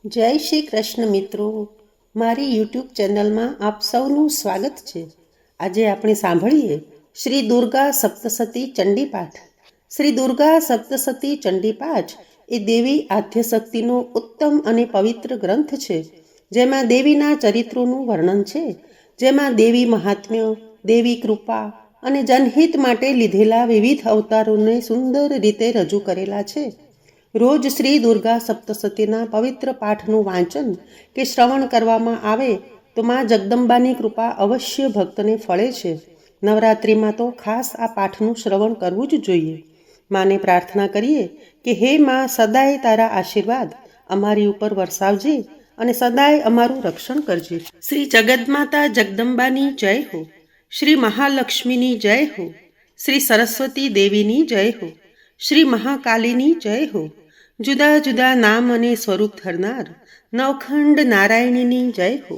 જય શ્રી કૃષ્ણ મિત્રો, મારી યુટ્યુબ ચેનલમાં આપ સૌનું સ્વાગત છે. આજે આપણે સાંભળીએ શ્રી દુર્ગા સપ્તસતી ચંડીપાઠ. શ્રી દુર્ગા સપ્તસતી ચંડીપાઠ એ દેવી આદ્યશક્તિનો ઉત્તમ અને પવિત્ર ગ્રંથ છે, જેમાં દેવીના ચરિત્રોનું વર્ણન છે, જેમાં દેવી મહાત્મ્ય, દેવી કૃપા અને જનહિત માટે લીધેલા વિવિધ અવતારોને સુંદર રીતે રજૂ કરેલા છે. રોજ શ્રી દુર્ગા સપ્તસતીના પવિત્ર પાઠનું વાંચન કે શ્રવણ કરવામાં આવે તો મા જગદંબાની કૃપા અવશ્ય ભક્તને ફળે છે. નવરાત્રિમાં તો ખાસ આ પાઠનું શ્રવણ કરવું જ જોઈએ. માને પ્રાર્થના કરીએ કે હે મા, સદાય તારા આશીર્વાદ અમારી ઉપર વરસાવજે અને સદાય અમારું રક્ષણ કરજે. શ્રી જગદમાતા જગદંબાની જય હો, શ્રી મહાલક્ષ્મીની જય હો, શ્રી સરસ્વતી દેવીની જય હો, શ્રી મહાકાલીની જય હો. જુદા જુદા નામ અને સ્વરૂપ ધરનાર નવખંડ નારાયણીની જય હો.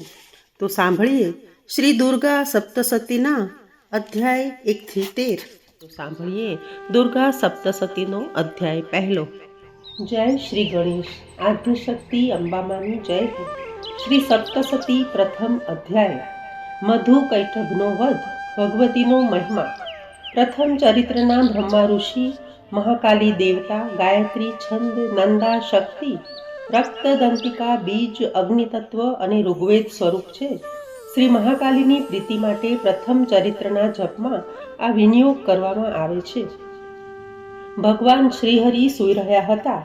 તો સાંભળીએ શ્રી દુર્ગા સપ્તસતીના અધ્યાય 1-13. તો સાંભળીએ દુર્ગા સપ્તસતીનો અધ્યાય પહેલો. જય શ્રી ગણેશ, આદ્યશક્તિ અંબામાની જય હો. શ્રી સપ્તસતી પ્રથમ અધ્યાય. મધુ કૈટભનો વધ, ભગવતીનો મહિમા. પ્રથમ ચરિત્રના બ્રહ્મા ઋષિ, મહાકાલી દેવતા, ગાયત્રી છંદ, નંદા શક્તિ, રક્તદંતિકા બીજ, અગ્નિતત્વ અને ઋગ્વેદ સ્વરૂપ છે. શ્રી મહાકાલીની પ્રીતિ માટે પ્રથમ ચરિત્રના જપમાં આ વિનિયોગ કરવામાં આવે છે. ભગવાન શ્રીહરિ સૂઈ રહ્યા હતા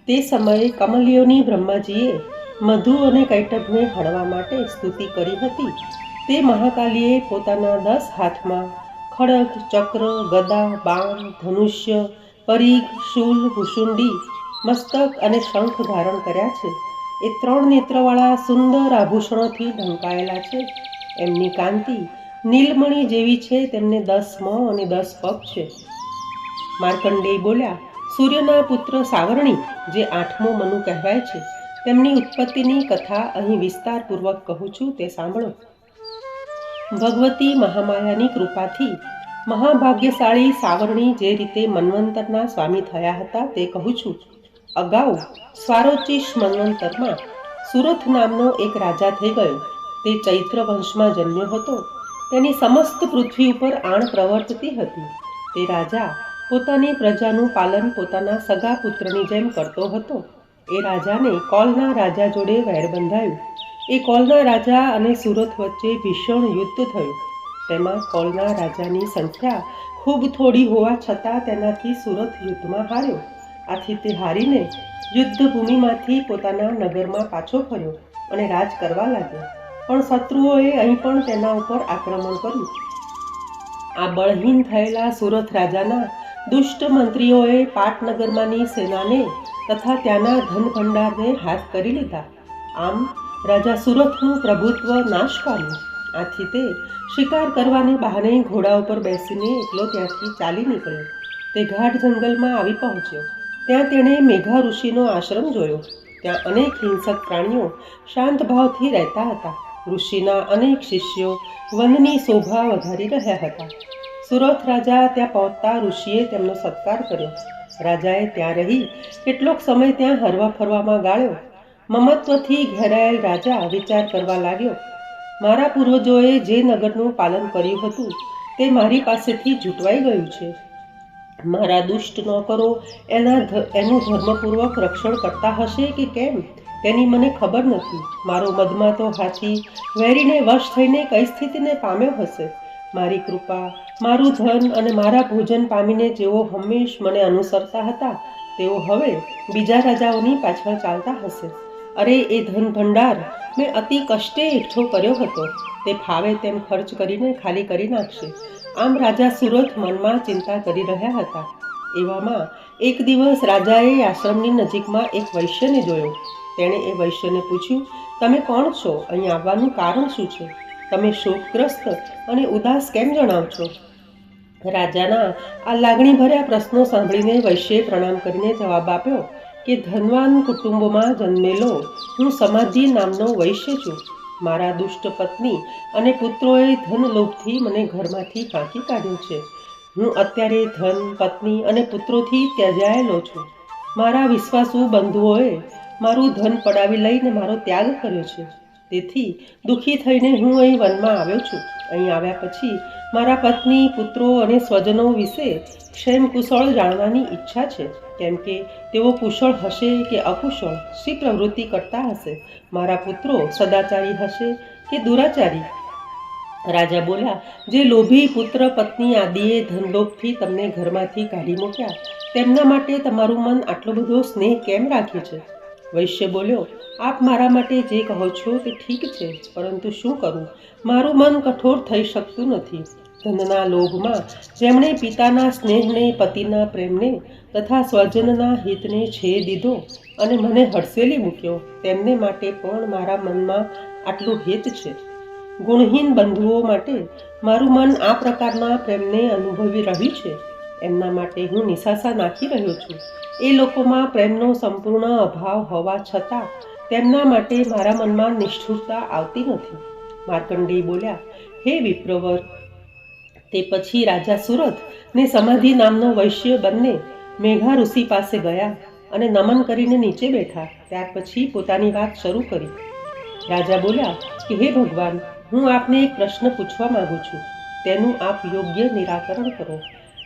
તે સમયે કમલિયોની બ્રહ્માજીએ મધુ અને કૈટભને હણવા માટે સ્તુતિ કરી હતી. તે મહાકાલીએ પોતાના 10 હાથમાં ખડગ, ચક્ર, ગદા, બાણ, ધનુષ્ય, પરીઘ, શૂલ, ભૂષુંડી, મસ્તક અને શંખ ધારણ કર્યા છે. એ 3 નેત્રવાળા સુંદર આભૂષણોથી ઢંકાયેલા છે. એમની કાંતિ નીલમણિ જેવી છે. તેમને 10 મોં અને 10 પગ છે. માર્કંડેય બોલ્યા, સૂર્યના પુત્ર સાવરણી, જે 8મો મનુ કહેવાય છે, તેમની ઉત્પત્તિની કથા અહીં વિસ્તારપૂર્વક કહું છું, તે સાંભળો. ભગવતી મહામાયાની કૃપાથી મહાભાગ્યશાળી સાવરણી જે રીતે મન્વંતરના સ્વામી થયા હતા તે કહું છું. અગાઉ સ્વારોચિષ મન્વંતરમાં સુરથ નામનો એક રાજા થઈ ગયો. તે ચૈત્ર વંશમાં જન્મ્યો હતો. તેની સમસ્ત પૃથ્વી ઉપર આણ પ્રવર્તતી હતી. તે રાજા પોતાની પ્રજાનું પાલન પોતાના સગા પુત્રની જેમ કરતો હતો. એ રાજાને કોલના રાજા જોડે વેર બંધાયું. એ કોલના રાજા અને સુરથ વચ્ચે ભીષણ યુદ્ધ થયું. તેમાં કોલના રાજાની સંખ્યા ખૂબ થોડી હોવા છતાં તેનાથી સુરથ યુદ્ધમાં હાર્યો. આથી તે હારીને યુદ્ધભૂમિમાંથી પોતાના નગરમાં પાછો ફર્યો અને રાજ કરવા લાગ્યો. પણ શત્રુઓએ અહીં પણ તેના ઉપર આક્રમણ કર્યું. આ બળહીન થયેલા સુરથ રાજાના દુષ્ટ મંત્રીઓએ પાટનગરમાંની સેનાને તથા ત્યાંના ધન ભંડારને હાથ કરી લીધા. આમ રાજા સુરથનું પ્રભુત્વ નાશ પામ્યું. આથી તે શિકાર કરવાને બહાને ઘોડા ઉપર બેસીને એકલો ત્યાંથી ચાલી નીકળ્યો. તે ગાઢ જંગલમાં આવી પહોંચ્યો. ત્યાં તેણે મેઘા ઋષિનો આશ્રમ જોયો. ત્યાં અનેક હિંસક પ્રાણીઓ શાંત ભાવથી રહેતા હતા. ઋષિના અનેક શિષ્યો વનની શોભા વધારી રહ્યા હતા. સુરથ રાજા ત્યાં પહોંચતા ઋષિએ તેમનો સત્કાર કર્યો. રાજાએ ત્યાં રહી કેટલોક સમય ત્યાં હરવા ફરવામાં ગાળ્યો. મમત્વથી ઘેરાયેલ રાજા વિચાર કરવા લાગ્યો, મારા પૂર્વજોએ જે નગરનું પાલન કર્યું હતું તે મારી પાસેથી જૂટવાઈ ગયું છે. મારા દુષ્ટ નોકરો એનું ધર્મપૂર્વક રક્ષણ કરતા હશે કે કેમ તેની મને ખબર નથી. મારો મદમાતો હાથી વેરીને વશ થઈને કઈ સ્થિતિને પામ્યો હશે. મારી કૃપા, મારું ધન અને મારા ભોજન પામીને જેઓ હંમેશ મને અનુસરતા હતા તેઓ હવે બીજા રાજાઓની પાછળ ચાલતા હશે. અરે, એ ધન ભંડાર મેં અતિ કષ્ટે એકઠો કર્યો હતો. તે ફાવે તેમ ખર્ચ કરીને ખાલી કરી નાખશે. આમ રાજા સુરથ મનમાં ચિંતા કરી રહ્યા હતા. એવામાં એક દિવસ રાજાએ આશ્રમની નજીકમાં એક વૈશ્યને જોયો. તેણે એ વૈશ્યને પૂછ્યું, તમે કોણ છો? અહીં આવવાનું કારણ શું છે? તમે શોકગ્રસ્ત અને ઉદાસ કેમ જણાવ છો? રાજાના આ લાગણીભર્યા પ્રશ્નો સાંભળીને વૈશ્યે પ્રણામ કરીને જવાબ આપ્યો કે ધનવાન કુટુંબમાં જન્મેલો હું સમાધિ નામનો વૈશ્ય છું. મારા દુષ્ટ પત્ની અને પુત્રોએ ધન લોભથી મને ઘરમાંથી હાંકી કાઢ્યો છે. હું અત્યારે ધન, પત્ની અને પુત્રોથી ત્યજાયેલો છું. મારા વિશ્વાસુ બંધુઓએ મારું ધન પડાવી લઈને મારો ત્યાગ કર્યો છે. તેથી દુઃખી થઈને હું અહીં વનમાં આવ્યો છું. અહીં આવ્યા પછી મારા પત્ની, પુત્રો અને સ્વજનો વિશે ક્ષેમ કુશળ જાણવાની ઈચ્છા છે. કેમ કે તેઓ કુશળ હશે કે અકુશળ, શી પ્રવૃત્તિ કરતા હશે, મારા પુત્રો સદાચારી હશે કે દુરાચારી. રાજા બોલ્યા, જે લોભી પુત્ર પત્ની આદિએ ધનલોભથી તમને ઘરમાંથી કાઢી મૂક્યા, તેમના માટે તમારું મન આટલો બધો સ્નેહ કેમ રાખે છે? વૈશ્ય બોલ્યો, આપ મારા માટે જે કહો છો તે ઠીક છે, પરંતુ શું કરું, મારું મન કઠોર થઈ શકતું નથી. ધનના લોભમાં જેમણે પિતાના સ્નેહને, પતિના પ્રેમને તથા સ્વજનના હિતને છેદ દીધો અને મને હડસેલી મૂક્યો, તેમને માટે પણ મારા મનમાં આટલું હેત છે. ગુણહીન બંધુઓ માટે મારું મન આ પ્રકારના પ્રેમને અનુભવી રહ્યું છે. એમના માટે હું નિશાસા નાખી રહ્યો છું. એ લોકોમાં પ્રેમનો સંપૂર્ણ અભાવ હોવા છતાં તેમના માટે મારા મનમાં નિષ્ઠુરતા આવતી નથી. માર્કંડેય બોલ્યા, હે વિપ્રવર, તે પછી રાજા સુરથ ને સમાધિ નામનો વૈશ્ય બંને મેઘા ઋષિ પાસે ગયા અને નમન કરીને નીચે બેઠા. ત્યાર પછી પોતાની વાત શરૂ કરી. રાજા બોલ્યા કે હે ભગવાન, હું આપને એક પ્રશ્ન પૂછવા માંગુ છું. તેનું આપ યોગ્ય નિરાકરણ કરો.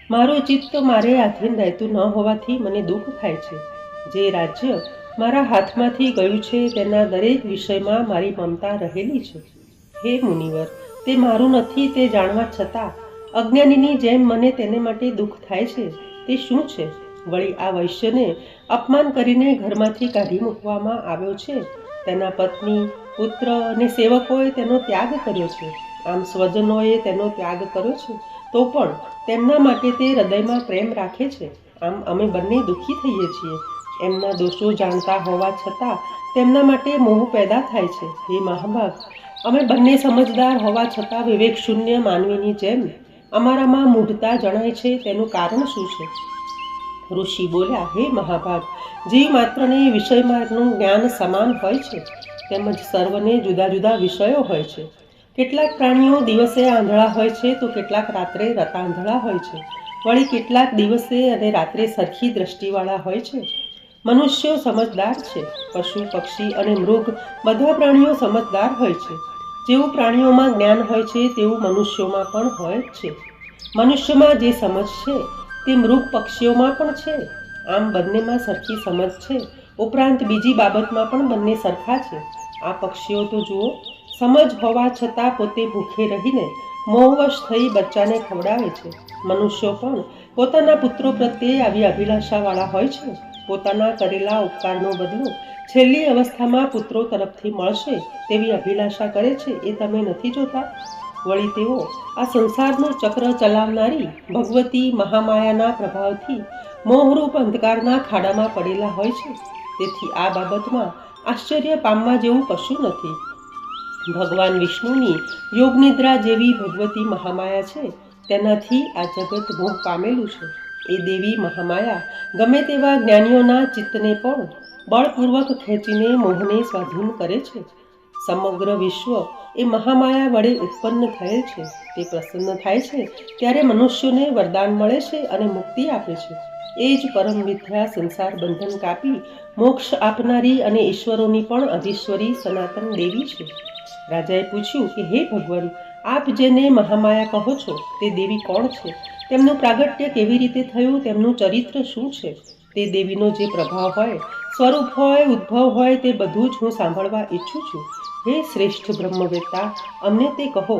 મારું ચિત્ત મારે આધીન રહેતું ન હોવાથી મને દુઃખ થાય છે. જે રાજ્ય મારા હાથમાંથી ગયું છે તેના દરેક વિષયમાં મારી મમતા રહેલી છે. હે મુનિવર, તે મારું નથી તે જાણવા છતાં અજ્ઞાનીની જેમ મને તેને માટે દુઃખ થાય છે. તે શું છે? વળી આ વૈશ્યને અપમાન કરીને ઘરમાંથી કાઢી મૂકવામાં આવ્યો છે. તેના પત્ની, પુત્ર અને સેવકોએ તેનો ત્યાગ કર્યો છે. આમ સ્વજનોએ તેનો ત્યાગ કર્યો છે, તો પણ તેમના માટે તે હૃદયમાં પ્રેમ રાખે છે. આમ અમે બંને દુઃખી થઈએ છીએ. એમના દોષો જાણતા હોવા છતાં તેમના માટે મોહ પેદા થાય છે. હે મહાભાગ, અમે બંને સમજદાર હોવા છતાં વિવેક શૂન્ય માનવીની જેમ અમારામાં મૂઢતા જણાય છે. તેનું કારણ શું છે? ઋષિ બોલ્યા, હે મહાભાગ, જીવ માત્રને વિષયમાંનું જ્ઞાન સમાન હોય છે, તેમજ સર્વને જુદા જુદા વિષયો હોય છે. કેટલાક પ્રાણીઓ દિવસે આંધળા હોય છે તો કેટલાક રાત્રે રતાંધળા હોય છે. વળી કેટલાક દિવસે અને રાત્રે સરખી દ્રષ્ટિવાળા હોય છે. મનુષ્યો સમજદાર છે. પશુ, પક્ષી અને મૃગ બધા પ્રાણીઓ સમજદાર હોય છે. જેવું પ્રાણીઓમાં જ્ઞાન હોય છે તેવું મનુષ્યોમાં પણ હોય છે. મનુષ્યમાં જે સમજ છે તે મૃગ પક્ષીઓમાં પણ છે. આમ બંનેમાં સરખી સમજ છે. ઉપરાંત બીજી બાબતમાં પણ બંને સરખા છે. આ પક્ષીઓ તો જુઓ, સમજ હોવા છતાં પોતે ભૂખે રહીને મોહવશ થઈ બચ્ચાને ખવડાવે છે. મનુષ્યો પણ પોતાના પુત્રો પ્રત્યે આવી અભિલાષાવાળા હોય છે. પોતાના કરેલા ઉપકારનો બદલો છેલ્લી અવસ્થામાં પુત્રો તરફથી મળશે તેવી અભિલાષા કરે છે. એ તમે નથી જોતા? વળી તેઓ આ સંસારનું ચક્ર ચલાવનારી ભગવતી મહામાયાના પ્રભાવથી મોહરૂપ અંધકારના ખાડામાં પડેલા હોય છે. તેથી આ બાબતમાં આશ્ચર્ય પામવા જેવું કશું નથી. ભગવાન વિષ્ણુની યોગનિદ્રા જેવી ભગવતી મહામાયા છે, તેનાથી આ જગત મોહ પામેલું છે. એ દેવી મહામાયા ગમે તેવા જ્ઞાનીઓના ચિત્તને પણ બળપૂર્વક ખેંચીને મોહને સ્વાધીન કરે છે. સમગ્ર વિશ્વ એ મહામાયા વડે ઉત્પન્ન થયેલ છે. તે પ્રસન્ન થાય છે ત્યારે મનુષ્યોને વરદાન મળે છે અને મુક્તિ આપે છે. એ જ પરમ વિદ્યા સંસાર બંધન કાપી મોક્ષ આપનારી અને ઈશ્વરોની પણ અધીશ્વરી સનાતન દેવી છે. રાજાએ પૂછ્યું કે હે ભગવાન, આપ જેને મહામાયા કહો છો તે દેવી કોણ છે? તેમનું પ્રાગટ્ય કેવી રીતે થયું? તેમનું ચરિત્ર શું છે? તે દેવીનો જે પ્રભાવ હોય, સ્વરૂપ હોય, ઉદ્ભવ હોય, તે બધું જ હું સાંભળવા ઈચ્છું છું. હે શ્રેષ્ઠ બ્રહ્મવેત્તા, અમને તે કહો.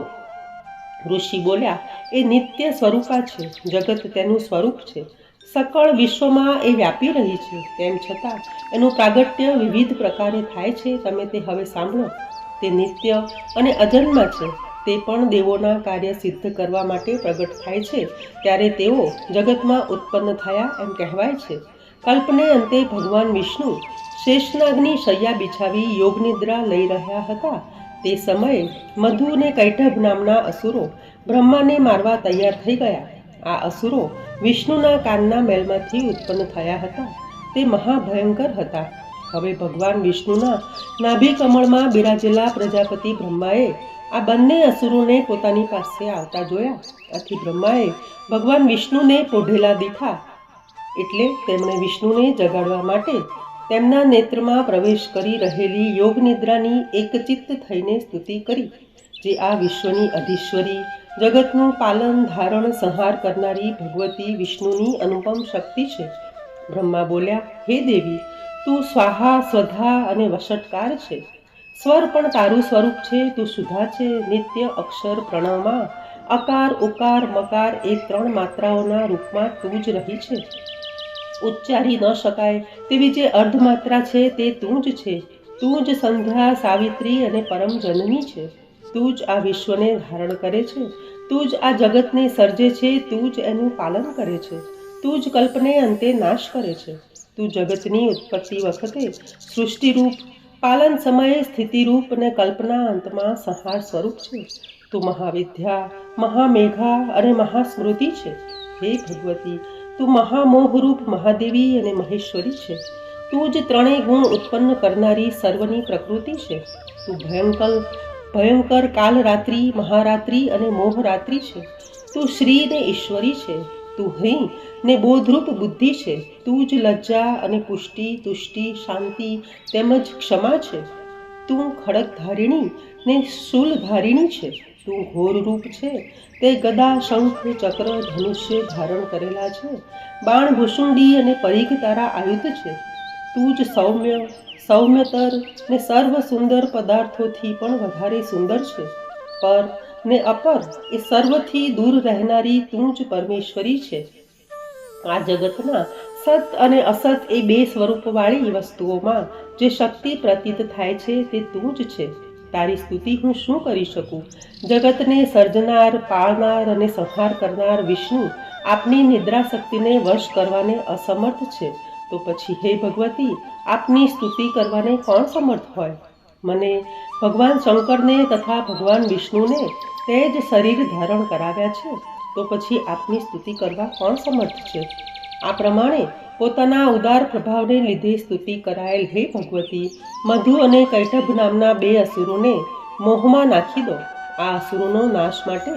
ઋષિ બોલ્યા, એ નિત્ય સ્વરૂપા છે. જગત તેનું સ્વરૂપ છે. સકળ વિશ્વમાં એ વ્યાપી રહી છે. તેમ છતાં એનું પ્રાગટ્ય વિવિધ પ્રકારે થાય છે. તમે તે હવે સાંભળો. તે નિત્ય અને અજન્મા છે. તે પણ દેવોના કાર્ય સિદ્ધ કરવા માટે પ્રગટ થાય છે. ત્યારે તેઓ જગતમાં ઉત્પન્ન થયા એમ કહેવાય છે. કલ્પને અંતે ભગવાન વિષ્ણુ શેષનાગની શૈયા બિછાવી યોગનિદ્રા લઈ રહ્યા હતા. તે સમયે મધુ અને કૈટભ નામના અસુરો બ્રહ્માને મારવા તૈયાર થઈ ગયા. આ અસુરો વિષ્ણુના કાનના મેલમાંથી ઉત્પન્ન થયા હતા. તે મહાભયંકર હતા. હવે ભગવાન વિષ્ણુના નાભી કમળમાં બિરાજેલા પ્રજાપતિ બ્રહ્માએ આ બંને અસુરોને પોતાની પાસે આવતા જોયા. આથી બ્રહ્માએ ભગવાન વિષ્ણુને પોઢેલા દીઠા. એટલે તેમણે વિષ્ણુને જગાડવા માટે તેમના નેત્રમાં પ્રવેશ કરી રહેલી યોગ નિદ્રાની એકચિત્ત થઈને સ્તુતિ કરી, જે આ વિશ્વની અધીશ્વરી, જગતનું પાલન ધારણ સંહાર કરનારી ભગવતી વિષ્ણુની અનુપમ શક્તિ છે. બ્રહ્મા બોલ્યા, હે દેવી, તું સ્વાહા, સ્વધા અને વશટકાર છે. સ્વર પણ તારું સ્વરૂપ છે. તું સુધા છે. નિત્ય અક્ષર પ્રણવમાં અકાર, ઉકાર, મકાર એ 3 માત્રાઓના રૂપમાં તું જ રહી છે. ઉચ્ચારી ન શકાય તેવી જે અર્ધમાત્રા છે તે તું જ છે. તું જ સંધ્યા, સાવિત્રી અને પરમ જનની છે. તું જ આ વિશ્વને ધારણ કરે છે. તું જ આ જગતને સર્જે છે. તું જ એનું પાલન કરે છે. તું જ કલ્પને અંતે નાશ કરે છે. તું જગતની ઉત્પત્તિ વખતે સૃષ્ટિરૂપ, પાલન સમયે સ્થિતિરૂપ અને કલ્પના અંતમાં સંહાર સ્વરૂપ છે. તું મહાવિદ્યા, મહામેઘા અને મહાસ્મૃતિ છે. હે ભગવતી, તું મહામોહરૂપ મહાદેવી અને મહેશ્વરી છે. તું જ 3 ગુણ ઉત્પન્ન કરનારી સર્વની પ્રકૃતિ છે. તું ભયંકર કાલરાત્રિ, મહારાત્રિ અને મોહરાત્રિ છે. તું શ્રી ને ઈશ્વરી છે. તું હૈ ને બોધરૂપ બુદ્ધિ છે. તું જ લજ્જા અને પુષ્ટિ, તુષ્ટિ, શાંતિ તેમજ ક્ષમા છે. તું ખડગધારિણી ને શૂલધારિણી છે. તું ઘોર રૂપ છે. તે ગદા, શંખ, ચક્ર, ધનુષ્ય ધારણ કરેલા છે. બાણ, ભૂષુંડી અને પરિઘ તારા આયુધ છે. તું જ સૌમ્યતર ને સર્વ સુંદર પદાર્થોથી પણ વધારે સુંદર છે. પર ને અપર એ સર્વથી દૂર રહેનારી તું જ પરમેશ્વરી છે. આ જગતના સત અને અસત એ 2 સ્વરૂપવાળી વસ્તુઓમાં જે શક્તિ પ્રતીત થાય છે તે તું જ છે. તારી સ્તુતિ હું શું કરી શકું? જગતને સર્જનાર, પાળનાર અને સંહાર કરનાર વિષ્ણુ આપની નિદ્રા શક્તિને વશ કરવાને અસમર્થ છે. તો પછી હે ભગવતી, આપની સ્તુતિ કરવાને કોણ સમર્થ હોય? મને, ભગવાન શંકરને તથા ભગવાન વિષ્ણુને તે જ શરીર ધારણ કરાવ્યા છે. તો પછી આપની સ્તુતિ કરવા કોણ સમર્થ છે? આ પ્રમાણે પોતાના ઉદાર પ્રભાવને લીધે સ્તુતિ કરાયેલ હે ભગવતી, મધુ અને કૈટભ નામના 2 અસુરોને મોહમાં નાખી દો. આ અસુરોનો નાશ માટે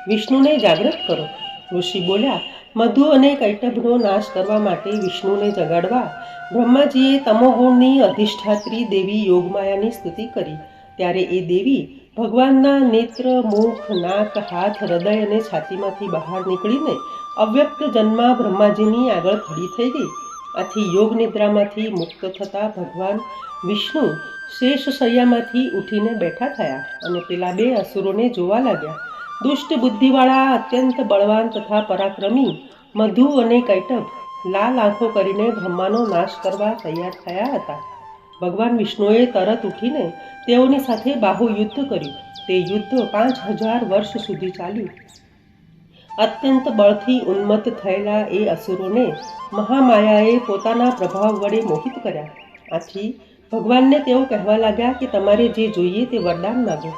વિષ્ણુને જાગૃત કરો. ઋષિ બોલ્યા, મધુ અને કૈટભનો નાશ કરવા માટે વિષ્ણુને જગાડવા બ્રહ્માજીએ તમોગુણની અધિષ્ઠાત્રી દેવી યોગમાયાની સ્તુતિ કરી. ત્યારે એ દેવી ભગવાનના નેત્ર, મુખ, નાક, હાથ, હૃદય અને છાતીમાંથી બહાર નીકળીને અવ્યક્ત જન્મા બ્રહ્માજીની આગળ ખડી થઈ ગઈ. આથી યોગ નિદ્રામાંથી મુક્ત થતા ભગવાન વિષ્ણુ શેષ શૈયામાંથી ઉઠીને બેઠા થયા અને પેલા 2 અસુરોને જોવા લાગ્યા. દુષ્ટ બુદ્ધિવાળા, અત્યંત બળવાન તથા પરાક્રમી મધુ અને કૈટભ લાલ આંખો કરીને બ્રહ્માનો નાશ કરવા તૈયાર થયા હતા. ભગવાન વિષ્ણુએ તરત ઉઠીને તેઓની સાથે બાહુયુદ્ધ કર્યું. તે યુદ્ધ 5000 વર્ષ સુધી ચાલ્યું. અત્યંત બળથી ઉન્મત્ત થયેલા એ અસુરોને મહામાયાએ પોતાના પ્રભાવ વડે મોહિત કર્યા. આથી ભગવાનને તેઓ કહેવા લાગ્યા કે તમારે જે જોઈએ તે વરદાન માગો.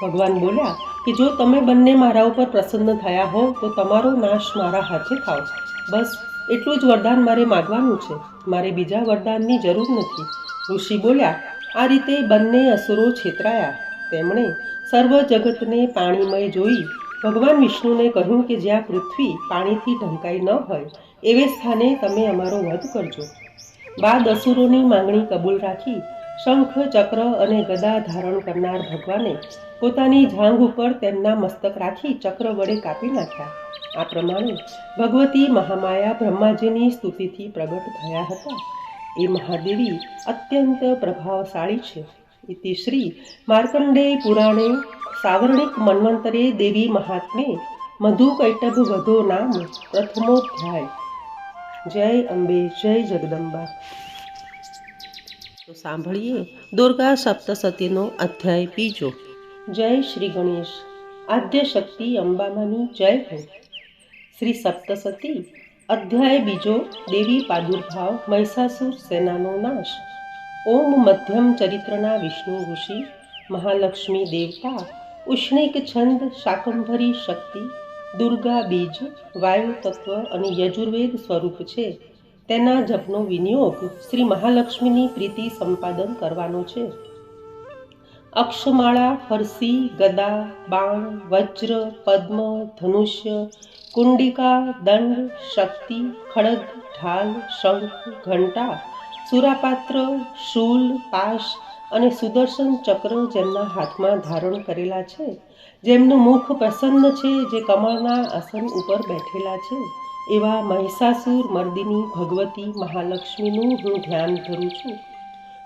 ભગવાન બોલ્યા કે જો તમે બંને મારા ઉપર પ્રસન્ન થયા હો તો તમારો નાશ મારા હાથે થાવ. બસ એટલું જ વરદાન મારે માગવાનું છે. મારે બીજા વરદાનની જરૂર નથી. ઋષિ બોલ્યા, આ રીતે બંને અસુરો છેતરાયા. તેમણે સર્વ જગતને પાણીમય જોઈ ભગવાન વિષ્ણુને કહ્યું કે જ્યાં પૃથ્વી પાણીથી ઢંકાઈ ન હોય એવે સ્થાને તમે અમારો વધ કરજો. બાદ અસુરોની માંગણી કબૂલ રાખી શંખ, ચક્ર અને ગદા ધારણ કરનાર ભગવાને પોતાની જાંઘ ઉપર તેમના મસ્તક રાખી ચક્ર વડે કાપી નાખ્યા. આ પ્રમાણે ભગવતી મહામાયા બ્રહ્માજીની સ્તુતિથી પ્રગટ થયા હતા. એ મહાદેવી અત્યંત પ્રભાવશાળી છે. ઇતિ શ્રી માર્કંડેય પુરાણે સાવર્ણિક મન્વંતરે દેવી મહાત્મ્ये મધુ કૈટભ વધો નામ પ્રથમોધ્યાય. જય અંબે, જય જગદંબા. તો સાંભળીએ દુર્ગા સપ્તસતીનો અધ્યાય 2. જય શ્રી ગણેશ. આદ્ય શક્તિ અંબામાની જય હો. શ્રી સપ્તસતી અધ્યાય 2. દેવી પ્રાદુર્ભાવ, મહિષાસુર સેનાનો નાશ. ઓમ મધ્યમ ચરિત્રના વિષ્ણુ ઋષિ, મહાલક્ષ્મી દેવતા, ઉષ્ણિક છંદ, શાકંભરી શક્તિ, દુર્ગા બીજ, વાયુ તત્વ અને યજુર્વેદ સ્વરૂપ છે. તેના જપનો વિનિયોગ શ્રી મહાલક્ષ્મીની પ્રીતિ સંપાદન કરવાનો છે. અક્ષમાળા, ફરસી, ગદા, બાણ, વજ્ર, પદ્મ, ધનુષ્ય, કુંડિકા, દંડ, શક્તિ, ખડગ, ઢાલ, શંખ, ઘંટા, સુરાપાત્ર, શૂલ, પાશ અને સુદર્શન ચક્ર જેમના હાથમાં ધારણ કરેલા છે, જેમનું મુખ પ્રસન્ન છે, જે કમળના આસન ઉપર બેઠેલા છે, એવા મહિષાસુર મર્દિની ભગવતી મહાલક્ષ્મીનું હું ધ્યાન ધરું છું.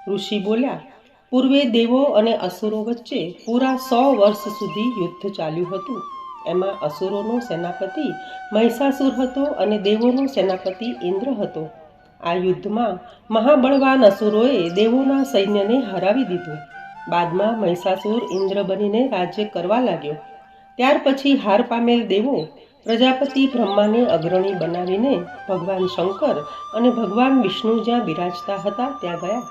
ઋષિ બોલ્યા, પૂર્વે દેવો અને અસુરો વચ્ચે પૂરા 100 વર્ષ સુધી યુદ્ધ ચાલ્યું હતું. એમાં અસુરોનો સેનાપતિ મહિષાસુર હતો અને દેવોનો સેનાપતિ ઇન્દ્ર હતો. આ યુદ્ધમાં મહાબળવાન અસુરોએ દેવોના સૈન્યને હરાવી દીધું. બાદમાં મહિષાસુર ઇન્દ્ર બનીને રાજ્ય કરવા લાગ્યો. ત્યાર પછી હાર પામેલ દેવો પ્રજાપતિ બ્રહ્માને અગ્રણી બનાવીને ભગવાન શંકર અને ભગવાન વિષ્ણુ જ્યાં બિરાજતા હતા ત્યાં ગયા.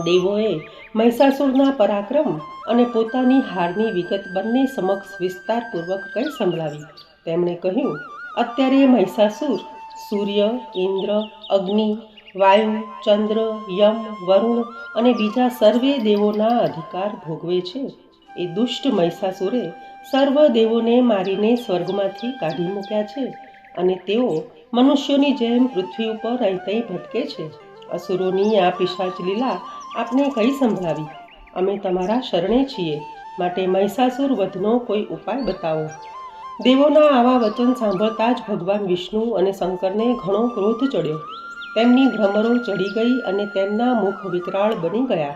દેવોએ મહિષાસુરના પરાક્રમ અને પોતાની હારની વિગત બંને સમક્ષ વિસ્તારપૂર્વક કઈ સંભળાવી. તેમણે કહ્યું, અત્યારે મહિષાસુર સૂર્ય, ઇન્દ્ર, અગ્નિ, વાયુ, ચંદ્ર, યમ, વરુણ અને બીજા સર્વે દેવોના અધિકાર ભોગવે છે. એ દુષ્ટ મહિષાસુરે સર્વ દેવોને મારીને સ્વર્ગમાંથી કાઢી મૂક્યા છે અને તેઓ મનુષ્યોની જેમ પૃથ્વી ઉપર અહીં તહીં ભટકે છે. અસુરોની આ પિશાચ લીલા આપને કઈ સંભળાવી? અમે તમારા શરણે છીએ, માટે મહિષાસુર વધનો કોઈ ઉપાય બતાવો. દેવોના આવા વચન સાંભળતા જ ભગવાન વિષ્ણુ અને શંકરને ઘણો ક્રોધ ચડ્યો. તેમની ભ્રમરો ચડી ગઈ અને તેમના મુખ વિકરાળ બની ગયા.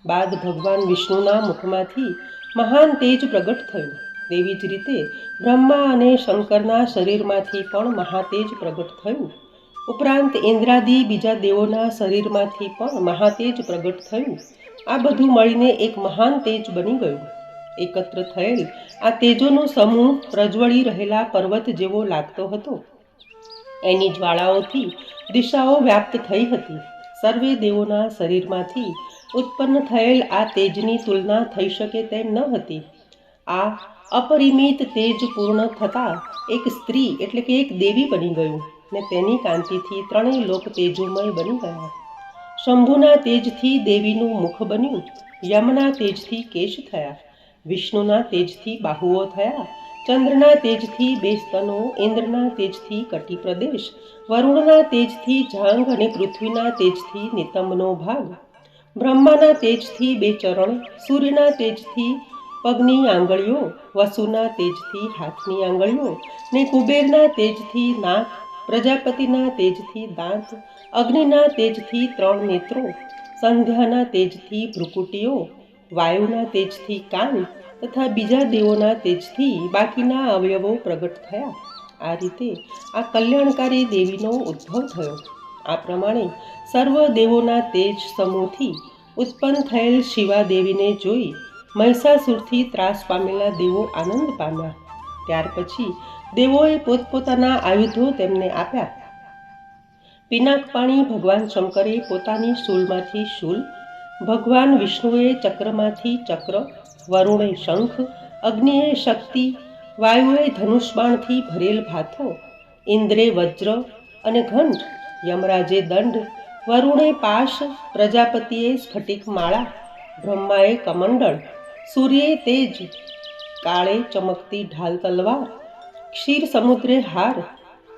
બાદ ભગવાન વિષ્ણુના મુખમાંથી મહાન તેજ પ્રગટ થયું. તેવી જ રીતે બ્રહ્મા અને શંકરના શરીરમાંથી પણ મહાતેજ પ્રગટ થયું. ઉપરાંત ઇન્દ્રાદિ બીજા દેવોના શરીરમાંથી પણ મહાતેજ પ્રગટ થયું. આ બધું મળીને એક મહાન તેજ બની ગયું. એકત્ર થયેલ આ તેજોનો સમૂહ પ્રજ્વળી રહેલા પર્વત જેવો લાગતો હતો. એની જ્વાળાઓથી દિશાઓ વ્યાપ્ત થઈ હતી. સર્વે દેવોના શરીરમાંથી ઉત્પન્ન થયેલ આ તેજની તુલના થઈ શકે તેમ ન હતી. આ અપરિમિત તેજ પૂર્ણ થતાં એક સ્ત્રી એટલે કે એક દેવી બની ગયું ને તેની કાંતિથી ત્રણેય લોક તેજોમય બની ગયા. શંભુના તેજથી દેવીનું મુખ બન્યું, યમના તેજથી કેશ થયા, વિષ્ણુના તેજથી બાહુઓ થયા, ચંદ્રના તેજથી બે સ્તનો, ઇન્દ્રના તેજથી કટી પ્રદેશ, વરુણના તેજથી જાંઘ અને પૃથ્વીના તેજથી નિતંબનો ભાગ, બ્રહ્માના તેજથી બે ચરણ, સૂર્યના તેજથી પગની આંગળીઓ, વસુના તેજથી હાથની આંગળીઓ ને કુબેરના તેજથી નાક, પ્રજાપતિના તેજથી દાંત, અગ્નિના તેજથી 3 નેત્રો, સંધ્યાના તેજથી ભ્રુકુટીઓ, વાયુના તેજથી કાન તથા બીજા દેવોના તેજથી બાકીના અવયવો પ્રગટ થયા. આ રીતે આ કલ્યાણકારી દેવીનો ઉદ્ભવ થયો. આ પ્રમાણે સર્વ દેવોના તેજ સમૂહથી ઉત્પન્ન થયેલ શિવાદેવીને જોઈ મહિષાસુરથી ત્રાસ પામેલા દેવો આનંદ પામ્યા. ત્યાર પછી દેવોએ પોતપોતાના આયુધો તેમને આપ્યા. પિનાકપાણી ભગવાન શંકરે પોતાની શૂલમાંથી શૂલ, ભગવાન વિષ્ણુએ ચક્રમાંથી ચક્ર, વરુણે શંખ, અગ્નિએ શક્તિ, વાયુએ ધનુષબાણથી ભરેલ ભાથો, ઇન્દ્રે વજ્ર અને ઘંટ, યમરાજે દંડ, વરુણે પાશ, પ્રજાપતિએ સ્ફટિક માળા, બ્રહ્માએ કમંડળ, સૂર્યે તેજ, કાળે ચમકતી ઢાલ તલવાર, ક્ષીર સમુદ્રે હાર,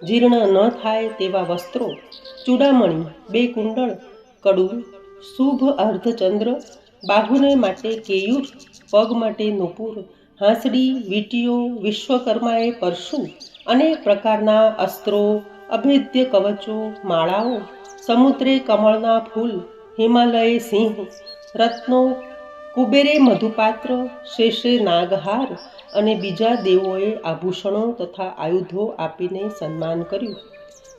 જીર્ણ ન થાય તેવા વસ્ત્રો, ચૂડામણી, 2 કુંડળ, કડું, શુભ અર્ધચંદ્ર, બાહુને માટે કેયુર, પગ માટે નુપુર, હાંસડી, વીંટીઓ, વિશ્વકર્માએ પરશુ, અનેક પ્રકારના અસ્ત્રો, અભેદ્ય કવચો, માળાઓ, સમુદ્રે કમળના ફૂલ, હિમાલયે સિંહ, રત્નો, કુબેરે મધુપાત્ર, શેષે નાગહાર અને બીજા દેવોએ આભૂષણો તથા આયુધો આપીને સન્માન કર્યું.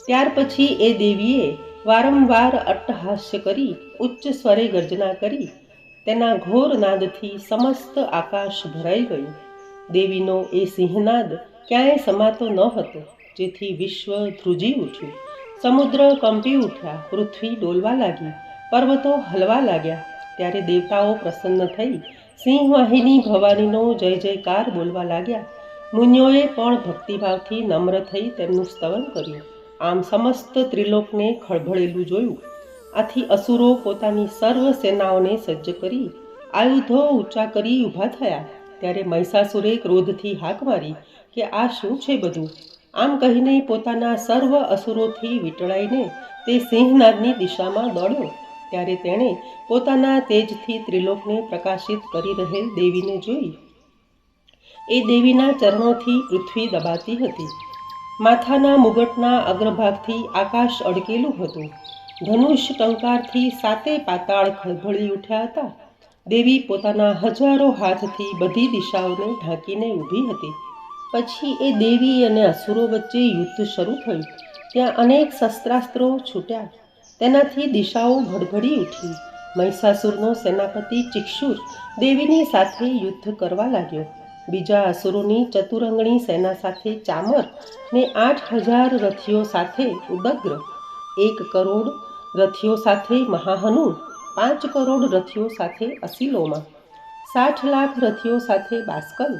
ત્યાર પછી એ દેવીએ વારંવાર અટ્ટહાસ્ય કરી ઉચ્ચ સ્વરે ગર્જના કરી. તેના ઘોર નાદથી સમસ્ત આકાશ ભરાઈ ગયું. દેવીનો એ સિંહનાદ ક્યાંય સમાતો ન હતો, જેથી વિશ્વ ધ્રુજી ઉઠ્યું. સમુદ્ર કંપી ઉઠ્યા, પૃથ્વી ડોલવા લાગી, પર્વતો હલવા લાગ્યા. ત્યારે દેવતાઓ પ્રસન્ન થઈ સિંહવાહિની ભવાનીનો જય જયકાર બોલવા લાગ્યા. મુનિઓએ પણ ભક્તિભાવથી નમ્ર થઈ તેમનું સ્તવન કર્યું. આમ સમસ્ત ત્રિલોકને ખળભળેલું જોયું. આથી અસુરો પોતાની સર્વ સેનાઓને સજ્જ કરી આયુધો ઊંચા કરી ઊભા થયા. ત્યારે મહિષાસુરે ક્રોધથી હાક મારી કે આ શું છે બધું? આમ કહીને પોતાના સર્વ અસુરોથી વીંટળાઈને તે સિંહનાદની દિશામાં દોડ્યો. ત્યારે તેણે પોતાના તેજથી ત્રિલોકને પ્રકાશિત કરી રહેલ દેવીને જોઈ. એ દેવીના ચરણોથી પૃથ્વી દબાતી હતી. માથાના મુગટના અગ્રભાગથી આકાશ અડકેલું હતું. ધનુષ ટંકારથી સાતે પાતાળ ખળભળી ઉઠ્યા હતા. દેવી પોતાના હજારો હાથથી બધી દિશાઓને ઢાંકીને ઊભી હતી. પછી એ દેવી અને અસુરો વચ્ચે યુદ્ધ શરૂ થયું. ત્યાં અનેક શસ્ત્રાસ્ત્રો છૂટ્યા. તેનાથી દિશાઓ ભડભડી ઉઠી. મહિષાસુરનો સેનાપતિ ચિક્ષુર દેવીની સાથે યુદ્ધ કરવા લાગ્યો. બીજા અસુરોની ચતુરંગણી સેના સાથે ચામર ને 8,000 રથીઓ સાથે ઉદગ્ર, 1 કરોડ રથીઓ સાથે મહાહનુ, 5 કરોડ રથીઓ સાથે અસિલોમા, 60 લાખ રથીઓ સાથે બાસ્કલ,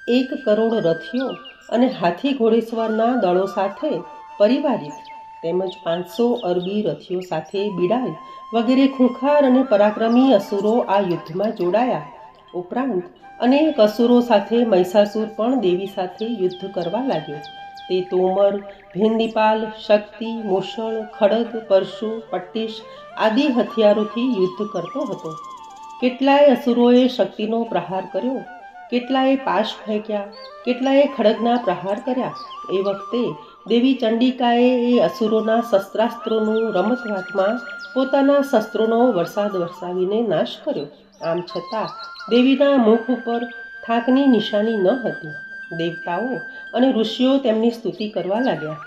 1 કરોડ રથીઓ અને હાથી ઘોડેસવારના દળો સાથે પરિવારિત, તેમજ 500 અરબી રથીઓ સાથે બિડાલ વગેરે ખૂંખાર અને પરાક્રમી અસુરો આ યુદ્ધમાં જોડાયા. ઉપરાંત અનેક અસુરો સાથે મહિષાસુર પણ દેવી સાથે યુદ્ધ કરવા લાગ્યો. તે તોમર, ભેંદીપાલ, શક્તિ, મૂષળ, ખડગ, પરશુ, પટ્ટીશ આદિ હથિયારોથી યુદ્ધ કરતો હતો. કેટલાય અસુરોએ શક્તિનો પ્રહાર કર્યો, કેટલાએ પાશ ફેંક્યા, કેટલાએ ખડગના પ્રહાર કર્યા. એ વખતે દેવી ચંડિકાએ એ અસુરોના શસ્ત્રાસ્ત્રોનું રમતવાતમાં પોતાના શસ્ત્રોનો વરસાદ વરસાવીને નાશ કર્યો. આમ છતાં દેવીના મુખ ઉપર થાકની નિશાની ન હતી. દેવતાઓ અને ઋષિઓ તેમની સ્તુતિ કરવા લાગ્યા.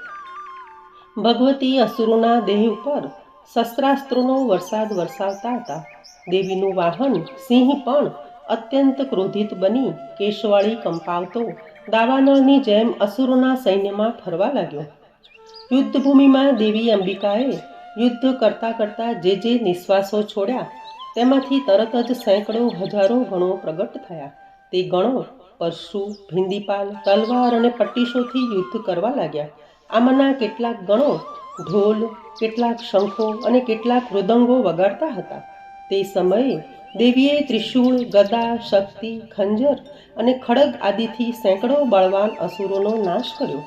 ભગવતી અસુરોના દેહ ઉપર શસ્ત્રાસ્ત્રોનો વરસાદ વરસાવતા હતા. દેવીનું વાહન સિંહ પણ અત્યંત ક્રોધિત બની કેશવાળી કંપાવતો દાવાનળની જેમ અસુરોના સૈન્યમાં ફરવા લાગ્યો. યુદ્ધભૂમિમાં દેવી અંબિકાએ યુદ્ધ કરતાં કરતાં જે નિશ્વાસો છોડ્યા તેમાંથી તરત જ સેંકડો હજારો ગણો પ્રગટ થયા. તે ગણો પરશુ, ભિંદીપાલ, તલવાર અને પટ્ટીશોથી યુદ્ધ કરવા લાગ્યા. આમાંના કેટલાક ગણો ઢોલ, કેટલાક શંખો અને કેટલાક મૃદંગો વગાડતા હતા. તે સમયે દેવીએ ત્રિશૂળ, ગદા, શક્તિ, ખંજર અને ખડગ આદિથી સેંકડો બળવાન અસુરોનો નાશ કર્યો.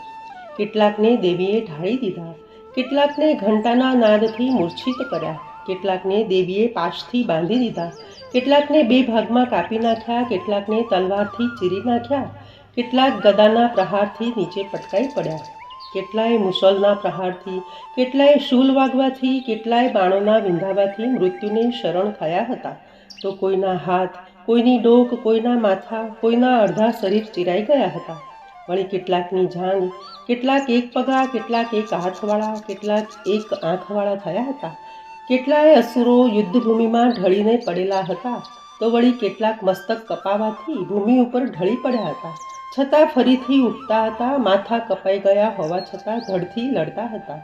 કેટલાકને દેવીએ ઢાળી દીધા, કેટલાકને ઘંટાના નાદથી મૂર્છિત કર્યા, કેટલાકને દેવીએ પાશથી બાંધી દીધા, કેટલાકને 2 ભાગમાં કાપી નાખ્યા, કેટલાકને તલવારથી ચીરી નાખ્યા, કેટલાક ગદાના પ્રહારથી નીચે પટકાઈ પડ્યા, કેટલાય મુસલના પ્રહારથી, કેટલાય શૂલ વાગવાથી, કેટલાય બાણોના વિંધાવાથી મૃત્યુને શરણ થયા હતા. તો કોઈના હાથ, કોઈની ડોક, કોઈના માથા, કોઈના અડધા શરીર ચીરાઈ ગયા હતા. વળી કેટલાકની જાંઘ, કેટલાક 1 પગા, કેટલાક 1 હાથવાળા, કેટલાક 1 આંખવાળા થયા હતા. કેટલાય અસુરો યુદ્ધભૂમિમાં ઢળીને પડેલા હતા. તો વળી કેટલાક મસ્તક કપાવાથી ભૂમિ ઉપર ઢળી પડ્યા હતા, છતાં ફરીથી ઉઠતા હતા. માથા કપાઈ ગયા હોવા છતાં ધડથી લડતા હતા.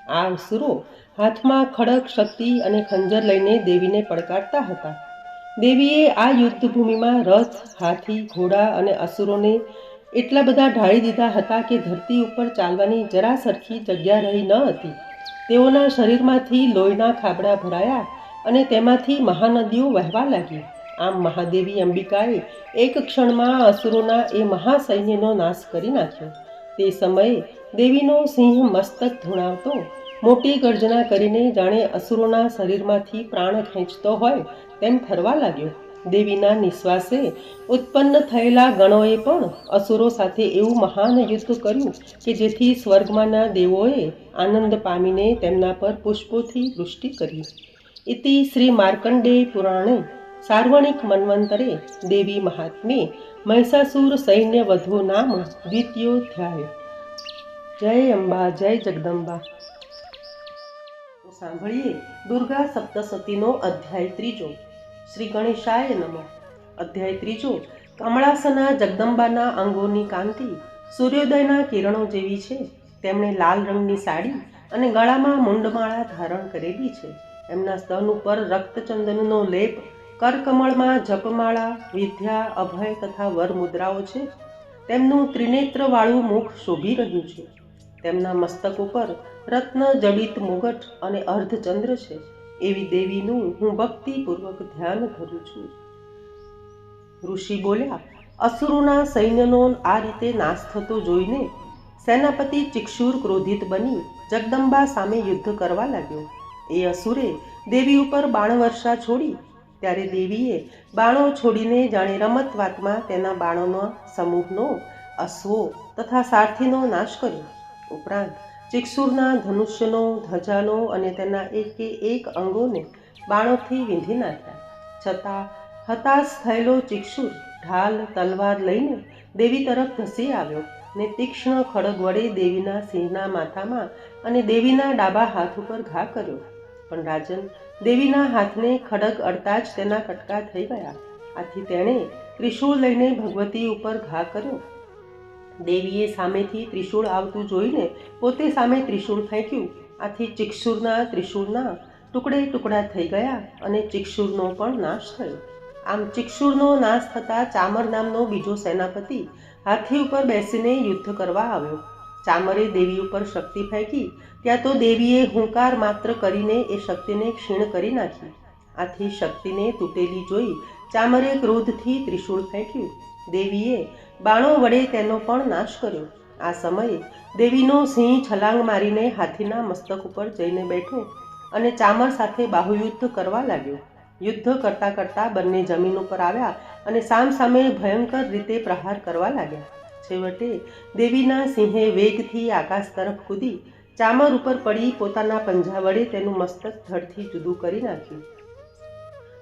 આ અસુરો હાથમાં ખડગ, શક્તિ અને ખંજર લઈને દેવીને પડકારતા હતા. દેવીએ આ યુદ્ધભૂમિમાં રથ, હાથી, ઘોડા અને અસુરોને એટલા બધા ઢાળી દીધા હતા કે ધરતી ઉપર ચાલવાની જરા સરખી જગ્યા રહી ન હતી. તેઓના શરીરમાંથી લોહીના ખાબડા ભરાયા અને તેમાંથી મહાનદીઓ વહેવા લાગી. આમ મહાદેવી અંબિકાએ એક ક્ષણમાં અસુરોના એ મહાસૈન્યનો નાશ કરી નાખ્યો. તે સમયે દેવીનો સિંહ મસ્તક ધૂણાવતો મોટી ગર્જના કરીને જાણે અસુરોના શરીરમાંથી પ્રાણ ખેંચતો હોય તેમ ફરવા લાગ્યો. દેવીના નિશ્વાસે ઉત્પન્ન થયેલા ગણોએ પણ અસુરો સાથે એવું મહાન યુદ્ધ કર્યું કે જેથી સ્વર્ગમાંના દેવોએ આનંદ પામીને તેમના પર પુષ્પોથી વૃષ્ટિ કરી. ઇતિ શ્રી માર્કંડેય પુરાણે સાર્વણિક મન્વંતરે દેવી મહાત્મ્યે મહિષાસુર સૈન્ય વધો નામ દ્વિતીયોધ્યાય. જય અંબા, જય જગદંબા. સાંભળીએ દુર્ગા સપ્તસતીનો અધ્યાય 3. શ્રી ગણેશાય નમઃ. અધ્યાય 3. કમળાસના જગદંબાના અંગોની કાંતિ સૂર્યોદયના કિરણો જેવી છે. તેમણે લાલ રંગની સાડી અને ગળામાં મુંડમાળા ધારણ કરેલી છે. એમના સ્તન ઉપર રક્તચંદનનો લેપ, કરકમળમાં જપમાળા, વિદ્યા, અભય તથા વર મુદ્રાઓ છે. તેમનું ત્રિનેત્રવાળું મુખ શોભી રહ્યું છે. તેમના મસ્તક ઉપર રત્ન જડિત મુગટ અને અર્ધચંદ્ર છે. એવી દેવીનું હું ભક્તિપૂર્વક ધ્યાન કરું છું. ઋષિ બોલ્યા, અસુરોના સૈન્યનો આ રીતે નાશ થતો જોઈને સેનાપતિ ચિક્ષુર ક્રોધિત બની જગદંબા સામે યુદ્ધ કરવા લાગ્યો. એ અસુરે દેવી ઉપર બાણવર્ષા છોડી. ત્યારે દેવીએ બાણો છોડીને જાણે રમત વાતમાં તેના બાણોના સમૂહનો, અશ્વો તથા સારથીનો નાશ કર્યો. ઉપરાંત ચિક્ષુરના ધનુષ્યનો, ધજાનો અને તેના એકે એક અંગોને બાણોથી વીંધી નાખ્યા. છતાં હતાશ થયેલો ચિક્ષુર ઢાલ તલવાર લઈને દેવી તરફ ધસી આવ્યો ને તીક્ષ્ણ ખડગ વડે દેવીના સિંહના માથામાં અને દેવીના ડાબા હાથ ઉપર ઘા કર્યો. પણ રાજન, દેવીના હાથને ખડગ અડતા જ તેના કટકા થઈ ગયા. આથી તેણે ત્રિશૂળ લઈને ભગવતી ઉપર ઘા કર્યો. દેવીએ સામેથી ત્રિશૂળ આવતું જોઈને પોતે સામે ત્રિશૂળ ફેંક્યું. આથી ચિક્ષુરના ત્રિશૂળના ટુકડે ટુકડા થઈ ગયા અને ચિક્ષુરનો પણ નાશ થયો. આમ ચિક્ષુરનો નાશ થતાં ચામર નામનો બીજો સેનાપતિ હાથી ઉપર બેસીને યુદ્ધ કરવા આવ્યો. ચામરે દેવી ઉપર શક્તિ ફેંકી. ત્યાં તો દેવીએ હુંકાર માત્ર કરીને એ શક્તિને ક્ષીણ કરી નાખી. આથી શક્તિને તૂટેલી જોઈ ચામરે ક્રોધથી ત્રિશૂળ ફેંક્યું. દેવીએ બાણો વડે તેનો પણ નાશ કર્યો. આ સમયે દેવીનો સિંહ છલાંગ મારીને હાથીના મસ્તક ઉપર જઈને બેઠો અને ચામર સાથે બાહુયુદ્ધ કરવા લાગ્યો. યુદ્ધ કરતાં કરતાં બંને જમીન ઉપર આવ્યા અને સામસામે ભયંકર રીતે પ્રહાર કરવા લાગ્યા. છેવટે દેવીના સિંહે વેગથી આકાશ તરફ કૂદી ચામર ઉપર પડી પોતાના પંજા વડે તેનું મસ્તક ધડથી જુદું કરી નાખ્યું.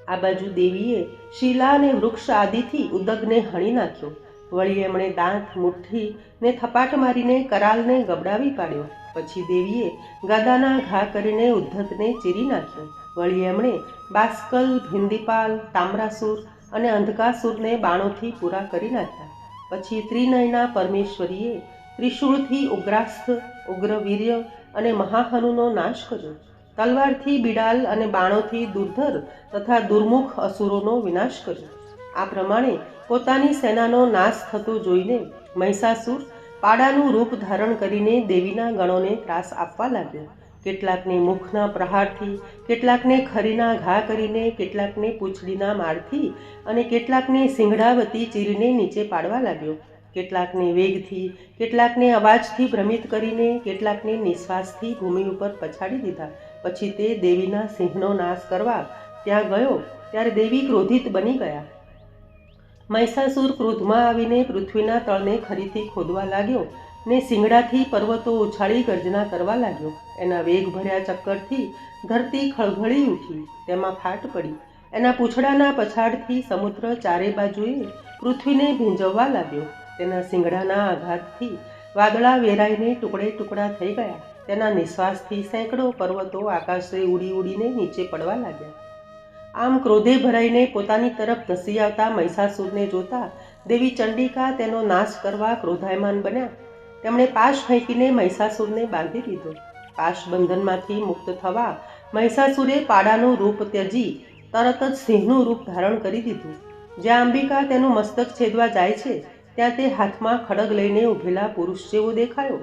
આ બાજુ દેવીએ શીલા અને વૃક્ષ આદિથી ઉદગને હણી નાખ્યો. વળી એમણે દાંત, મુઠ્ઠી ને થપાટ મારીને કરાલને ગબડાવી પાડ્યો. પછી દેવીએ ગાદાના ઘા કરીને ઉદ્ધતને ચીરી નાખ્યો. વળી એમણે બાસ્કલ, ભિંદીપાલ, તામ્રાસુર અને અંધકાસુરને બાણોથી પૂરા કરી નાખ્યા. પછી ત્રિનયના પરમેશ્વરીએ ત્રિશૂળથી ઉગ્રાસ્થ, ઉગ્રવીર્ય અને મહાહનુનો નાશ કર્યો. તલવારથી બિડાલ અને બાણોથી દુર્ધર તથા દુર્મુખ અસુરોનો વિનાશ કર્યો. આ પ્રમાણે પોતાની સેનાનો નાશ થતો જોઈને મહિષાસુર પાડાનું રૂપ ધારણ કરીને દેવીના ગણોને ત્રાસ આપવા લાગ્યો. કેટલાકને મુખના પ્રહારથી, કેટલાકને ખરીના ઘા કરીને, કેટલાકને પૂંછડીના માળથી અને કેટલાકને સિંગડાવતી ચીરીને નીચે પાડવા લાગ્યો. કેટલાકને વેગથી, કેટલાકને અવાજથી ભ્રમિત કરીને, કેટલાકને નિશ્વાસથી ભૂમિ ઉપર પછાડી દીધા. પછી તે દેવીના સિંહનો નાશ કરવા ત્યાં ગયો ત્યારે દેવી ક્રોધિત બની ગયા. મહિષાસુર ક્રોધમાં આવીને પૃથ્વીના તળને ખરીથી ખોદવા લાગ્યો ને સિંગડાથી પર્વતો ઉછાળી ગર્જના કરવા લાગ્યો. એના વેગ ભર્યા ચક્કરથી ધરતી ખળભળી ઉઠી, તેમાં ફાટ પડી. એના પૂંછડાના પછાડથી સમુદ્ર ચારે બાજુએ પૃથ્વીને ભીંજવવા લાગ્યો. તેના સિંગડાના આઘાતથી વાદળા વેરાઈને ટુકડે ટુકડા થઈ ગયા. તેના નિશ્વાસથી સેંકડો પર્વતો આકાશે ઉડી ઉડીને નીચે પડવા લાગ્યા. આમ ક્રોધે ભરાઈને પોતાની તરફ ધસી આવતા મહિષાસુરને જોતા દેવી ચંડિકા તેનો નાશ કરવા ક્રોધાયમાન બન્યા. તેમણે પાશ ફેંકીને મહિષાસુરને બાંધી દીધો. પાશ બંધનમાંથી મુક્ત થવા મહિષાસુરે પાડાનું રૂપ ત્યજી તરત જ સિંહનું રૂપ ધારણ કરી દીધું. જ્યાં અંબિકા તેનું મસ્તક છેદવા જાય છે ત્યાં તે હાથમાં ખડગ લઈને ઊભેલા પુરુષ જેવો દેખાયો.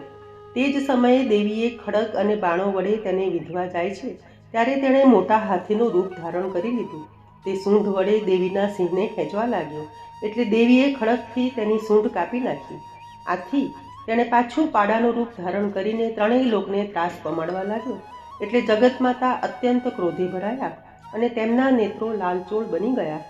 તે જ સમયે દેવીએ ખડગ અને બાણો વડે તેને વિંધવા જાય છે ત્યારે તેણે મોટા હાથીનું રૂપ ધારણ કરી લીધું. તે સૂંઢ વડે દેવીના સિંહને ખેંચવા લાગ્યો એટલે દેવીએ ખડગથી તેની સૂંઢ કાપી નાખી. આથી તેણે પાછું પાડાનું રૂપ ધારણ કરીને ત્રણેય લોકને ત્રાસ પમાડવા લાગ્યો. એટલે જગતમાતા અત્યંત ક્રોધે ભરાયા અને તેમના નેત્રો લાલચોળ બની ગયા.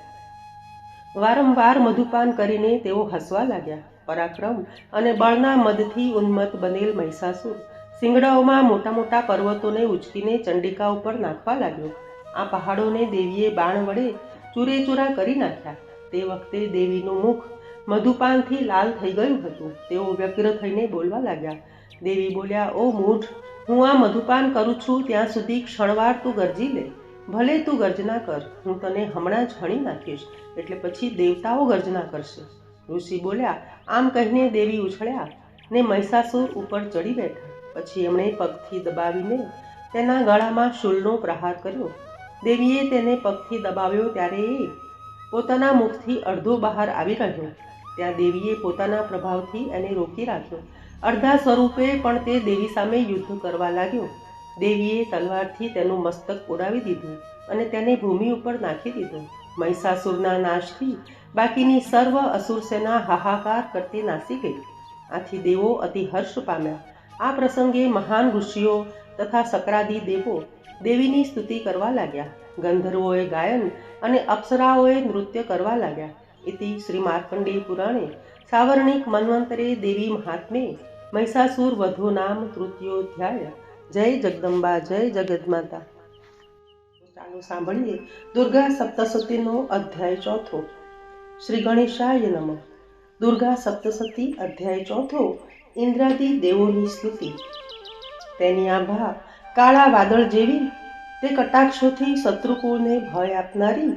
વારંવાર મધુપાન કરીને તેઓ હસવા લાગ્યા. પરાક્રમ અને બળના મદથી ઉન્મત્ત બનેલ મહિષાસુર સિંગડાઓમાં મોટા મોટા પર્વતોને ઉચકીને ચંડિકા ઉપર નાખવા લાગ્યો. આ પહાડોને દેવીએ બાણ વડે ચૂરેચૂરા કરી નાખ્યા. તે વખતે દેવીનું મુખ મધુપાનથી લાલ થઈ ગયું હતું. તેઓ વ્યગ્ર થઈને બોલવા લાગ્યા. દેવી બોલ્યા, "ઓ મૂઢ, હું આ મધુપાન કરું છું ત્યાં સુધી ક્ષણવાર તું ગરજી લે. ભલે તું ગર્જના કર, હું તને હમણાં જ હણી નાખીશ, એટલે પછી દેવતાઓ ગર્જના કરશે." ઋષિ બોલ્યા. આમ કહીને દેવી ઉછળ્યા ને મહિષાસુર ઉપર ચડી બેઠા. પછી એમણે પગથી દબાવીને તેના ગળામાં શૂલનો પ્રહાર કર્યો. દેવીએ તેને પગથી દબાવ્યો ત્યારે એ પોતાના મુખથી અડધો બહાર આવી રહ્યો. ત્યાં દેવીએ પોતાના પ્રભાવથી એને રોકી રાખ્યો. અડધા સ્વરૂપે પણ તે દેવી સામે યુદ્ધ કરવા લાગ્યો. દેવીએ તલવારથી તેનું મસ્તક ઉડાવી દીધું અને તેને ભૂમિ ઉપર નાખી દીધું. મહિષાસુરના નાશથી બાકીની સર્વ અસુર સેના હાહાકાર કરતી નાસી ગઈ. આથી દેવો અતિ હર્ષ પામ્યા. આ પ્રસંગે મહાન ઋષિઓ તથા સક્રાદી દેવો દેવીની સ્તુતિ કરવા લાગ્યા. ગંધર્વોએ ગાયન અને અપ્સરાઓએ નૃત્ય કરવા લાગ્યા. ઇતિ શ્રી માર્કંડેય પુરાણે સાવર્ણિક મન્વંતરે દેવી મહાત્મે મહિષાસુર વધુ નામ તૃતીયોધ્યાય. જય જગદંબા, જય જગદમાતા. ચાલો સાંભળીએ દુર્ગા સપ્તશતીનો અધ્યાય ચોથો. શ્રી ગણેશાય નમઃ. દુર્ગા સપ્તશતી અધ્યાય ચોથો. ઇન્દ્રાદી દેવોની સ્તુતિ. તેની આભા કાળા વાદળ જેવી, તે કટાક્ષોથી શત્રુકુળને ભય આપનારી,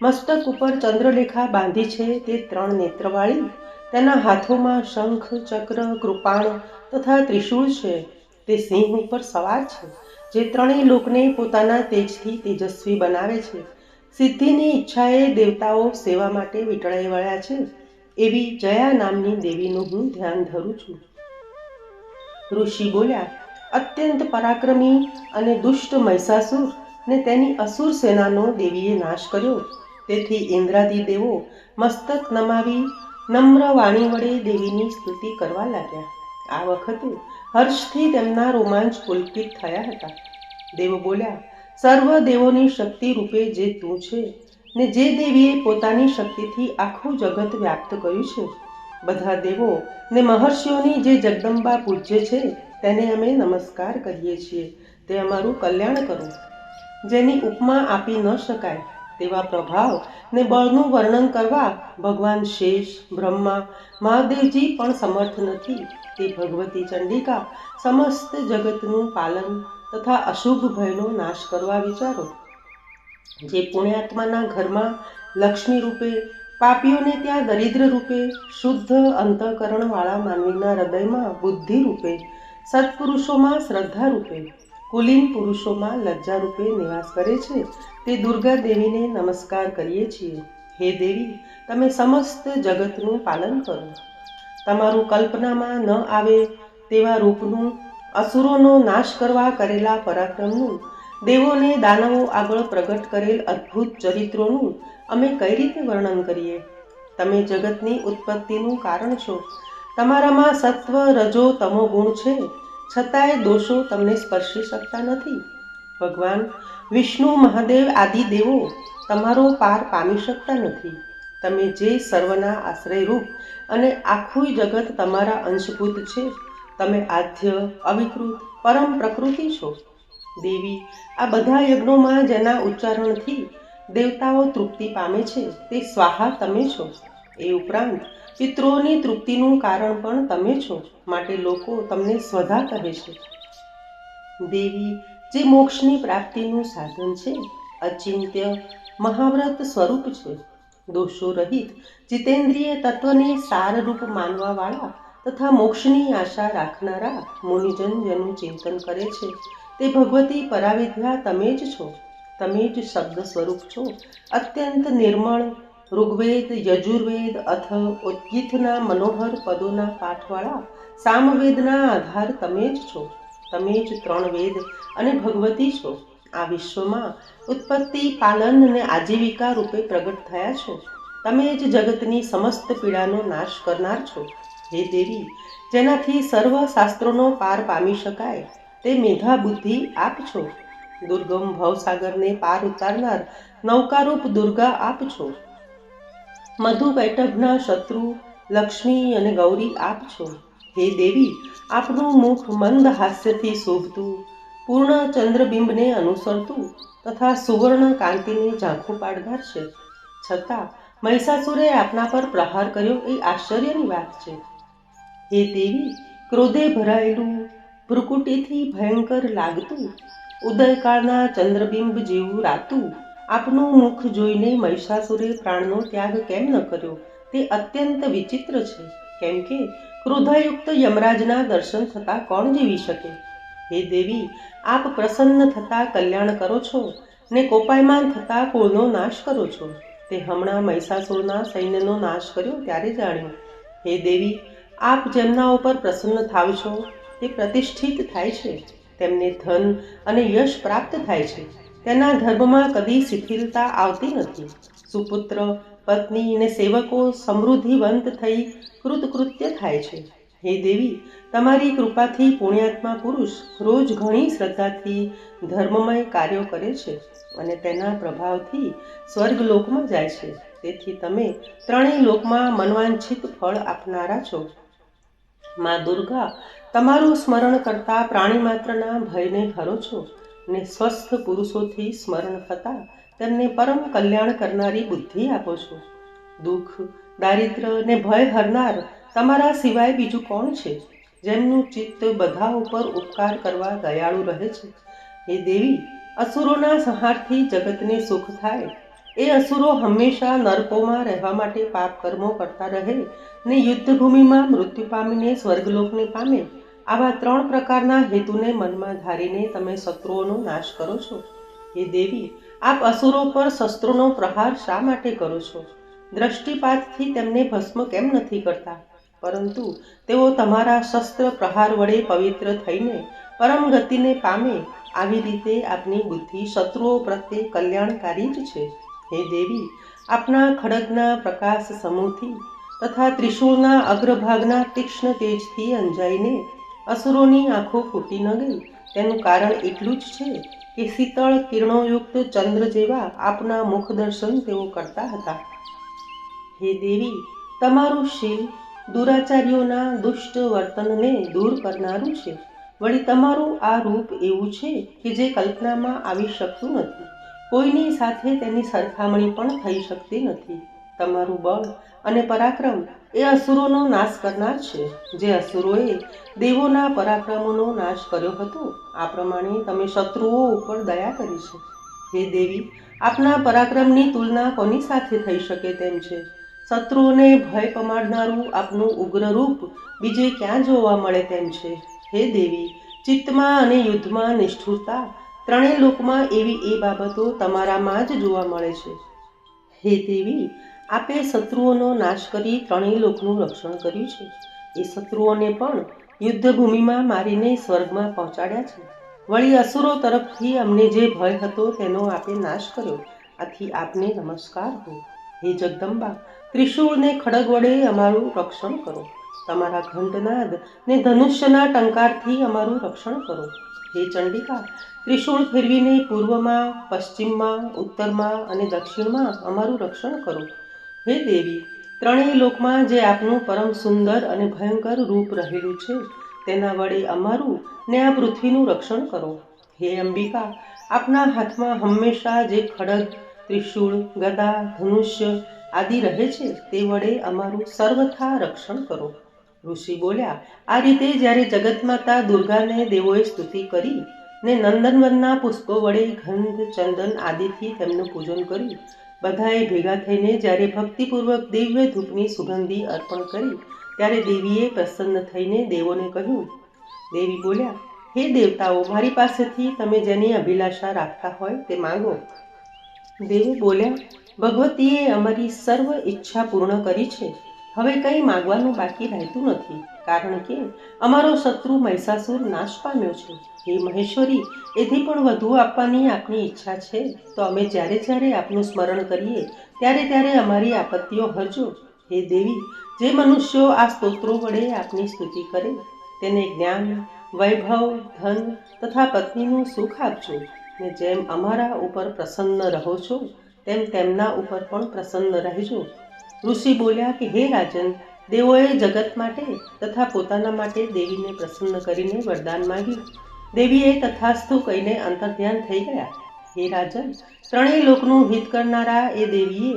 મસ્તક ઉપર ચંદ્રલેખા બાંધી છે તે 3 નેત્રવાળી, તેના હાથોમાં શંખ, ચક્ર, કૃપાણ તથા ત્રિશૂળ છે. તે સિંહ ઉપર સવાર છે, જે 3 લોકને પોતાના તેજથી તેજસ્વી બનાવે છે. સિદ્ધિની ઈચ્છાએ દેવતાઓ સેવા માટે વીંટળાઈ વળ્યા છે. એવી જયા નામની દેવીનું હું ધ્યાન ધરું છું. ઋષિ બોલ્યા, અત્યંત પરાક્રમી અને દુષ્ટ મહિષાસુર ને તેની અસુર સેનાનો દેવીએ નાશ કર્યો. તેથી ઇન્દ્રાદી દેવો મસ્તક નમાવી નમ્ર વાણી વડે દેવીની સ્તુતિ કરવા લાગ્યા. આ વખતે હર્ષથી તેમના રોમાંચ પુલકિત થયા હતા. દેવો બોલ્યા, સર્વ દેવોની શક્તિ રૂપે જે તું છે, ને જે દેવીએ પોતાની શક્તિથી આખું જગત વ્યાપ્ત કર્યું છે, બધા દેવો ને મહર્ષિઓની જે જગદંબા પૂજ્ય છે, તેને અમે નમસ્કાર કરીએ છીએ. તે અમારું કલ્યાણ કરો. જેની ઉપમા આપી ન શકાય તેવા પ્રભાવ ને બળનું વર્ણન કરવા ભગવાન શેષ, બ્રહ્મા, મહાદેવજી પણ સમર્થ નથી. તે ભગવતી ચંડિકા સમસ્ત જગતનું પાલન તથા અશુભ ભયનો નાશ કરવા વિચારો. જે પુણ્યાત્માના ઘરમાં લક્ષ્મી રૂપે, પાપીઓને ત્યાં દરિદ્ર રૂપે, શુદ્ધ અંતઃકરણવાળા માનવીના હૃદયમાં બુદ્ધિ રૂપે, સત્પુરુષોમાં શ્રદ્ધા રૂપે, કુલીન પુરુષોમાં લજ્જા રૂપે નિવાસ કરે છે, તે દુર્ગા દેવીને નમસ્કાર કરીએ છીએ. હે દેવી, તમે સમસ્ત જગતનું પાલન કરો. તમારું કલ્પનામાં ન આવે તેવા રૂપનું, અસુરોનો નાશ કરવા કરેલા પરાક્રમનું, દેવોને દાનવો આગળ પ્રગટ કરેલ અદ્ભુત ચરિત્રોનું અમે કઈ રીતે વર્ણન કરીએ? તમે જગતની ઉત્પત્તિનું કારણ છો. તમારામાં સત્વ, રજો, તમો ગુણ છે, છતાંય દોષો તમને સ્પર્શી શકતા નથી. ભગવાન વિષ્ણુ, મહાદેવ આદિ દેવો તમારો પાર પામી શકતા નથી. તમે જે સર્વના આશ્રયરૂપ અને આખું જગત તમારા અંશભૂત છે. તમે આદ્ય, અવિકૃત, પરમ પ્રકૃતિ છો. દેવી, આ બધા યજ્ઞોમાં જેના ઉચ્ચારણથી દેવતાઓ તૃપ્તિ પામે છે, તે સ્વાહા તમે છો. એ ઉપરાંત પિતૃઓની તૃપ્તિનું કારણ પણ તમે છો, માટે લોકો તમને સ્વધા કહે છે. દેવી, જે મોક્ષની પ્રાપ્તિનું સાધન છે, અચિંત્ય મહાવ્રત સ્વરૂપ છે. દોષો રહિત જીતેન્દ્રિય તત્વને સારરૂપ માનવાવાળા તથા મોક્ષની આશા રાખનારા મુનિજન જેનું ચિંતન કરે છે, તે ભગવતી પરાવિદ્યા તમે જ છો. તમે જ શબ્દ સ્વરૂપ છો. અત્યંત નિર્મળ ઋગ્વેદ, યજુર્વેદ અથ ઉદ્ગીથના મનોહર પદોના પાઠવાળા સામવેદના આધાર તમે જ છો. તમે જ 3 વેદ અને ભગવતી છો. આ વિશ્વમાં ઉત્પત્તિ, પાલન અને આજીવિકા રૂપે પ્રગટ થયા છો. તમે જ જગતની સમસ્ત પીડાનો નાશ કરનાર છો. હે દેવી, જેનાથી સર્વ શાસ્ત્રોનો પાર પામી શકાય તે મેધા બુદ્ધિ આપ છો. દુર્ગમ ભવસાગરને પાર ઉતારનાર નૌકારૂપ દુર્ગા આપ છો. મધુ કૈટભના શત્રુ લક્ષ્મી અને ગૌરી આપ છો. હે દેવી, આપનું મુખ મંદ હાસ્યથી શોભતું, પૂર્ણ ચંદ્રબિંબને અનુસરતું તથા સુવર્ણ કાંતિને ઝાંખું પાડનાર છે. છતાં મહિષાસુરે આપના પર પ્રહાર કર્યો એ આશ્ચર્યની વાત છે. હે દેવી, ક્રોધે ભરાયેલું, ભ્રુકુટીથી ભયંકર લાગતું, ઉદયકાળના ચંદ્રબિંબ જેવું રાતું આપનું મુખ જોઈને મહિષાસુરે પ્રાણનો ત્યાગ કેમ ન કર્યો તે અત્યંત વિચિત્ર છે. કેમ કે ક્રોધયુક્ત યમરાજના દર્શન થતાં કોણ જીવી શકે? હે દેવી, આપ પ્રસન્ન થતાં કલ્યાણ કરો છો ને કોપાયમાન થતાં કુળનો નાશ કરો છો. તે હમણાં મહિષાસુરના સૈન્યનો નાશ કર્યો ત્યારે જાણ્યું. હે દેવી, આપ જેમના ઉપર પ્રસન્ન થાવ છો તે પ્રતિષ્ઠિત થાય છે. તેમને ધન અને યશ પ્રાપ્ત થાય છે. તેના ધર્મમાં કદી શિથિલતા આવતી નથી. સુપુત્ર, પત્ની અને સેવકો સમૃદ્ધિવંત થઈ કૃતકૃત્ય થાય છે. હે દેવી, તમારી કૃપાથી પુણ્યાત્મા પુરુષ રોજ ઘણી શ્રદ્ધાથી ધર્મમય કાર્યો કરે છે અને તેના પ્રભાવથી સ્વર્ગલોકમાં જાય છે. તેથી તમે ત્રણેય લોકમાં મનવાંછિત ફળ આપનારા છો. મા દુર્ગા, તમારું સ્મરણ કરતા પ્રાણી માત્રના ભયને હરો છો ને સ્વસ્થ પુરુષોથી સ્મરણ થતા તેમને પરમ કલ્યાણ કરનારી બુદ્ધિ આપો છો. દુઃખ, દારિદ્ર ને ભય હરનાર તમારા સિવાય બીજું કોણ છે, જેમનું ચિત્ત બધા ઉપર ઉપકાર કરવા દયાળુ રહે છે? હે દેવી, અસુરોના સંહારથી જગતને સુખ થાય. એ અસુરો હંમેશા નરકોમાં રહેવા માટે પાપ કર્મો કરતા રહે ને યુદ્ધભૂમિમાં મૃત્યુ પામીને સ્વર્ગલોકને પામે. આવા 3 પ્રકારના હેતુને મનમાં ધારીને તમે શત્રુઓનો નાશ કરો છો. હે દેવી, આપ અસુરો પર શસ્ત્રોનો પ્રહાર શા માટે કરો છો? દ્રષ્ટિપાતથી તેમને ભસ્મ કેમ નથી કરતા? પરંતુ તેઓ તમારા શસ્ત્ર પ્રહાર વડે પવિત્ર થઈને પરમ ગતિને પામે. આવી રીતે આપની બુદ્ધિ શત્રુઓ પ્રત્યે કલ્યાણકારી જ છે. હે દેવી, આપના ખડગના પ્રકાશ સમૂહથી તથા ત્રિશૂળના અગ્રભાગના તીક્ષ્ણ તેજથી અંજાઈને અસુરોની આંખો ફૂટી ન ગઈ, તેનું કારણ એટલું જ છે કે શીતળ કિરણોયુક્ત ચંદ્ર જેવા આપના મુખ દર્શન તેઓ કરતા હતા. હે દેવી, તમારું શીલ દુરાચાર્યોના દુષ્ટ વર્તનને દૂર કરનારું છે. વળી તમારું આ રૂપ એવું છે કે જે કલ્પનામાં આવી શકતું નથી. કોઈની સાથે તેની સરખામણી પણ થઈ શકતી નથી. તમારું બળ અને પરાક્રમ એ અસુરોનો નાશ કરનાર છે. જે અસુરોએ દેવોના પરાક્રમોનો નાશ કર્યો હતો, આ પ્રમાણે તમે શત્રુઓ ઉપર દયા કરી છે. હે દેવી, આપના પરાક્રમની તુલના કોની સાથે થઈ શકે તેમ છે? શત્રુઓને ભય પમાડનારું આપનું ઉગ્ર રૂપ બીજે ક્યાં જોવા મળે તેમ છે? હે દેવી, ચિત્તમાં અને યુદ્ધમાં નિષ્ઠુરતા, ત્રણેય લોકમાં એવી એ બાબતો તમારામાં જ જોવા મળે છે. હે દેવી, આપે શત્રુઓનો નાશ કરી ત્રણેય લોકનું રક્ષણ કર્યું છે. એ શત્રુઓને પણ યુદ્ધભૂમિમાં મારીને સ્વર્ગમાં પહોંચાડ્યા છે. વળી અસુરો તરફથી અમને જે ભય હતો તેનો આપે નાશ કર્યો. આથી આપને નમસ્કાર હો. હે જગદંબા, ત્રિશૂળ ને ખડગ વડે અમારું રક્ષણ કરો. તમારા ઘંટનાદ ને ધનુષ્યના ટંકારથી અમારું રક્ષણ કરો. હે ચંડિકા, ત્રિશૂળ ફેરવીને પૂર્વમાં, પશ્ચિમમાં, ઉત્તરમાં અને દક્ષિણમાં અમારું રક્ષણ કરો. હે દેવી, ત્રણેય લોકમાં જે આપનું પરમ સુંદર અને ભયંકર રૂપ રહેલું છે, તેના વડે અમારું ને આ પૃથ્વીનું રક્ષણ કરો. હે અંબિકા, આપના હાથમાં હંમેશા જે ખડગ, ત્રિશૂળ, ગદા, ધનુષ્ય આદિ રહે છે, તે વડે અમારું સર્વથા રક્ષણ કરો. ઋષિ બોલ્યા, આ રીતે જ્યારે જગતમાતા દુર્ગાને દેવોએ સ્તુતિ કરી ને નંદનવનના પુષ્પો વડે ગંધ, ચંદન આદિથી તેમનું પૂજન કર્યું, બધાએ ભેગા થઈને જ્યારે ભક્તિપૂર્વક દિવ્ય ધૂપની સુગંધી અર્પણ કરી, ત્યારે દેવીએ પ્રસન્ન થઈને દેવોને કહ્યું. દેવી બોલ્યા, હે દેવતાઓ, મારી પાસેથી તમે જેની અભિલાષા રાખતા હોય તે માંગો. દેવો બોલ્યા, ભગવતીએ અમારી સર્વ ઈચ્છા પૂર્ણ કરી છે. હવે કંઈ માગવાનું બાકી રહેતું નથી, કારણ કે અમારો શત્રુ મહિષાસુર નાશ પામ્યો છે. હે મહેશ્વરી, એથી પણ વધુ આપવાની આપની ઈચ્છા છે તો અમે જ્યારે જ્યારે આપનું સ્મરણ કરીએ ત્યારે ત્યારે અમારી આપત્તિઓ હરજો. હે દેવી, જે મનુષ્યો આ સ્તોત્રો વડે આપની સ્તુતિ કરે, તેને જ્ઞાન, વૈભવ, ધન તથા પત્નીનું સુખ આપજો. ને જેમ અમારા ઉપર પ્રસન્ન રહો છો, તેમ તેમના ઉપર પણ પ્રસન્ન રહેજો. ઋષિ બોલ્યા કે હે રાજન, દેવોએ જગત માટે તથા પોતાના માટે દેવીને પ્રસન્ન કરીને વરદાન માંગ્યું. દેવીએ તથાસ્તુ કહીને અંતર્ધ્યાન થઈ ગયા. હે રાજન, ત્રણેય લોકનું હિત કરનારા એ દેવીએ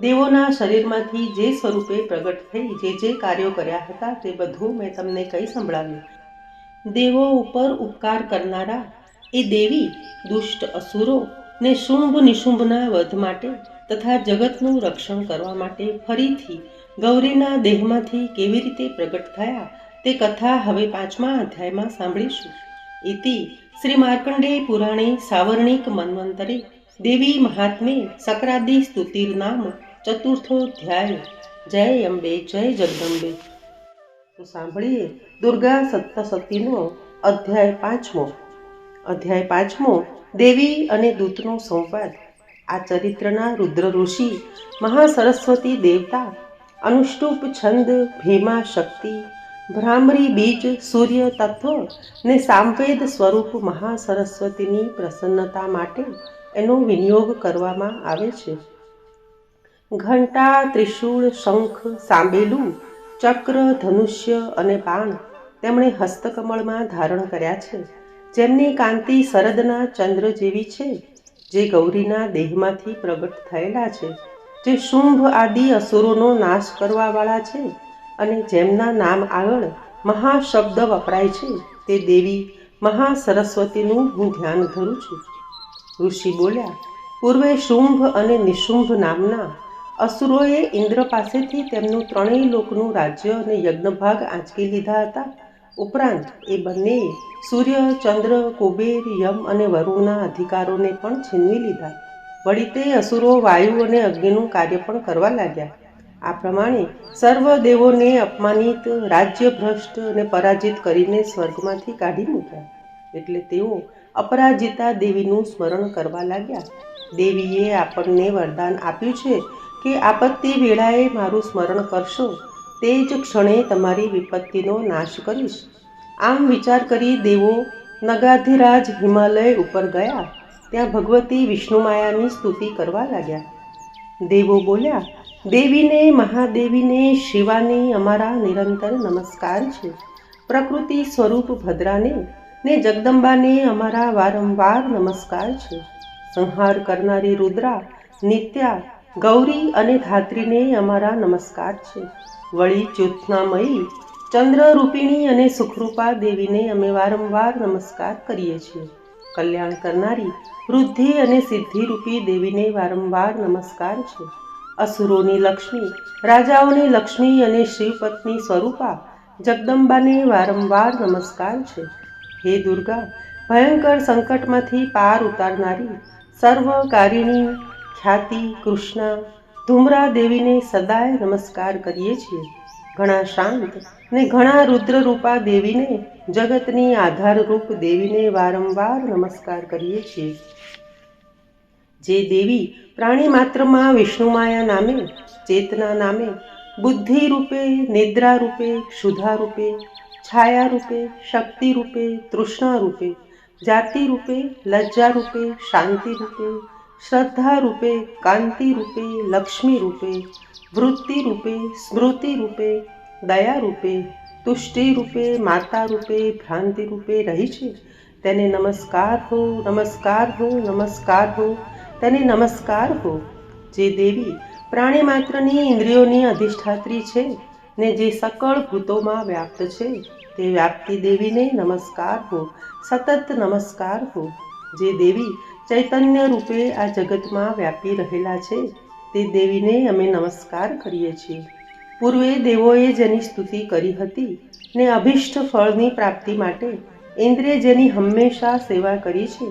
દેવોના શરીરમાંથી જે સ્વરૂપે પ્રગટ થઈ જે કાર્યો કર્યા હતા તે બધું મેં તમને કહી સંભળાવ્યું. દેવો ઉપર ઉપકાર કરનારા એ દેવી દુષ્ટ અસુરો ને શુંભ નિશુંભના વધ માટે તથા જગતનું રક્ષણ કરવા માટે ફરીથી ગૌરીના દેહમાંથી કેવી રીતે પ્રગટ થયા તે કથા હવે 5મા અધ્યાયમાં સાંભળીશું. ઇતિ શ્રી માર્કંડેય પુરાણે સાવર્ણિક મન્વંતરે દેવી મહાત્મે સક્રાદિ સ્તુતિર્નામ ચતુર્થોધ્યાય. જય અંબે, જય જગદંબે. તો સાંભળીએ દુર્ગા સપ્તશતીનો અધ્યાય 5મો. અધ્યાય 5મો, દેવી અને દૂતનો સંવાદ. આ ચરિત્રના રુદ્ર ઋષિ, મહાસરસ્વતી દેવતા, અનુષ્ટુપ છંદ, ભેમા શક્તિ, ભ્રામરી બીજ સૂર્ય તત્વ ને સામવેદ સ્વરૂપ મહાસરસ્વતીની પ્રસન્નતા માટે એનો વિનિયોગ કરવામાં આવે છે. ઘંટા, ત્રિશૂળ, શંખ, સાંબેલું, ચક્ર, ધનુષ્ય અને બાણ તેમણે હસ્તકમળમાં ધારણ કર્યા છે, જેમની કાંતિ શરદના ચંદ્ર જેવી છે, જે ગૌરીના દેહમાંથી પ્રગટ થયેલા છે, જે શુંભ આદિ અસુરોનો નાશ કરવાવાળા છે અને જેમના નામ આગળ મહાશબ્દ વપરાય છે, તે દેવી મહાસરસ્વતીનું હું ધ્યાન ધરું છું. ઋષિ બોલ્યા, પૂર્વે શુંભ અને નિશુંભ નામના અસુરોએ ઇન્દ્ર પાસેથી તેમનું ત્રણેય લોકનું રાજ્ય અને યજ્ઞભાગ આંચકી લીધા હતા. ઉપરાંત એ બંનેએ સૂર્ય, ચંદ્ર, કુબેર, યમ અને વરુણના અધિકારોને પણ છીનવી લીધા. વળી તે અસુરો વાયુ અને અગ્નિનું કાર્ય પણ કરવા લાગ્યા. આ પ્રમાણે સર્વ દેવોને અપમાનિત, રાજ્યભ્રષ્ટ અને પરાજિત કરીને સ્વર્ગમાંથી કાઢી મૂક્યા. એટલે તેઓ અપરાજિતા દેવીનું સ્મરણ કરવા લાગ્યા. દેવીએ આપણને વરદાન આપ્યું છે કે આપત્તિ વેળાએ મારું સ્મરણ કરશો, તે જ ક્ષણે તમારી વિપત્તિનો નાશ કરીશ. આમ વિચાર કરી દેવો નગાધિરાજ હિમાલય ઉપર ગયા. ત્યાં ભગવતી વિષ્ણુમાયાની સ્તુતિ કરવા લાગ્યા. દેવો બોલ્યા, દેવીને, મહાદેવીને, શિવાને અમારા નિરંતર નમસ્કાર છે. પ્રકૃતિ સ્વરૂપ ભદ્રાને ને જગદંબાને અમારા વારંવાર નમસ્કાર છે. સંહાર કરનારી રુદ્રા, નિત્યા, ગૌરી અને ધાત્રીને અમારા નમસ્કાર છે. વળી જ્યોત્સ્નામયી, ચંદ્રરૂપિણી અને સુખરૂપા દેવીને અમે વારંવાર નમસ્કાર કરીએ છીએ. કલ્યાણ કરનારી વૃદ્ધિ અને સિદ્ધિરૂપી દેવીને વારંવાર નમસ્કાર છે. અસુરોની લક્ષ્મી, રાજાઓની લક્ષ્મી અને શિવપત્ની સ્વરૂપા જગદંબાને વારંવાર નમસ્કાર છે. હે દુર્ગા, ભયંકર સંકટમાંથી પાર ઉતારનારી સર્વકારિણી ખ્યાતિ કૃષ્ણા, ધુમ્રા દેવીને સદાય નમસ્કાર કરીએ છીએ. ઘણા શાંત ને ઘણા રુદ્રરૂપા દેવીને, જગતની આધારરૂપ દેવીને વારંવાર નમસ્કાર કરીએ છીએ. જે દેવી પ્રાણી માત્રમાં વિષ્ણુમાયા નામે, ચેતના નામે, બુદ્ધિ રૂપે, નિદ્રા રૂપે, ક્ષુધા રૂપે, છાયા રૂપે, શક્તિ રૂપે, તૃષ્ણા રૂપે, જાતિ રૂપે, લજ્જા રૂપે, શાંતિ રૂપે, શ્રદ્ધા રૂપે, કાંતિ રૂપે, લક્ષ્મી રૂપે, વૃત્તિ રૂપે, સ્મૃતિ રૂપે, દયા રૂપે, તુષ્ટિ રૂપે, માતા રૂપે, ભ્રાંતિ રૂપે રહી છે, તેને નમસ્કાર હો, નમસ્કાર હો, નમસ્કાર હો, તેને નમસ્કાર હો. જે દેવી પ્રાણી માત્રની ઇન્દ્રિયોની અધિષ્ઠાત્રી છે ને જે સકળ ભૂતોમાં વ્યાપ્ત છે, તે વ્યાપ્તિ દેવીને નમસ્કાર હો, સતત નમસ્કાર હો. જે દેવી ચૈતન્ય રૂપે આ જગતમાં વ્યાપી રહેલા છે, તે દેવીને અમે નમસ્કાર કરીએ છીએ. પૂર્વે દેવોએ જેની સ્તુતિ કરી હતી ને અભિષ્ટ ફળની પ્રાપ્તિ માટે ઇન્દ્રે જેની હંમેશા સેવા કરી છે,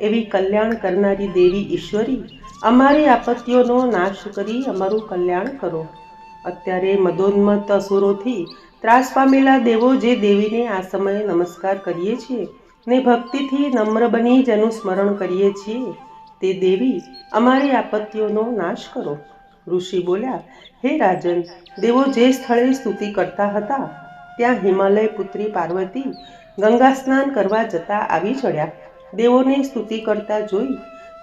એવી કલ્યાણ કરનારી દેવી ઈશ્વરી, અમારી આપત્તિઓનો નાશ કરી અમારું કલ્યાણ કરો. અત્યારે મદોન્મત્ત અસુરોથી ત્રાસ પામેલા દેવો જે દેવીને આ સમયે નમસ્કાર કરીએ છીએ ને ભક્તિથી નમ્ર બની જેનું સ્મરણ કરીએ છીએ, તે દેવી અમારી આપત્તિઓનો નાશ કરો. ઋષિ બોલ્યા, હે રાજન, દેવો જે સ્થળે સ્તુતિ કરતા હતા ત્યાં હિમાલય પુત્રી પાર્વતી ગંગા સ્નાન કરવા જતા આવી ચડ્યા. દેવોને સ્તુતિ કરતા જોઈ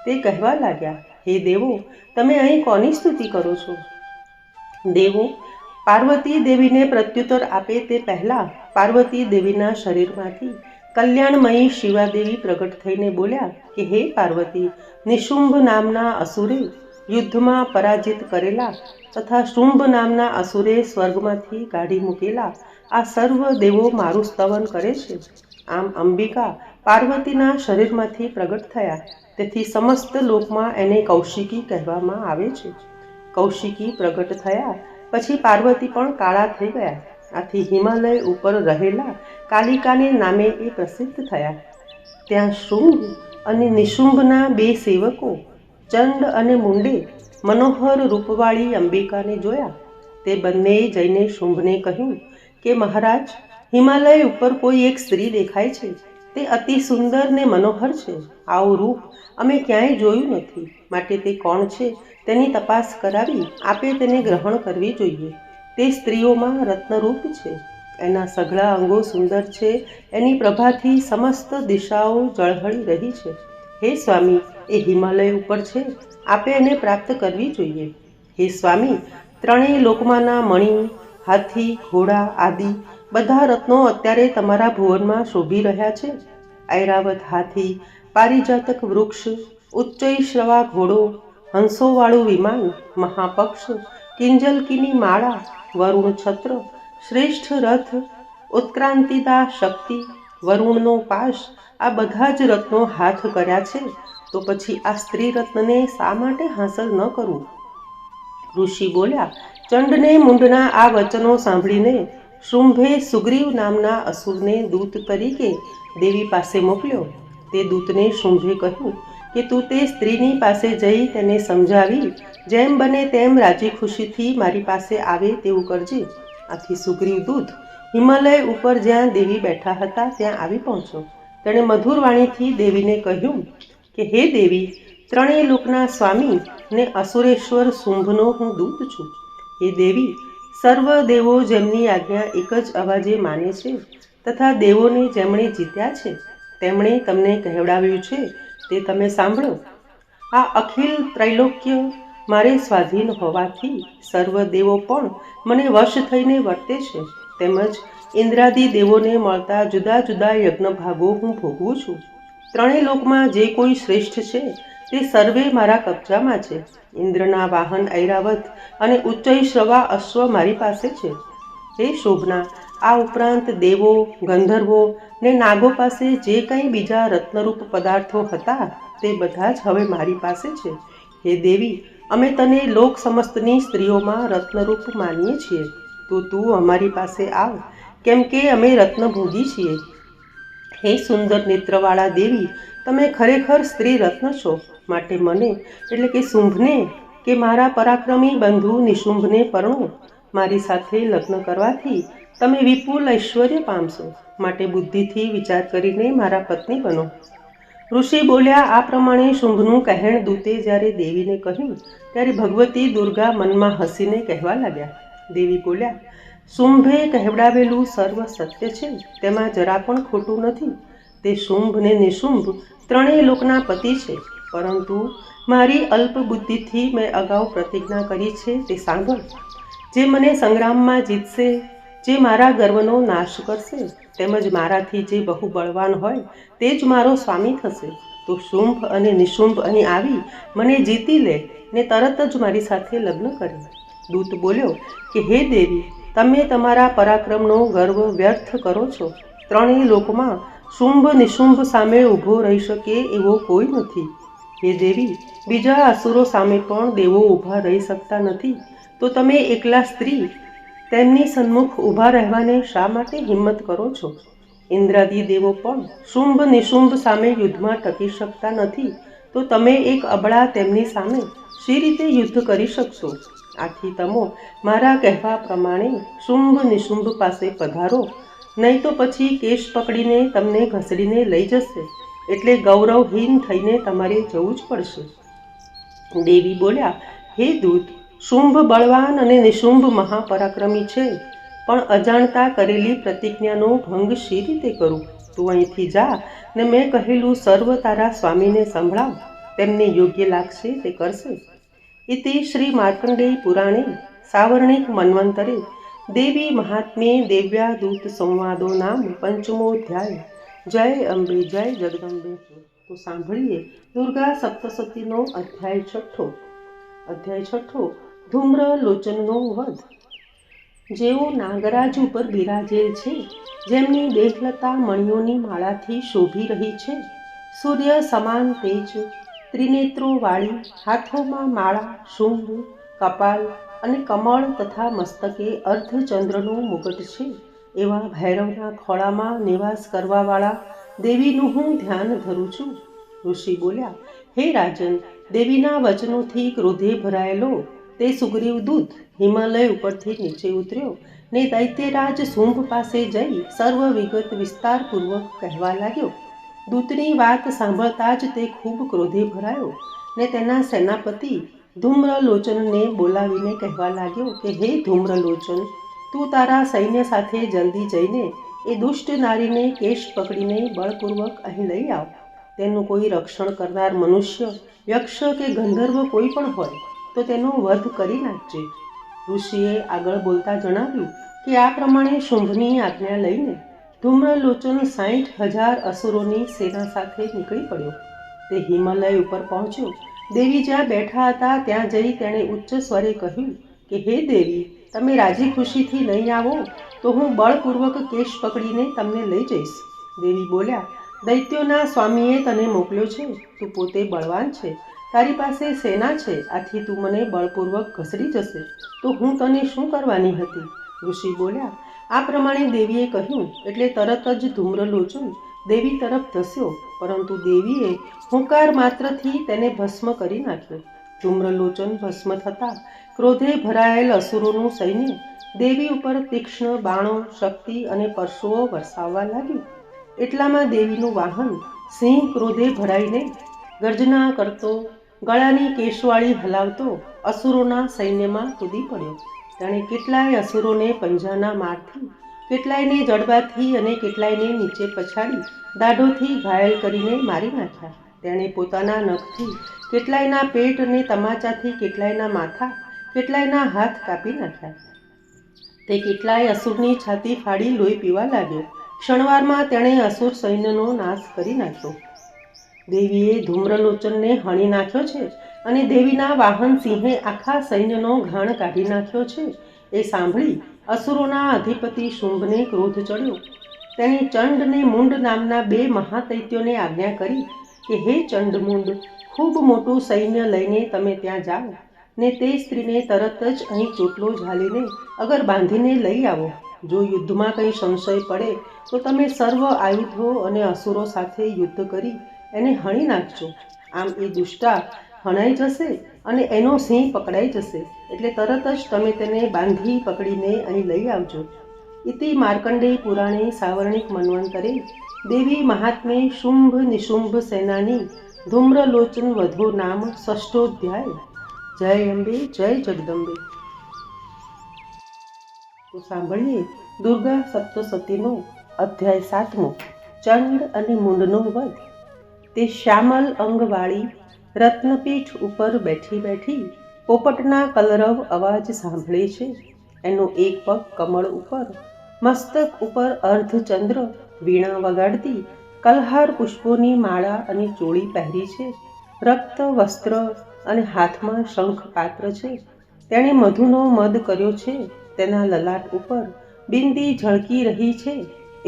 તે કહેવા લાગ્યા, હે દેવો, તમે અહીં કોની સ્તુતિ કરો છો? દેવો પાર્વતી દેવીને પ્રત્યુત્તર આપે તે પહેલા પાર્વતી દેવીના શરીરમાંથી કલ્યાણમયી શિવાદેવી પ્રગટ થઈને બોલ્યા કે હે પાર્વતી, નિશુંભ નામના અસુરે યુદ્ધમાં પરાજિત કરેલા તથા શુંભ નામના અસુરે સ્વર્ગમાંથી કાઢી મૂકેલા આ સર્વ દેવો મારું સ્તવન કરે છે. આમ અંબિકા પાર્વતીના શરીરમાંથી પ્રગટ થયા, તેથી સમસ્ત લોકમાં એને કૌશિકી કહેવામાં આવે છે. કૌશિકી પ્રગટ થયા પછી પાર્વતી પણ કાળા થઈ ગયા. આથી હિમાલય ઉપર રહેલા કાલિકાને નામે એ પ્રસિદ્ધ થયા. ત્યાં શુંભ અને નિશુંભના બે સેવકો ચંડ અને મુંડે મનોહર રૂપવાળી અંબિકાને જોયા. તે બંનેએ જઈને શુંભને કહ્યું કે મહારાજ, હિમાલય ઉપર કોઈ એક સ્ત્રી દેખાય છે. તે અતિ સુંદર ને મનોહર છે. આવું રૂપ અમે ક્યાંય જોયું નથી. માટે તે કોણ છે તેની તપાસ કરાવી આપે તેને ગ્રહણ કરવી જોઈએ. તે સ્ત્રીઓમાં રત્નરૂપ છે. એના સઘળા અંગો સુંદર છે, એની પ્રભાથી સમસ્ત દિશાઓ ઝળહળી રહી છે. હે સ્વામી, એ હિમાલય ઉપર છે, આપે એને પ્રાપ્ત કરવી જોઈએ. હે સ્વામી, ત્રણેય લોકમાંના મણી, હાથી, ઘોડા આદિ બધા રત્નો અત્યારે તમારા ભુવનમાં શોભી રહ્યા છે. ઐરાવત હાથી, પારિજાતક વૃક્ષ, ઉચ્ચૈશ્રવા ઘોડો, હંસોવાળું વિમાન, મહાપક્ષ, કિંજલકીની માળા, વરુણ છત્ર, શ્રેષ્ઠ રથ, ઉત્ક્રાંતિદા શક્તિ, વરુણનો પાશ, આ બધા જ રત્નો હાથ કર્યા છે. તો પછી આ સ્ત્રી રત્નને શા માટે હાંસલ ન કરવું? ઋષિ બોલ્યા, ચંડને મુંડના આ વચનો સાંભળીને શુંભે સુગ્રીવ નામના અસુરને દૂત તરીકે દેવી પાસે મોકલ્યો. તે દૂતને શુંભે કહ્યું કે તું તે સ્ત્રીની પાસે જઈ તેને સમજાવી જેમ બને તેમ રાજી ખુશીથી મારી પાસે આવે તેવું કરજે. આથી સુગ્રીવ દૂત હિમાલય ઉપર જ્યાં દેવી બેઠા હતા ત્યાં આવી પહોંચ્યો. તેણે મધુર વાણીથી દેવીને કહ્યું કે હે દેવી, ત્રણેય લોકના સ્વામી ને અસુરેશ્વર શુંભનો હું દૂત છું. હે દેવી, સર્વ દેવો જેમની આજ્ઞા એક જ અવાજે માને છે તથા દેવોને જેમણે જીત્યા છે તેમણે તમને કહેવડાવ્યું છે તે તમે સાંભળો. આ અખિલ ત્રૈલોક્ય મારે સ્વાધીન હોવાથી સર્વ દેવો પણ મને વશ થઈને વર્તે છે. તેમજ ઇન્દ્રાદિ દેવોને મળતા જુદા જુદા યજ્ઞ ભાગો હું ભોગવું છું. ત્રણેય લોકમાં જે કોઈ શ્રેષ્ઠ છે તે સર્વે મારા કબજામાં છે. ઇન્દ્રના વાહન ઐરાવત અને ઉચ્ચૈશ્રવા અશ્વ મારી પાસે છે. હે શોભના, આ ઉપરાંત દેવો, ગંધર્વો ને નાગો પાસે જે કંઈ બીજા રત્નરૂપ પદાર્થો હતા તે બધા જ હવે મારી પાસે છે. હે દેવી, અમે તને લોક સમસ્તની સ્ત્રીઓમાં રત્નરૂપ માનીએ છીએ, તો તું અમારી પાસે આવ, કેમ કે અમે રત્નભોગી છીએ. હે સુંદર નેત્રવાળા દેવી, તમે ખરેખર સ્ત્રી રત્ન છો. માટે મને એટલે કે શુંભને કે મારા પરાક્રમી બંધુ નિશુંભને પરણો. મારી સાથે લગ્ન કરવાથી તમે વિપુલ ઐશ્વર્ય પામશો. માટે બુદ્ધિથી વિચાર કરીને મારા પત્ની બનો. ઋષિ બોલ્યા આ પ્રમાણે શુંભનું કહેણ દૂતે જ્યારે દેવીને કહ્યું ત્યારે ભગવતી દુર્ગા મનમાં હસીને કહેવા લાગ્યા. દેવી બોલ્યા, શુંભે કહેવડાવેલું સર્વ સત્ય છે, તેમાં જરા પણ ખોટું નથી. તે શુંભ ને નિશુંભ ત્રણેય લોકના પતિ છે, પરંતુ મારી અલ્પ બુદ્ધિથી મેં અગાઉ પ્રતિજ્ઞા કરી છે તે સાંભળ. જે મને સંગ્રામમાં જીતશે, જે મારા ગર્વનો નાશ કરશે, તેમજ મારાથી જે બહુ બળવાન હોય તે જ મારો સ્વામી થશે. તો શુંભ અને નિશુંભ અહીં આવી મને જીતી લે ને તરત જ મારી સાથે લગ્ન કરે. દૂત બોલ્યો કે હે દેવી, તમે તમારા પરાક્રમનો ગર્વ વ્યર્થ કરો છો. ત્રણેય લોકમાં શુંભ નિશુંભ સામે ઊભો રહી શકે એવો કોઈ નથી. હે દેવી, બીજા અસુરો સામે પણ દેવો ઊભા રહી શકતા નથી, તો તમે એકલા સ્ત્રી તેમની સન્મુખ ઊભા રહેવાને શા માટે હિંમત કરો છો? ઇન્દ્રાદિ દેવો પણ શુંભ નિશુંભ સામે યુદ્ધમાં ટકી શકતા નથી, તો તમે એક અબળા તેમની સામે શી રીતે યુદ્ધ કરી શકશો? આથી તમો મારા કહેવા પ્રમાણે શુંભ નિશુંભ પાસે પધારો, નહીં તો પછી કેશ પકડીને તમને ઘસડીને લઈ જશે, એટલે ગૌરવહીન થઈને તમારે જવું જ પડશે. દેવી બોલ્યા, હે દૂત, શુંભ બળવાન અને નિશુંભ મહાપરાક્રમી છે, પણ અજાણતા કરેલી પ્રતિજ્ઞાનો ભંગ શી રીતે કરું? તું અહીંથી જા ને મેં કહેલું સર્વ તારા સ્વામીને સંભળાવ, તેમને યોગ્ય લાગશે તે કરશે. ઇતિ શ્રી માર્કંડેય પુરાણે સાવર્ણિક મન્વંતરે દેવી મહાત્મ્યે દેવ્યા દૂત સંવાદો નામ પંચમોધ્યાય. જય અંબે, જય જગદંબે. તો સાંભળીએ દુર્ગા સપ્તશતીનો અધ્યાય છઠ્ઠો. ધૂમ્ર લોચનનો વધ. જેઓ નાગરાજ ઉપર બિરાજેલ છે, જેમની દેહલતા મણિઓની માળાથી શોભી રહી છે, સૂર્ય સમાન તેજ, ત્રિનેત્રો વાળી, હાથોમાં માળા, શુંભ, કપાલ અને કમળ તથા મસ્તકે અર્ધચંદ્રનો મુગટ છે, એવા ભૈરવના ખોળામાં નિવાસ કરવાવાળા દેવીનું હું ધ્યાન ધરું છું. ઋષિ બોલ્યા, હે રાજન, દેવીના વચનોથી ક્રોધે ભરાયેલો તે સુગ્રીવ દૂત હિમાલય ઉપરથી નીચે ઉતર્યો ને દૈત્યરાજ શુંભ પાસે જઈ સર્વ વિગત વિસ્તારપૂર્વક કહેવા લાગ્યો. દૂતની વાત સાંભળતા જ તે ખૂબ ક્રોધે ભરાયો ને તેના સેનાપતિ ધૂમ્રલોચનને બોલાવીને કહેવા લાગ્યો કે હે ધૂમ્રલોચન, તું તારા સૈન્ય સાથે જલ્દી જઈને એ દુષ્ટ નારીને કેશ પકડીને બળપૂર્વક અહીં લઈ આવ. તેનું કોઈ રક્ષણ કરનાર મનુષ્ય, યક્ષ કે ગંધર્વ કોઈ પણ હોય તો તેનો વધ કરી નાખજે. ઋષિએ આગળ બોલતા જણાવ્યું કે આ પ્રમાણે શુંભની આજ્ઞા લઈને ધૂમ્રલોચન 60,000 અસુરોની સેના સાથે નીકળી પડ્યો. તે હિમાલય ઉપર પહોંચ્યો. દેવી જ્યાં બેઠા હતા ત્યાં જઈ તેણે ઉચ્ચ સ્વરે કહ્યું કે હે દેવી, તમે રાજી ખુશીથી નહીં આવો તો હું બળપૂર્વક કેશ પકડીને તમને લઈ જઈશ. દેવી બોલ્યા, દૈત્યોના સ્વામીએ તને મોકલ્યો છે. તું પોતે બળવાન છે, તારી પાસે સેના છે, આથી તું મને બળપૂર્વક ઘસડી જશે તો હું તને શું કરવાની હતી? ઋષિ બોલ્યા, આ પ્રમાણે દેવીએ કહ્યું એટલે તરત જ ધૂમ્રલોચન દેવી તરફ ધસ્યો, પરંતુ દેવીએ હુંકાર માત્રથી તેને ભસ્મ કરી નાખ્યો. ધૂમ્રલોચન ભસ્મ થતાં ક્રોધે ભરાયેલ અસુરોનું સૈન્ય દેવી ઉપર તીક્ષ્ણ બાણો, શક્તિ અને પરશુઓ વરસાવવા લાગ્યું. એટલામાં દેવીનું વાહન સિંહ ક્રોધે ભરાઈને ગર્જના કરતો, ગળાની કેશવાળી હલાવતો અસુરોના સૈન્યમાં કૂદી પડ્યો. તેણે કેટલાય અસુરોને પંજાના મારથી, કેટલાયને જડબાથી અને કેટલાયને નીચે પછાડી દાઢોથી ઘાયલ કરીને મારી નાખ્યા. તેણે પોતાના નખથી કેટલાયના પેટ અને તમાચાથી કેટલાયના માથા, કેટલાયના હાથ કાપી નાખ્યા. તે કેટલાય અસુરની છાતી ફાડી લોહી પીવા લાગ્યો. ક્ષણવારમાં તેણે અસુર સૈન્યનો નાશ કરી નાખ્યો. દેવીએ ધૂમ્રલોચનને હણી નાખ્યો છે અને દેવીના વાહન સિંહે આખા સૈન્યનો ઘાણ કાઢી નાખ્યો છે એ સાંભળી અસુરોના અધિપતિ શુંભને ક્રોધ ચડ્યો. તેણે ચંડ ને મુંડ નામના 2 મહાદૈત્યોને આજ્ઞા કરી કે હે ચંડમુંડ, ખૂબ મોટું સૈન્ય લઈને તમે ત્યાં જાઓ ને તે સ્ત્રીને તરત જ અહીં ચોટલો ઝાલીને અગર બાંધીને લઈ આવો. જો યુદ્ધમાં કંઈ સંશય પડે તો તમે સર્વ આયુધો અને અસુરો સાથે યુદ્ધ કરી એને હણી નાખજો. આમ એ દુષ્ટા હણાઈ જશે અને એનો સિંહ પકડાઈ જશે, એટલે તરત જ તમે તેને બાંધી પકડીને અહીં લઈ આવજો. ઇતિ માર્કંડેય પુરાણે સાવર્ણિક મન્વંતરે દેવી મહાત્મે શુંભ નિશુંભ સેનાની ધૂમ્રલોચન વધો નામ ષષ્ઠોધ્યાય. જય અંબે, જય જગદંબે. તો સાંભળીએ દુર્ગા સપ્તસતીનો અધ્યાય 7મો, ચંડ અને મુંડનો વધ. તે શ્યામલ અંગવાળી રત્નપીઠ ઉપર બેઠી બેઠી પોપટના કલરવ અવાજ સાંભળે છે. એનો એક પગ કમળ ઉપર, મસ્તક ઉપર અર્ધચંદ્ર વીણા વગાડતી કલહાર પુષ્પોની માળા અને ચોળી પહેરી છે. રક્ત વસ્ત્ર અને હાથમાં શંખ પાત્ર છે. તેણે મધુનો મદ કર્યો છે. તેના લલાટ ઉપર બિંદી ઝળકી રહી છે.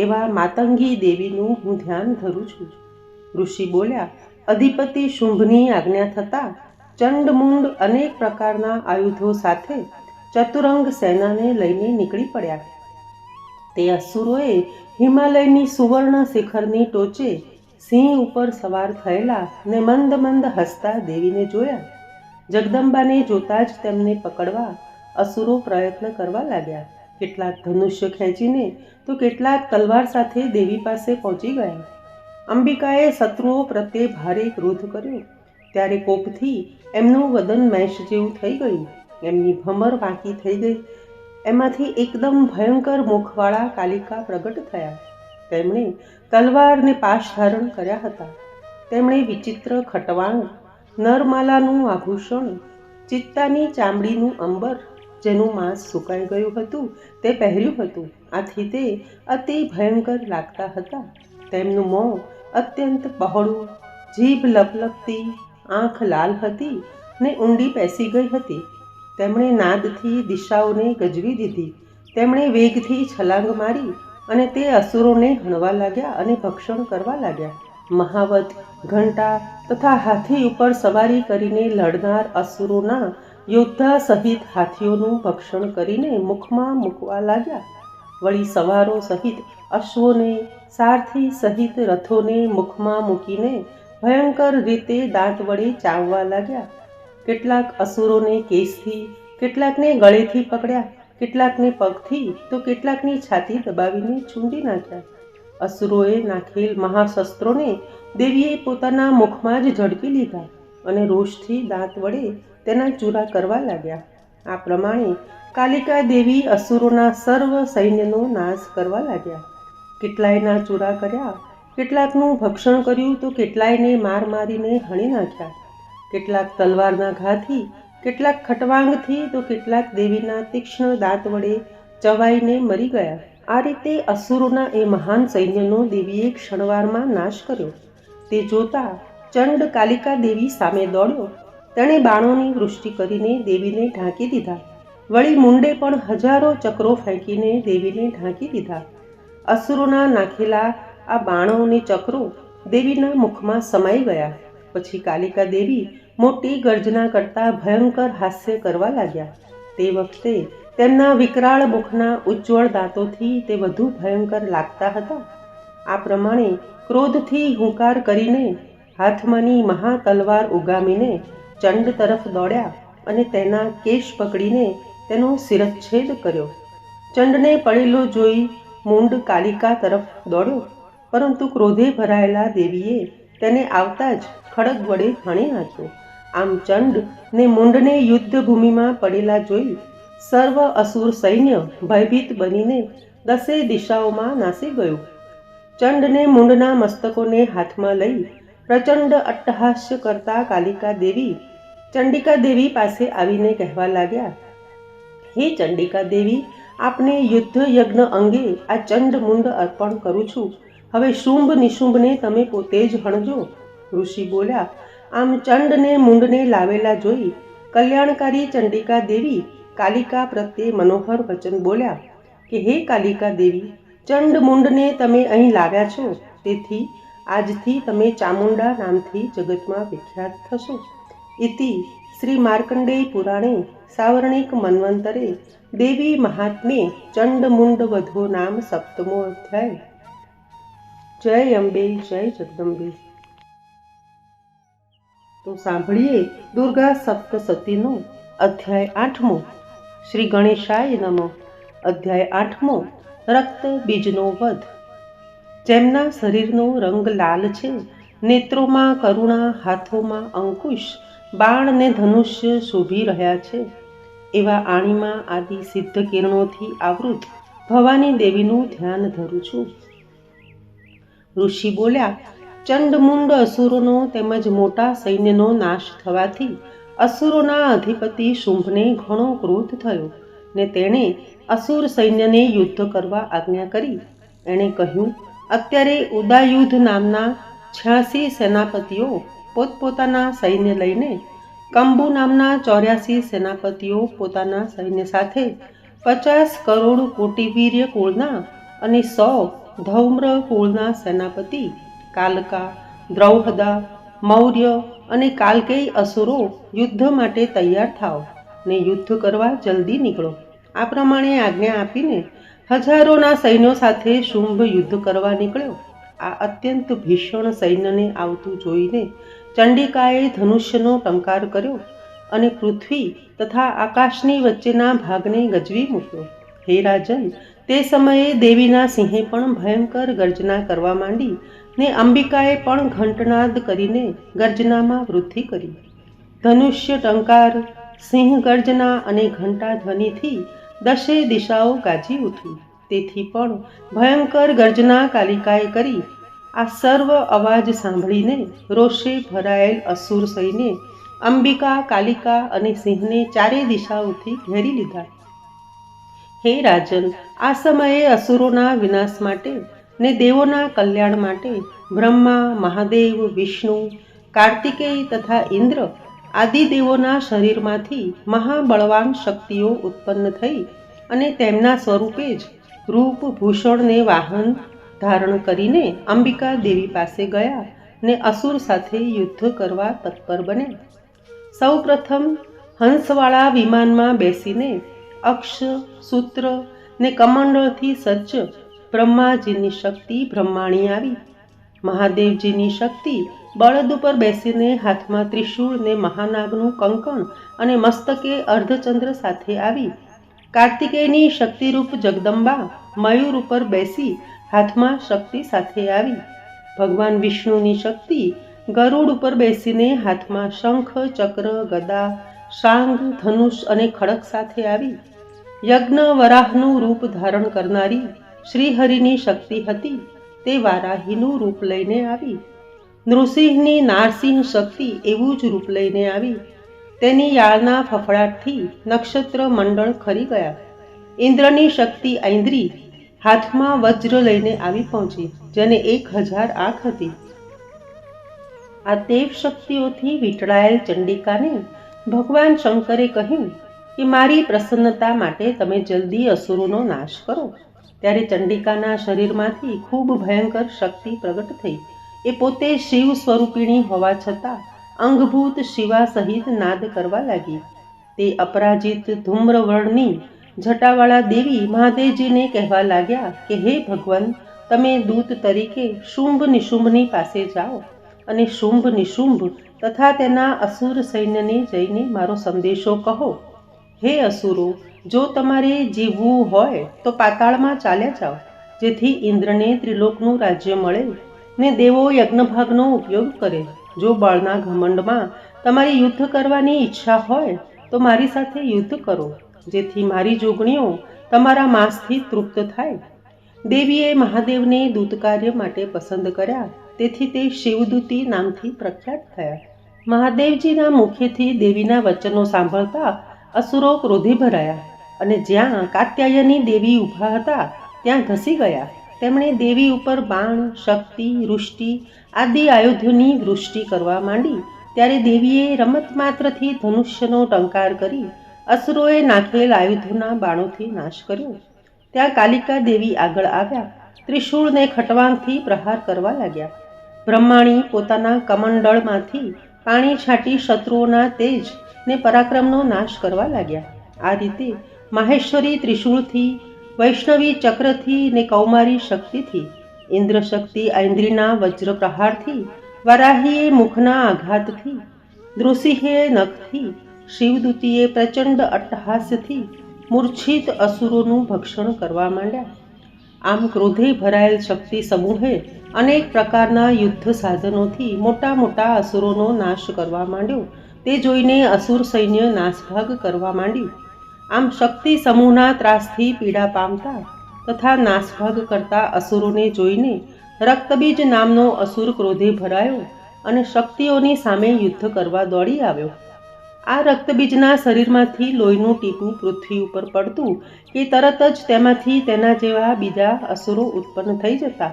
એવા માતંગી દેવીનું હું ધ્યાન ધરું છું. ઋષિ બોલ્યા, અધિપતિ શુંભની આજ્ઞા થતાં ચંડમુંડ અનેક પ્રકારના આયુધો સાથે ચતુરંગ સેનાને લઈને નીકળી પડ્યા. તે અસુરોએ હિમાલયની સુવર્ણ શિખરની ટોચે સિંહ ઉપર સવાર થયેલા ને મંદ મંદ હસતા દેવીને જોયા. જગદંબાને જોતા જ તેમને પકડવા અસુરો પ્રયત્ન કરવા લાગ્યા. કેટલાક ધનુષ્ય ખેંચીને તો કેટલાક તલવાર સાથે દેવી પાસે પહોંચી ગયા. અંબિકાએ શત્રુઓ પ્રત્યે ભારે ક્રોધ કર્યો. ત્યારે કોપથી એમનું વદન મેષ જેવું થઈ ગયું, એમની ભમર વાંકી થઈ ગઈ. એમાંથી એકદમ ભયંકર મુખવાળા કાલિકા પ્રગટ થયા. તેમણે તલવારને પાશ ધારણ કર્યા હતા. તેમણે વિચિત્ર ખટવાણ, નરમાલાનું આભૂષણ, ચિત્તાની ચામડીનું અંબર જેનું માંસ સુકાઈ ગયું હતું તે પહેર્યું હતું. આથી તે અતિ ભયંકર લાગતા હતા. તેમનું મોં અત્યંત પહોળું, જીભ લપલપતી, આંખ લાલ હતી ને ઊંડી પેસી ગઈ હતી. તેમણે નાદથી દિશાઓને ગજવી દીધી. તેમણે વેગથી છલાંગ મારી અને તે અસુરોને હણવા લાગ્યા અને ભક્ષણ કરવા લાગ્યા. મહાવત, ઘંટા તથા હાથી ઉપર સવારી કરીને લડનાર અસુરોના યોદ્ધા સહિત હાથીઓનું ભક્ષણ કરીને મુખમાં મૂકવા લાગ્યા. વળી સવારો સહિત અશ્વોને, સારથી સહિત રથોને મુખમાં મૂકીને ભયંકર રીતે દાંત વડે ચાવવા લાગ્યા. કેટલાક અસુરોને કેસથી, કેટલાકને ગળેથી પકડ્યા, કેટલાકને પગથી તો કેટલાકની છાતી દબાવીને છૂંદી નાખ્યા. અસુરોએ નાખેલ મહાશસ્ત્રોને દેવીએ પોતાના મુખમાં જ ઝડપી લીધા અને રોષથી દાંત વડે તેના ચૂરા કરવા લાગ્યા. આ પ્રમાણે કાલિકા દેવી અસુરોના સર્વ સૈન્યનો નાશ કરવા લાગ્યા. કેટલાયના ચૂરા કર્યા, કેટલાકનું ભક્ષણ કર્યું તો કેટલાયને મારીને હણી નાખ્યા. કેટલાક તલવારના ઘાથી, કેટલાક ખટવાંગથી તો કેટલાક દેવીના તીક્ષ્ણ દાંત વડે ચવાઈને મરી ગયા. આ રીતે અસુરોના એ મહાન સૈન્યનો દેવીએ ક્ષણવારમાં નાશ કર્યો. તે જોતા ચંડ કાલિકા દેવી સામે દોડ્યો. તેણે બાણોની વૃષ્ટિ કરીને દેવીને ઢાંકી દીધા. વળી મુંડે પણ હજારો ચક્રો ફેંકીને દેવીને ઢાંકી દીધા. અસુરોના નાખેલા આ બાણો અને ચક્રો દેવીના મુખમાં સમાઈ ગયા. પછી કાલિકા દેવી મોટી ગર્જના કરતા ભયંકર હાસ્ય કરવા લાગ્યા. તે વખતે તેમના વિકરાળ મુખના ઉજ્જવળ દાંતોથી તે વધુ ભયંકર લાગતા હતા. આ પ્રમાણે ક્રોધથી હુંકાર કરીને હાથમાંની મહા તલવાર ઉગામીને ચંડ તરફ દોડ્યા અને તેના કેશ પકડીને તેનો શિરચ્છેદ કર્યો. ચંડને પડેલો જોઈ મુંડ કાલિકા તરફ દોડ્યો, પરંતુ ક્રોધે ભરાયેલા દેવીએ તેને આવતા જ ખડગ વડે હણી નાખ્યો. આમ ચંડ ને મુંડને યુદ્ધ ભૂમિમાં પડેલા જોઈ સર્વ અસુર સૈન્ય ભયભીત બનીને 10 દિશાઓમાં નાસી ગયું. ચંડને મુંડના મસ્તકોને હાથમાં લઈ પ્રચંડ અટ્ટહાસ્ય કરતા કાલિકા દેવી ચંડિકા દેવી પાસે આવીને કહેવા લાગ્યા, હે ચંડિકા દેવી, આપને યુદ્ધ યજ્ઞ અંગે આ ચંડ મુંડ અર્પણ કરું છું. હવે શુંભ નિશુંભને તમે પોતે જ હણજો. ઋષિ બોલ્યા. આમ ચંડને મુંડને લાવેલા જોઈ કલ્યાણકારી ચંડિકા દેવી કાલિકા પ્રત્યે મનોહર વચન બોલ્યા કે હે કાલિકા દેવી, ચંડ મુંડને તમે અહીં લાવ્યા છો, તેથી આજથી તમે ચામુંડા નામથી જગતમાં વિખ્યાત થશો. ઇતિ શ્રી માર્કંડેય પુરાણે સાવર્ણિક મન્વંતરે દેવી મહાત્મ્યે ચંડ મુંડ વધો નામ 7મો અધ્યાય. જય અંબે, જય જગદંબે. તો સાંભળીએ દુર્ગા સપ્તસતીનો અધ્યાય 8મો. શ્રી ગણેશાય નમઃ. અધ્યાય 8મો. રક્ત બીજનો વધ. જેમના શરીરનો રંગ લાલ છે, નેત્રોમાં કરુણા, હાથોમાં અંકુશ, બાણ ને ધનુષ્ય શોભી રહ્યા છે, એવા આણીમાં આદિ સિદ્ધ કિરણોથી આવૃત ભવાની દેવીનું ધ્યાન ધરું છું. ઋષિ બોલ્યા. ચંડમુંડ અસુરોનો તેમજ મોટા સૈન્યનો નાશ થવાથી અસુરોના અધિપતિ શુંભને ઘણો ક્રોધ થયો ને તેણે અસુર સૈન્યને યુદ્ધ કરવા આજ્ઞા કરી. એણે કહ્યું, અત્યારે ઉદાયુધ નામના 86 સેનાપતિઓ પોતપોતાના સૈન્ય લઈને, કંબુ નામના 84 સેનાપતિઓ પોતાના સૈન્ય સાથે, 50 કરોડ કોટિવીર્ય કુળના અને 100 ધૌમ્ર કુળના સેનાપતિ કાલકા, દ્રૌહદા, મૌર્ય અને કાલકેય અસુરો યુદ્ધ માટે તૈયાર થાઓ ને યુદ્ધ કરવા જલ્દી નીકળો. આ પ્રમાણે આજ્ઞા આપીને હજારોના સૈન્યો સાથે શુંભ યુદ્ધ કરવા નીકળ્યો. આ અત્યંત ભીષણ સૈન્યને આવતું જોઈને ચંડિકાએ ધનુષ્યનો ટંકાર કર્યો અને પૃથ્વી તથા આકાશની વચ્ચેના ભાગને ગજવી મૂક્યો. હે રાજન, તે સમયે દેવીના સિંહે પણ ભયંકર ગર્જના કરવા માંડી ને અંબિકાએ પણ ઘંટનાદ કરીને ગર્જનામાં વૃદ્ધિ કરી. ધનુષ્ય ટંકાર, સિંહ ગર્જના અને ઘંટા ધ્વનિથી 10 દિશાઓ ગાજી ઉઠી. તેથી પણ ભયંકર ગર્જના કાલિકાએ કરી. આ સર્વ અવાજ સાંભળીને રોષે ભરાયેલ અસુર સૈન્યે અંબિકા, કાલિકા અને સિંહને 4 દિશાઓથી ઘેરી લીધા. હે રાજન, આ સમયે અસુરોના વિનાશ માટે ને દેવોના કલ્યાણ માટે બ્રહ્મા, મહાદેવ, વિષ્ણુ, કાર્તિકેય તથા ઇન્દ્ર આદિ દેવોના શરીરમાંથી મહાબળવાન શક્તિઓ ઉત્પન્ન થઈ અને તેમના સ્વરૂપે જ રૂપ, ભૂષણને વાહન ધારણ કરીને અંબિકા દેવી પાસે ગયા ને અસુર સાથે યુદ્ધ કરવા તત્પર બન્યા. સૌ પ્રથમ હંસવાળા વિમાનમાં બેસીને અક્ષ, સૂત્ર ને કમંડળથી સજ્જ બ્રહ્માજીની શક્તિ બ્રહ્માણી આવી. મહાદેવજીની શક્તિ બળદ ઉપર બેસીને હાથમાં ત્રિશૂળ ને મહાનાગનું કંકણ અને મસ્તકે અર્ધચંદ્ર સાથે આવી. કાર્તિકેયની શક્તિરૂપ જગદંબા મયુર ઉપર બેસી હાથમાં શક્તિ સાથે આવી. ભગવાન વિષ્ણુની શક્તિ ગરુડ ઉપર બેસીને હાથમાં શંખ, ચક્ર, ગદા, શાંગ, ધનુષ અને ખડક સાથે આવી. યજ્ઞ વરાહનું રૂપ ધારણ કરનારી શ્રીહરિની શક્તિ હતી તે વારાહીનું રૂપ લઈને આવી. નૃસિંહની નારસિંહ શક્તિ એવું જ રૂપ લઈને આવી. તેની યાળના ફફડાટથી નક્ષત્ર મંડળ ખરી ગયા. ઇન્દ્રની શક્તિ ઐન્દ્રી હાથમાં વજ્ર લઈને આવી પહોંચી, જેને 1000 આંખ હતી. આ દેવ શક્તિઓથી વીંટળાયેલ ચંડિકાને ભગવાન શંકરે કહ્યું કે મારી પ્રસન્નતા માટે તમે જલ્દી અસુરોનો નાશ કરો. ત્યારે ચંડિકાના શરીરમાંથી ખૂબ ભયંકર શક્તિ પ્રગટ થઈ. એ પોતે શિવ સ્વરૂપિણી હોવા છતાં અંગભૂત શિવા સહિત નાદ કરવા લાગી. તે અપરાજિત ધૂમ્રવર્ણની જટાવાળા દેવી મહાદેવજીને કહેવા લાગ્યા કે હે ભગવાન, તમે દૂત તરીકે શુંભ નિશુંભની પાસે જાઓ અને શુંભ નિશુંભ તથા તેના અસુર સૈન્યને જઈને મારો સંદેશો કહો. હે અસુરો, જો તમારે જીવવું હોય તો પાતાળમાં ચાલ્યા જાઓ, જેથી ઇન્દ્રને ત્રિલોકનું રાજ્ય મળે ને દેવો યજ્ઞભાગનો ઉપયોગ કરે. જો બળના ઘમંડમાં તમારી યુદ્ધ કરવાની ઈચ્છા હોય તો મારી સાથે યુદ્ધ કરો, જેથી મારી જોગણીઓ તમારા માંસથી તૃપ્ત થાય. દેવીએ મહાદેવને દૂત કાર્ય માટે પસંદ કર્યા, તેથી તે શિવદૂતી નામથી પ્રખ્યાત થયા. મહાદેવજીના મુખેથી દેવીના વચનો સાંભળતા અસુરો ક્રોધે ભરાયા અને જ્યાં કાત્યાયની દેવી ઊભા હતા ત્યાં ધસી ગયા. તેમણે દેવી ઉપર બાણ, શક્તિ, વૃષ્ટિ આદિ આયુધોની વૃષ્ટિ કરવા માંડી. ત્યારે દેવીએ રમત માત્રથી ધનુષ્યનો ટંકાર કરી અસુરોએ નાખેલ આયુધોના બાણોથી નાશ કર્યો. ત્યાં કાલિકા દેવી આગળ આવ્યા, ત્રિશૂળને ખટવાંગથી પ્રહાર કરવા લાગ્યા. બ્રહ્માણી પોતાના કમંડળમાંથી પાણી છાંટી શત્રુઓના તેજ ને પરાક્રમનો નાશ કરવા લાગ્યા. આ રીતે માહેશ્વરી ત્રિશૂળથી, વૈષ્ણવી ચક્રથી ને કૌમારી શક્તિથી, ઇન્દ્ર શક્તિ ઐન્દ્રીના વજ્ર પ્રહારથી, વરાહીએ મુખના આઘાતથી, નૃસિંહે નખથી, શિવદૂતીએ પ્રચંડ અટ્ટહાસ્યથી મૂર્છિત અસુરોનું ભક્ષણ કરવા માંડ્યા. આમ ક્રોધે ભરાયેલ શક્તિ સમૂહે અનેક પ્રકારના યુદ્ધ સાધનોથી મોટા મોટા અસુરોનો નાશ કરવા માંડ્યો. તે જોઈને અસુર સૈન્ય નાસભાગ કરવા માંડ્યું. આમ શક્તિ સમૂહના ત્રાસથી પીડા પામતા તથા નાસભાગ કરતા અસુરોને જોઈને રક્તબીજ નામનો અસુર ક્રોધે ભરાયો અને શક્તિઓની સામે યુદ્ધ કરવા દોડી આવ્યો. આ રક્તબીજના શરીરમાંથી લોહીનું ટીપું પૃથ્વી ઉપર પડતું કે તરત જ તેમાંથી તેના જેવા બીજા અસુરો ઉત્પન્ન થઈ જતા.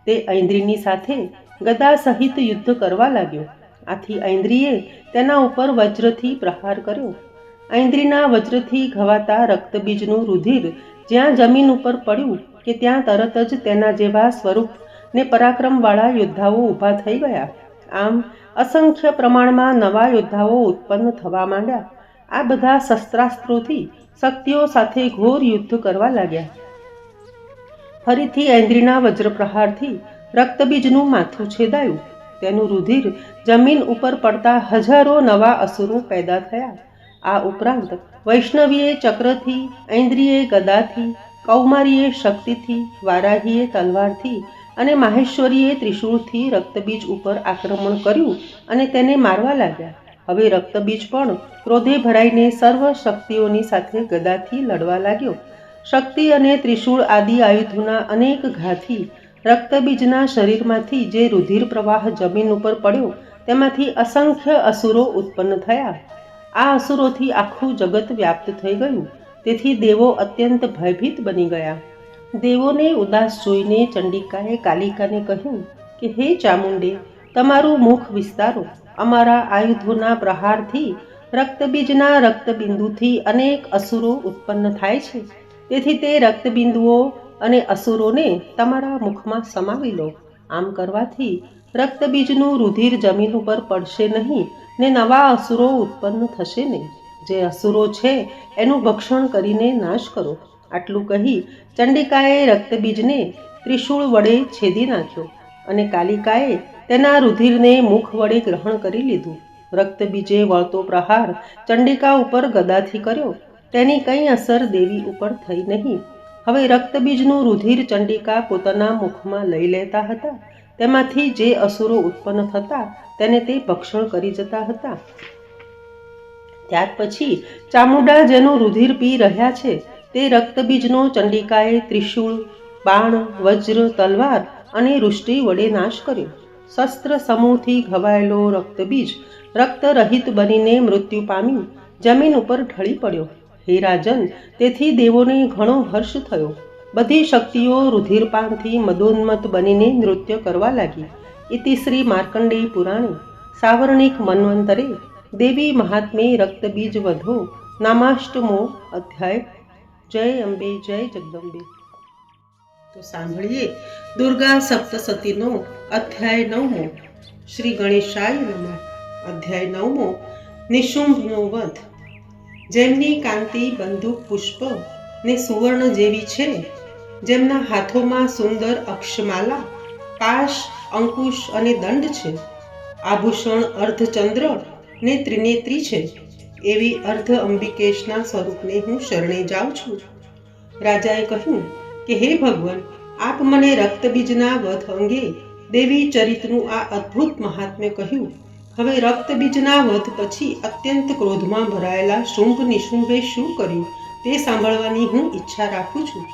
તે ઐન્દ્રીની સાથે ગદા સહિત યુદ્ધ કરવા લાગ્યો. આથી ઐન્દ્રીએ તેના ઉપર વજ્રથી પ્રહાર કર્યો. ઐન્દ્રીના વજ્રથી ઘવાતા રક્તબીજનું રુધિર જ્યાં જમીન ઉપર પડ્યું કે ત્યાં તરત જ તેના જેવા સ્વરૂપ ને પરાક્રમવાળા યોદ્ધાઓ ઊભા થઈ ગયા. આમ અસંખ્ય પ્રમાણમાં નવા યોદ્ધાઓ ઉત્પન્ન થવા માંડ્યા. આ બધા શસ્ત્રાસ્ત્રોથી શક્તિઓ સાથે ઘોર યુદ્ધ કરવા લાગ્યા. ફરીથી ઐન્દ્રીના વજ્રપ્રહારથી રક્તબીજનું માથું છેદાયું. તેનું રુધિર જમીન ઉપર પડતા હજારો નવા અસુરો પેદા થયા. આ ઉપરાંત વૈષ્ણવીએ ચક્રથી, ઐન્દ્રીએ ગદાથી, કૌમારીએ શક્તિથી, વારાહીએ તલવારથી અને માહેશ્વરીએ ત્રિશૂળથી રક્તબીજ ઉપર આક્રમણ કર્યું અને તેને મારવા લાગ્યા. હવે રક્તબીજ પણ ક્રોધે ભરાઈને સર્વ શક્તિઓની સાથે ગદાથી લડવા લાગ્યો. શક્તિ અને ત્રિશૂળ આદિ આયુધોના અનેક ઘાથી રક્તબીજના શરીરમાંથી જે રુધિર પ્રવાહ જમીન ઉપર પડ્યો તેમાંથી અસંખ્ય અસુરો ઉત્પન્ન થયા. આ અસુરોથી આખું જગત વ્યાપ્ત થઈ ગયું. તેથી દેવો અત્યંત ભયભીત બની ગયા. દેવોને ઉદાસ જોઈને ચંડિકાએ કાલિકાને કહ્યું કે હે ચામુંડે, તમારું મુખ વિસ્તારો. અમારા આયુધોના પ્રહારથી રક્તબીજના રક્તબિંદુથી અનેક અસુરો ઉત્પન્ન થાય છે. તેથી તે રક્તબિંદુઓ અને અસુરોને તમારા મુખમાં સમાવી લો. આમ કરવાથી રક્તબીજનું રુધિર જમીન ઉપર પડશે નહીં ને નવા અસુરો ઉત્પન્ન થશે નહીં. જે અસુરો છે એનું ભક્ષણ કરીને નાશ કરો. આટલું કહી ચંડિકાએ રક્તબીજને ત્રિશૂળ વડે છેદી નાખ્યો અને કાલિકાએ તેના રુધિરને મુખ વડે ગ્રહણ કરી લીધું. રક્તબીજે વળતો પ્રહાર ચંડિકા ઉપર ગદાથી કર્યો. તેની કંઈ અસર દેવી ઉપર થઈ નહીં. હવે રક્તબીજનું રુધિર ચંડિકા પોતાના મુખમાં લઈ લેતા હતા. તેમાંથી જે અસુરો ઉત્પન્ન થતા તેને તે ભક્ષણ કરી જતા હતા. ત્યાર પછી ચામુંડા જેનું રુધિર પી રહ્યા છે તે રક્તબીજનો ચંડિકાએ ત્રિશૂળ, બાણ, વજ્ર, તલવાર અને વૃષ્ટિ વડે નાશ કર્યો. શસ્ત્ર સમૂહથી ઘવાયેલો રક્તબીજ રક્તરહિત બનીને મૃત્યુ પામી જમીન ઉપર ઢળી પડ્યો. હે રાજન, તેથી દેવોને ઘણો હર્ષ થયો. બધી શક્તિઓ રુધિરપાનથી મદોન્મત્ત બનીને નૃત્ય કરવા લાગી. ઇતિ શ્રી માર્કંડેય પુરાણે સાવર્ણિક મન્વંતરે દેવી મહાત્મે રક્તબીજ વધો નામાષ્ટમો અધ્યાય. જય અંબે, જય જગદંબે. તો સાંભળીએ દુર્ગા સપ્તસતીનો અધ્યાય 9મો. શ્રી ગણેશાય નમઃ. અધ્યાય 9મો. નિશુંભનો વધ. જેમની કાંતિ બંદૂક પુષ્પ ને સુવર્ણ જેવી છે, જેમના હાથોમાં સુંદર અક્ષમાલા, પાશ, અંકુશ અને દંડ છે, આભૂષણ અર્ધચંદ્ર ને ત્રિનેત્રી છે, એવી અર્ધ અંબિકેશના સ્વરૂપને હું શરણે જાઉં છું. રાજાએ કહ્યું કે હે ભગવાન, આપ મને રક્તબીજના વધ અંગે દેવી ચરિતનું આ અદ્ભુત મહાત્મ્ય કહ્યું. હવે રક્તબીજના વધ પછી અત્યંત ક્રોધમાં ભરાયેલા શુંભ નિશુંભે શું કર્યું તે સાંભળવાની હું ઈચ્છા રાખું છું.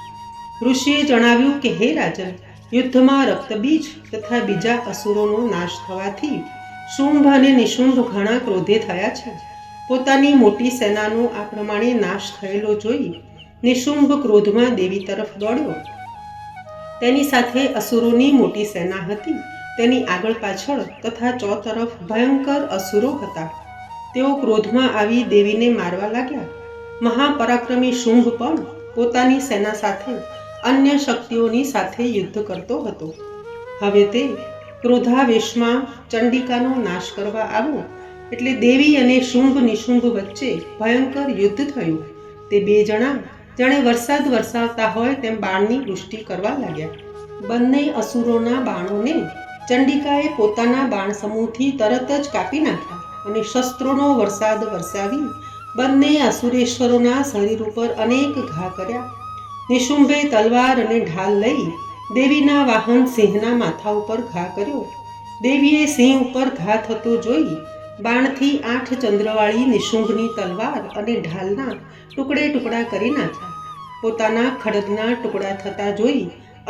ઋષિએ જણાવ્યું કે હે રાજન, યુદ્ધમાં રક્તબીજ તથા બીજા અસુરોનો નાશ થવાથી શુંભ અને નિશુંભ ઘણા ક્રોધે થયા છે. પોતાની મોટી સેનાનો આ પ્રમાણે નાશ થયેલો જોઈ નિશુંભ ક્રોધમાં દેવી તરફ દોડ્યો. તેની સાથે અસુરોની મોટી સેના હતી. તેની આગળ પાછળ તથા ચોતરફ ભયંકર અસુરો હતા. તેઓ ક્રોધમાં આવી દેવીને મારવા લાગ્યા. મહાપરાક્રમી શુંભ પણ પોતાની સેના સાથે અન્ય શક્તિઓની સાથે યુદ્ધ કરતો હતો. હવે તે ક્રોધાવેશમાં ચંડિકાનો નાશ કરવા આવ્યો એટલે દેવી અને શુંભ નિશુંભ વચ્ચે ભયંકર યુદ્ધ થયું. તે બે જણા જાણે વરસાદ વરસાવતા હોય તેમ બાણની વૃષ્ટિ કરવા લાગ્યા. બંને અસુરોના બાણોને ચંડિકાએ પોતાના બાણ સમૂહથી તરત જ કાપી નાખ્યા અને શસ્ત્રોનો વરસાદ વરસાવી બંને અસુરેશ્વરોના શરીર ઉપર અનેક ઘા કર્યા. નિશુંભે તલવાર અને ઢાલ લઈ દેવીના વાહન સિંહના માથા ઉપર ઘા કર્યો. દેવીએ સિંહ ઉપર ઘા થતો જોઈ બાણથી 8 ચંદ્રવાળી નિશુંભની તલવાર અને ઢાલના ટુકડે ટુકડા કરી નાખ્યા. પોતાના ખડગના ટુકડા થતા જોઈ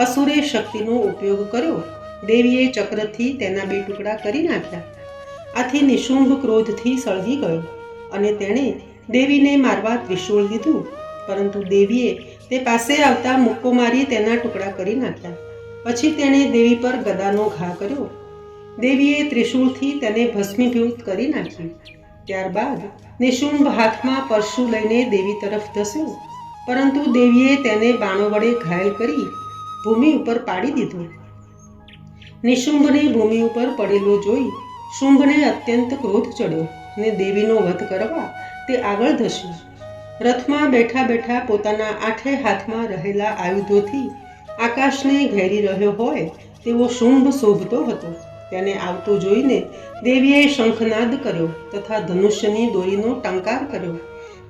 અસુરે શક્તિનો ઉપયોગ કર્યો. દેવીએ ચક્રથી તેના 2 ટુકડા કરી નાખ્યા. આથી નિશુંભ ક્રોધથી સળગી ગયો અને તેણે દેવીને મારવા ત્રિશૂળ લીધું, પરંતુ દેવીએ તે પાસે આવતા મુક્કો મારી તેના ટુકડા કરી નાખ્યા. પછી તેણે દેવી પર ગદાનો ઘા કર્યો. દેવીએ ત્રિશૂળથી તેને ભસ્મીભૂત કરી નાખી. ત્યારબાદ નિશુંભ હાથમાં પરશુ લઈને દેવી તરફ ધસ્યો, પરંતુ દેવીએ તેને બાણો વડે ઘાયલ કરી ભૂમિ ઉપર પાડી દીધો. નિશુંભને ભૂમિ ઉપર પડેલો જોઈ શુંભને અત્યંત ક્રોધ ચડ્યો અને દેવીનો વધ કરવા તે આગળ ધસ્યો. રથમાં બેઠા બેઠા પોતાના 8 હાથમાં રહેલા આયુધોથી આકાશને ઘેરી રહ્યો હોય તેવો શુંભ શોભતો હતો. તેને આવતો જોઈને દેવીએ શંખનાદ કર્યો તથા ધનુષ્યની દોરીનો ટંકાર કર્યો.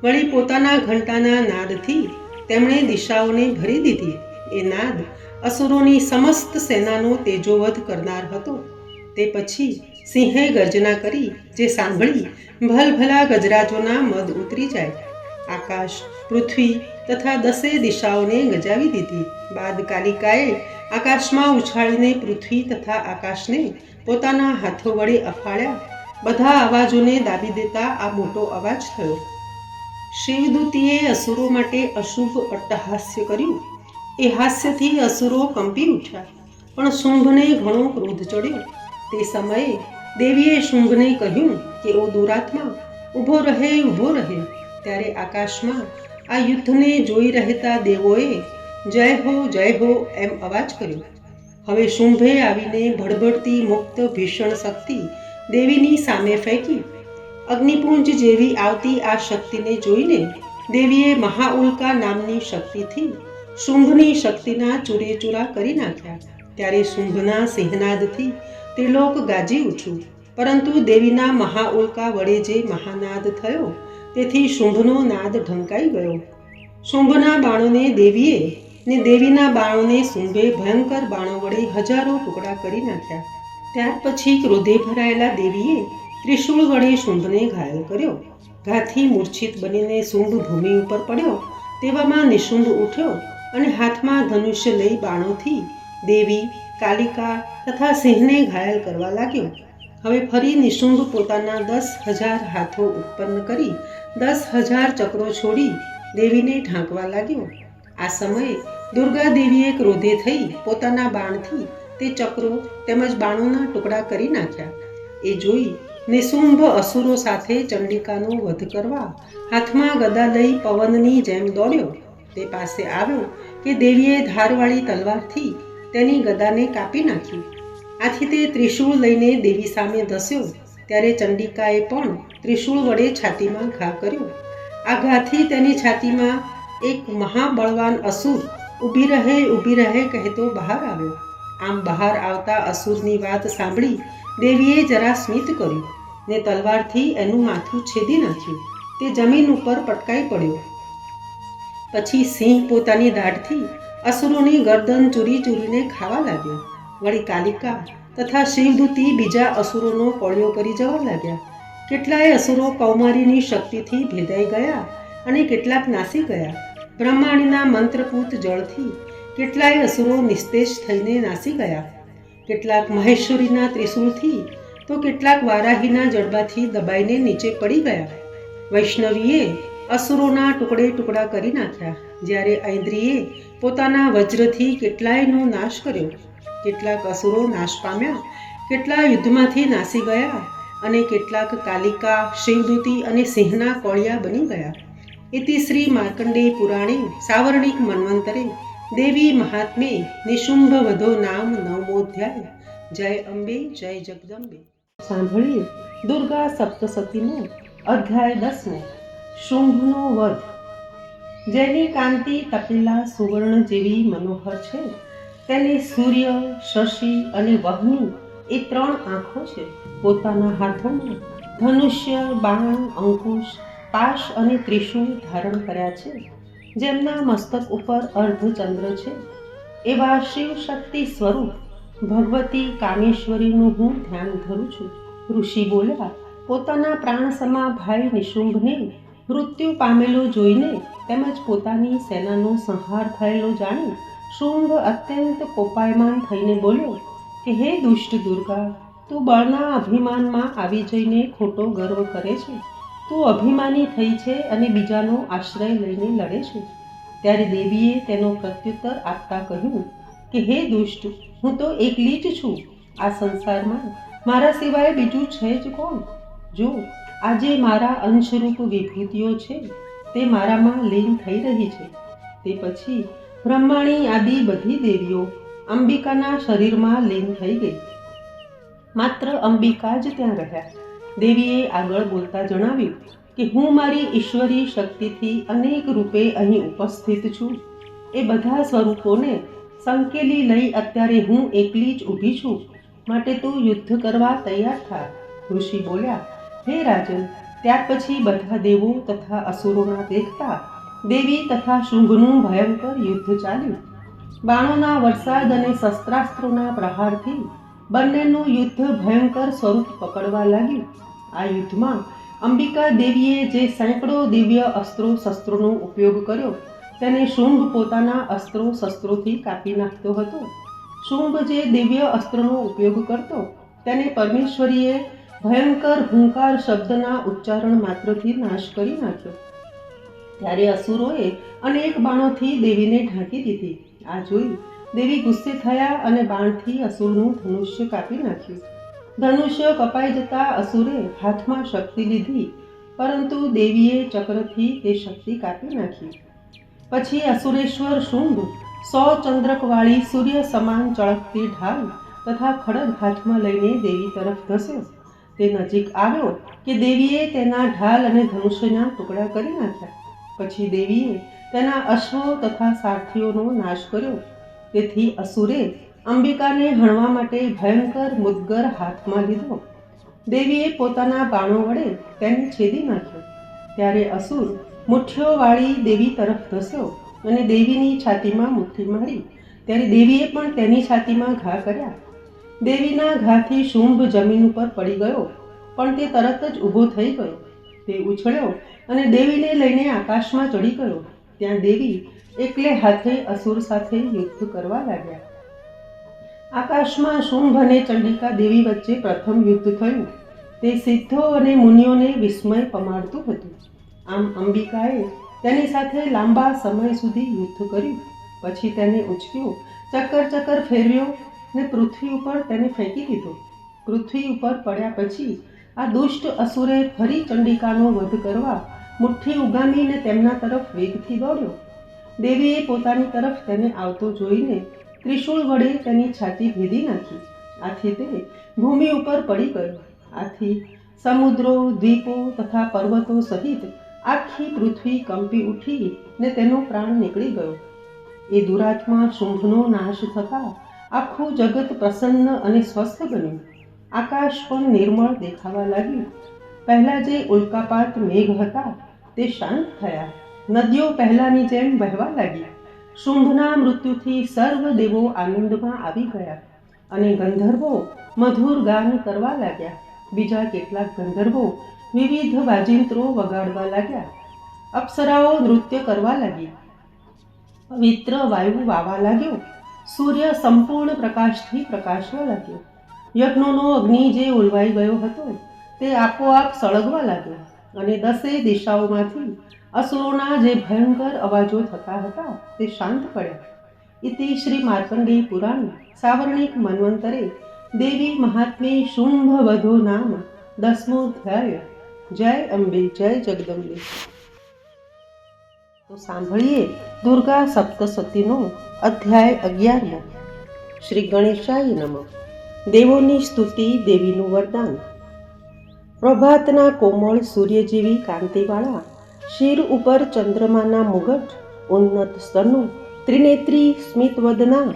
વળી પોતાના ઘંટાના નાદથી તેમણે દિશાઓને ભરી દીધી. એ નાદ અસુરોની સમસ્ત સેનાનો તેજોવધ કરનાર હતો. તે પછી સિંહે ગર્જના કરી, જે સાંભળી ભલભલા ગજરાજોના મદ ઉતરી જાય. આકાશ, પૃથ્વી તથા 10 દિશાઓને ગજાવી દીધી. બાદ કાલિકાએ આકાશમાં ઉછાળીને પૃથ્વી તથા આકાશને પોતાના હાથો વડે અફાળ્યા. બધા અવાજોને દાબી દેતા આ મોટો અવાજ થયો. શિવદૂતીએ અસુરો માટે અશુભ અટ્ટહાસ્ય કર્યું. એ હાસ્યથી અસુરો કંપી ઉઠ્યા, પણ શુંભને ઘણો ક્રોધ ચડ્યો. તે સમયે દેવીએ શુંભને કહ્યું કે ઓ દુરાત્મા, ઊભો રહે, ઊભો રહે. ત્યારે આકાશમાં આ યુદ્ધને જોઈ રહેતા દેવોએ જય હો, જય હો એમ અવાજ કર્યો. હવે શુંભે આવીને ભડભડતી મુક્ત ભીષણ શક્તિ દેવીની સામે ફેંકી. અગ્નિપુંજ જેવી આવતી આ શક્તિને જોઈને દેવીએ મહાઉલ્કા નામની શક્તિથી શુંભની શક્તિના ચૂરેચૂરા કરી નાખ્યા. ત્યારે શુંભના સિંહનાદથી ત્રિલોક ગાજી ઉઠ્યું, પરંતુ દેવીના મહાઉલ્કા વડે જે મહાનાદ થયો તેથી શુંભનો નાદ ઢંકાઈ ગયો. શુંભના બાણોને દેવીએ ને દેવીના બાણોને શુંભે ભયંકર બાણો વડે હજારો ટુકડા કરી નાખ્યા. ત્યાર પછી ક્રોધે ભરાયેલા દેવીએ ત્રિશૂળ વડે શુંભને ઘાયલ કર્યો. ઘાથી મૂર્છિત બનીને શુંભ ભૂમિ ઉપર પડ્યો તેવામાં નિશુંભ ઉઠ્યો અને હાથમાં ધનુષ્ય લઈ બાણોથી દેવી, કાલિકા તથા સિંહને ઘાયલ કરવા લાગ્યો. હવે ફરી નિશુંભ પોતાના 10,000 હાથો ઉત્પન્ન કરી 10,000 ચક્રો છોડી દેવીને ઢાંકવા લાગ્યો. આ સમયે દુર્ગા દેવીએ ક્રોધે થઈ પોતાના બાણથી તે ચક્રો તેમજ બાણોના ટુકડા કરી નાખ્યા. એ જોઈ નિશુંભ અસુરો સાથે ચંડિકાનો વધ કરવા હાથમાં ગદા લઈ પવનની જેમ દોડ્યો. તે પાસે આવ્યો કે દેવીએ ધારવાળી તલવારથી તેની ગદાને કાપી નાખી. આથી તે ત્રિશૂળ લઈને દેવી સામે ધસ્યો. ત્યારે ચંડિકાએ પણ ત્રિશૂળ વડે છાતીમાં ઘા કર્યો. આ ઘાથી તેની છાતીમાં એક મહાબળવાન અસુર ઊભી રહે કહેતો બહાર આવ્યો. આમ બહાર આવતા અસુરની વાત સાંભળી દેવીએ જરા સ્મિત કર્યું ને તલવારથી એનું માથું છેદી નાખ્યું. તે જમીન ઉપર પટકાઈ પડ્યો. પછી સિંહ પોતાની દાઢથી અસુરોની ગરદન ચૂરીને ખાવા લાગ્યો. વળી કાલિકા તથા શિવદૂતી બીજા અસુરોનો કોળિયો કરી જવા લાગ્યા. કેટલાય અસુરો કૌમારીની શક્તિથી ભેદાઈ ગયા અને કેટલાક નાસી ગયા. બ્રહ્માણીના મંત્રપૂત જળથી કેટલાય અસુરો નિસ્તેજ થઈને નાસી ગયા. કેટલાક મહેશ્વરીના ત્રિશૂળથી તો કેટલાક વારાહીના જડબાથી દબાઈને નીચે પડી ગયા. વૈષ્ણવીએ અસુરોના ટુકડા કરી નાખ્યા. જ્યારે ઐન્દ્રીએ પોતાના વજ્રથી કેટલાયનો નાશ કર્યો. કેટલાક અસુરો નાશ પામ્યા, કેટલા યુદ્ધમાંથી નાસી ગયા અને કેટલાક કાલિકા, શિવદૂતી અને સિંહના કોળિયા બની ગયા. ઇતિ શ્રી માર્કંડેય પુરાણે સાવર્ણિક મન્વંતરે દેવી મહાત્મે નિશુંભ વધો નામ 9મોધ્યાય. જય અંબે, જય જગદંબે. સાંભળીએ દુર્ગા સપ્તસતીનો અધ્યાય 10. શુંભનો વધ. જેની કાંતિ તપેલા સુવર્ણ જેવી મનોહર છે, તેની સૂર્ય, શશી અને વહ્નિ એ 3 આંખો છે. પોતાના હાથોમાં ધનુષ્ય, બાણ, અંકુશ, પાશ અને ત્રિશૂળ ધારણ કર્યા છે. જેમના મસ્તક ઉપર અર્ધચંદ્ર છે, એવા શિવ શક્તિ સ્વરૂપ ભગવતી કામેશ્વરીનું હું ધ્યાન ધરું છું. ઋષિ બોલ્યા, પોતાના પ્રાણસમા ભાઈ નિશુંભને મૃત્યુ પામેલો જોઈને તેમજ પોતાની સેનાનો સંહાર થયેલો જાણી શુંભ અત્યંત કોપાયમાન થઈને બોલ્યો કે હે દુષ્ટ દુર્ગા, તું બળના અભિમાનમાં આવી જઈને ખોટો ગર્વ કરે છે. તું અભિમાની થઈ છે અને બીજાનો આશ્રય લઈને લડે છે. ત્યારે દેવીએ તેનો પ્રત્યુત્તર આપતા કહ્યું કે હે દુષ્ટ, હું તો એકલી જ છું. આ સંસારમાં મારા સિવાય બીજું છે જ કોણ? જો આજે મારા અંશરૂપ વિભૂતિઓ છે તે મારામાં લીન થઈ રહી છે. તે પછી બ્રહ્માણી આદિ બધી દેવીઓ અંબિકાના શરીરમાં લીન થઈ ગઈ. માત્ર અંબિકા જ ત્યાં રહ્યા. દેવીએ આગળ બોલતા જણાવ્યું કે હું મારી ઈશ્વરી શક્તિથી અનેક રૂપે અહીં ઉપસ્થિત છું. એ બધા સ્વરૂપોને સંકેલી લઈ અત્યારે હું એકલી જ ઊભી છું. માટે તું યુદ્ધ કરવા તૈયાર થા. ઋષિ બોલ્યા, હે રાજન, ત્યાર પછી બધા દેવો તથા અસુરોના દેખતા દેવી તથા શુંભનું ભયંકર યુદ્ધ ચાલ્યું. બાણોના વરસાદ અને શસ્ત્રાસ્ત્રોના પ્રહારથી બંનેનું યુદ્ધ ભયંકર સ્વરૂપ પકડવા લાગ્યું. આ યુદ્ધમાં અંબિકા દેવીએ જે સેંકડો દિવ્ય અસ્ત્રો શસ્ત્રોનો ઉપયોગ કર્યો તેને શુંભ પોતાના અસ્ત્રો શસ્ત્રોથી કાપી નાખતો હતો. શુંભ જે દિવ્ય અસ્ત્રનો ઉપયોગ કરતો તેને પરમેશ્વરીએ ભયંકર હુંકાર શબ્દના ઉચ્ચારણ માત્રથી નાશ કરી નાખ્યો. ત્યારે અસુરોએ અનેક બાણોથી દેવીને ઢાંકી દીધી. આ જોઈ દેવી ગુસ્સે થયા અને બાણથી અસુરનું ધનુષ્ય કાપી નાખ્યું. ધનુષ્ય કપાઈ જતા અસુરે હાથમાં શક્તિ લીધી, પરંતુ દેવીએ ચક્રથી તે શક્તિ કાપી નાખી. પછી અસુરેશ્વર શુંભ 100 ચંદ્રકવાળી સૂર્ય સમાન ચળકતી ઢાલ તથા ખડગ હાથમાં લઈને દેવી તરફ ધસ્યો. તે નજીક આવ્યો કે દેવીએ તેના ઢાલ અને ધનુષ્યના ટુકડા કરી નાખ્યા. પછી દેવીએ તેના અશ્વો તથા સારથીઓનો નાશ કર્યો. તેથી અસુરે અંબિકાને હણવા માટે ભયંકર મુદ્ગર હાથમાં લીધો. દેવીએ પોતાના બાણો વડે તેને છેદી નાખ્યો. ત્યારે અસુર મુઠ્ઠીઓવાળી દેવી તરફ ધસ્યો અને દેવીની છાતીમાં મુઠ્ઠી મારી. ત્યારે દેવીએ પણ તેની છાતીમાં ઘા કર્યા. દેવીના ઘાથી શુંભ જમીન ઉપર પડી ગયો, પણ તે તરત જ ઊભો થઈ ગયો. તે ઉછળ્યો અને દેવીને લઈને આકાશમાં ચડી ગયો. ત્યાં દેવી એકલે હાથે અસુર સાથે યુદ્ધ કરવા લાગ્યા. આકાશમાં શુંભ અને ચંડિકા દેવી વચ્ચે પ્રથમ યુદ્ધ થયું. તે સિદ્ધો અને મુનિઓને વિસ્મય પમાડતું હતું. આમ અંબિકાએ તેની સાથે લાંબા સમય સુધી યુદ્ધ કર્યું. પછી તેને ઉંચક્યો, ચક્કર ફેરવ્યો ને પૃથ્વી ઉપર તેને ફેંકી દીધો. પૃથ્વી ઉપર પડ્યા પછી આ દુષ્ટ અસુરે ફરી ચંડિકાનો વધ કરવા મુઠ્ઠી ઉગામીને તેમના તરફ વેગથી દોડ્યો. દેવીએ પોતાની તરફ તેને આવતો જોઈને ત્રિશૂળ વડે તેની છાતી ભેદી નાખી. આથી તે ભૂમિ ઉપર પડી ગયો. આથી સમુદ્રો, દ્વીપો તથા પર્વતો સહિત આખી પૃથ્વી કંપી ઉઠી ને તેનો પ્રાણ નીકળી ગયો. એ દુરાત્મા શુંભનો નાશ થતાં આખું જગત પ્રસન્ન અને સ્વસ્થ બન્યું. આકાશ પણ નિર્મળ દેખાવા લાગ્યું. પહેલા જે ઉલ્કાપાત મેઘ હતા તે શાંત થયા. નદીઓ પહેલાની જેમ વહેવા લાગી. શુંભના મૃત્યુથી સર્વ દેવો આનંદમાં આવી ગયા અને ગંધર્વો મધુર ગાન કરવા લાગ્યા. બીજા કેટલાક ગંધર્વો વિવિધ વાજિંત્રો વગાડવા લાગ્યા. અપ્સરાઓ નૃત્ય કરવા લાગી. પવિત્ર વાયુ વાવા લાગ્યો. સૂર્ય સંપૂર્ણ પ્રકાશથી પ્રકાશવા લાગ્યો. યજ્ઞોનો અગ્નિ જે ઉલવાઈ ગયો હતો તે આપોઆપ સળગવા લાગ્યો અને 10 દિશાઓમાંથી અસુરોના જે ભયંકર અવાજો થતા હતા તે શાંત પડ્યા. ઇતિ શ્રી માર્કંડેય પુરાણ સાવર્ણિક મન્વંતરે દેવી મહાત્મ્ય શુંભ વધો નામ 10મો અધ્યાય. જય અંબે, જય જગદંબે. તો સાંભળીએ દુર્ગા સપ્તસતીનો અધ્યાય 11મો. શ્રી ગણેશાય નમઃ. દેવોની સ્તુતિ, દેવીનું વરદાન. પ્રભાતના કોમળ સૂર્ય જેવી કાંતિવાળા, શિર ઉપર ચંદ્રમાના મુગટ, ઉન્નત સ્તનો, ત્રિનેત્રી સ્મિતવદના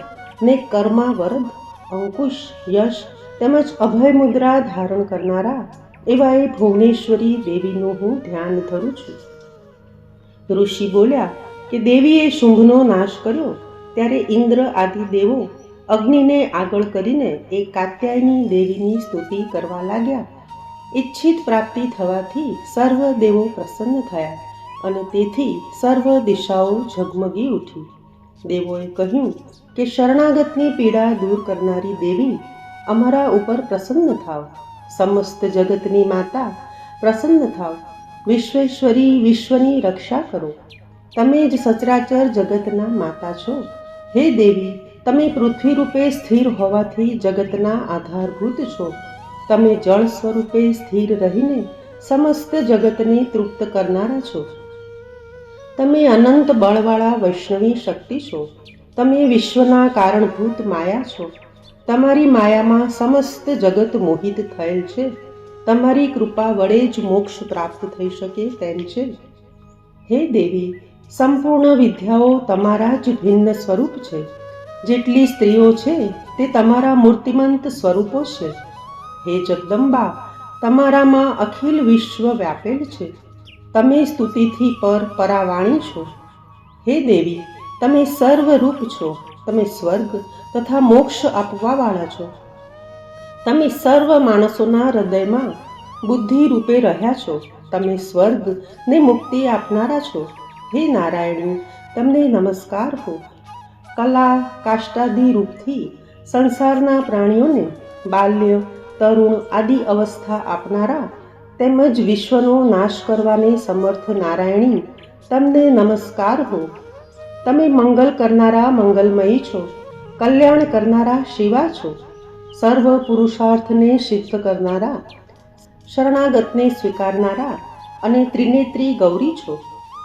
ને કર્મા વરદ, અંકુશ, યશ તેમજ અભય મુદ્રા ધારણ કરનારા એવા એ ભુવનેશ્વરી દેવીનું હું ધ્યાન ધરું છું. ઋષિ બોલ્યા કે દેવીએ શુંભનો નાશ કર્યો ત્યારે ઇન્દ્ર આદિ દેવો અગ્નિને આગળ કરીને એ કાત્યાયની દેવીની સ્તુતિ કરવા લાગ્યા. ઈચ્છિત પ્રાપ્તિ થવાથી સર્વ દેવો પ્રસન્ન થયા અને તેથી સર્વ દિશાઓ ઝગમગી ઉઠી. દેવોએ કહ્યું કે શરણાગતની પીડા દૂર કરનારી દેવી, અમારા ઉપર પ્રસન્ન થાવ. સમસ્ત જગતની માતા, પ્રસન્ન થાવ. વિશ્વેશ્વરી, વિશ્વની રક્ષા કરો. તમે જ સચરાચર જગતના માતા છો. હે દેવી, તમે પૃથ્વી રૂપે સ્થિર હોવાથી જગતના આધારભૂત છો. તમે જળ સ્વરૂપે સ્થિર રહીને સમસ્ત જગતને તૃપ્ત કરનારા છો. તમે અનંત બળવાળા વૈષ્ણવી શક્તિ છો. તમે વિશ્વના કારણભૂત માયા છો. તમારી માયામાં સમસ્ત જગત મોહિત થયેલ છે. તમારી કૃપા વડે જ મોક્ષ પ્રાપ્ત થઈ શકે તેમ છે. હે દેવી, સંપૂર્ણ વિદ્યાઓ તમારા જ ભિન્ન સ્વરૂપ છે. જેટલી સ્ત્રીઓ છે તે તમારા મૂર્તિમંત સ્વરૂપો છે. હે જગદંબા, તમારામાં અખિલ વિશ્વ વ્યાપેલ છે. તમે સ્તુતિથી પરાવાણી છો. હે દેવી, તમે સર્વરૂપ છો. તમે સ્વર્ગ તથા મોક્ષ આપવાવાળા છો. તમે સર્વ માણસોના હૃદયમાં બુદ્ધિ રૂપે રહ્યા છો. તમે સ્વર્ગ ને મુક્તિ આપનારા છો. હે નારાયણી, તમને નમસ્કાર હો. કલા કાષ્ટાદિ રૂપથી સંસારના પ્રાણીઓને બાલ્ય, તરુણ આદિ અવસ્થા આપનારા તેમજ વિશ્વનો નાશ કરવાને સમર્થ નારાયણી, તમને નમસ્કાર હો. તમે મંગલ કરનારા મંગલમયી છો. કલ્યાણ કરનારા શિવા છો. સર્વ પુરુષાર્થને સિદ્ધ કરનારા, શરણાગતને સ્વીકારનારા અને ત્રિનેત્રી ગૌરી છો.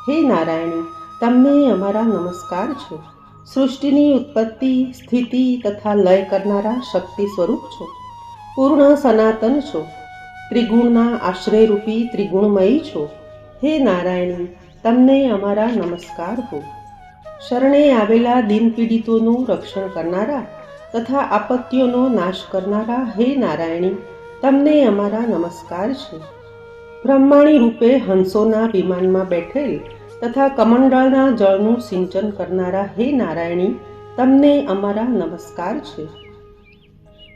હે નારાયણી, તમને અમારા નમસ્કાર છે. સૃષ્ટિની ઉત્પત્તિ, સ્થિતિ તથા લય કરનારા શક્તિ સ્વરૂપ છો. પૂર્ણ સનાતન છો. ત્રિગુણના આશ્રયરૂપી ત્રિગુણમયી છો. હે નારાયણી, તમને અમારા નમસ્કાર હો. શરણે આવેલા દિન પીડિતોનું રક્ષણ કરનારા તથા આપત્તિઓનો નાશ કરનારા હે નારાયણી, તમને અમારા નમસ્કાર છે. બ્રહ્માણી રૂપે હંસોના વિમાનમાં બેઠેલ તથા કમંડળના જળનું સિંચન કરનારા હે નારાયણી, તમને અમારા નમસ્કાર છે.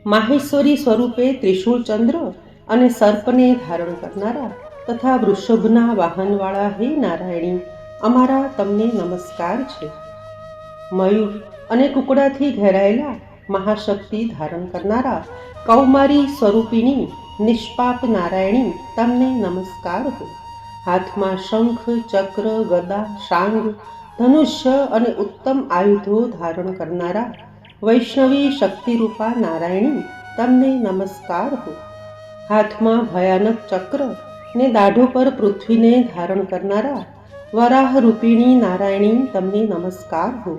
માહેશ્વરી સ્વરૂપે ત્રિશૂળ ચંદ્ર અને સર્પને ધારણ કરનારા તથા વૃષભના વાહનવાળા હે નારાયણી, અમારા તમને નમસ્કાર છે. મયુર અને કુકડાથી ઘેરાયેલા મહાશક્તિ ધારણ કરનારા કૌમારી સ્વરૂપિણી નિષ્પાપ નારાયણી તમને નમસ્કાર હો. હાથમાં શંખ, ચક્ર, ગદા, શાંગ, ધનુષ્ય અને ઉત્તમ આયુધો ધારણ કરનારા વૈષ્ણવી શક્તિરૂપા નારાયણી તમને નમસ્કાર હો. હાથમાં ભયાનક ચક્ર ને દાઢો પર પૃથ્વીને ધારણ કરનારા વરાહ રૂપિણી નારાયણી તમને નમસ્કાર હો.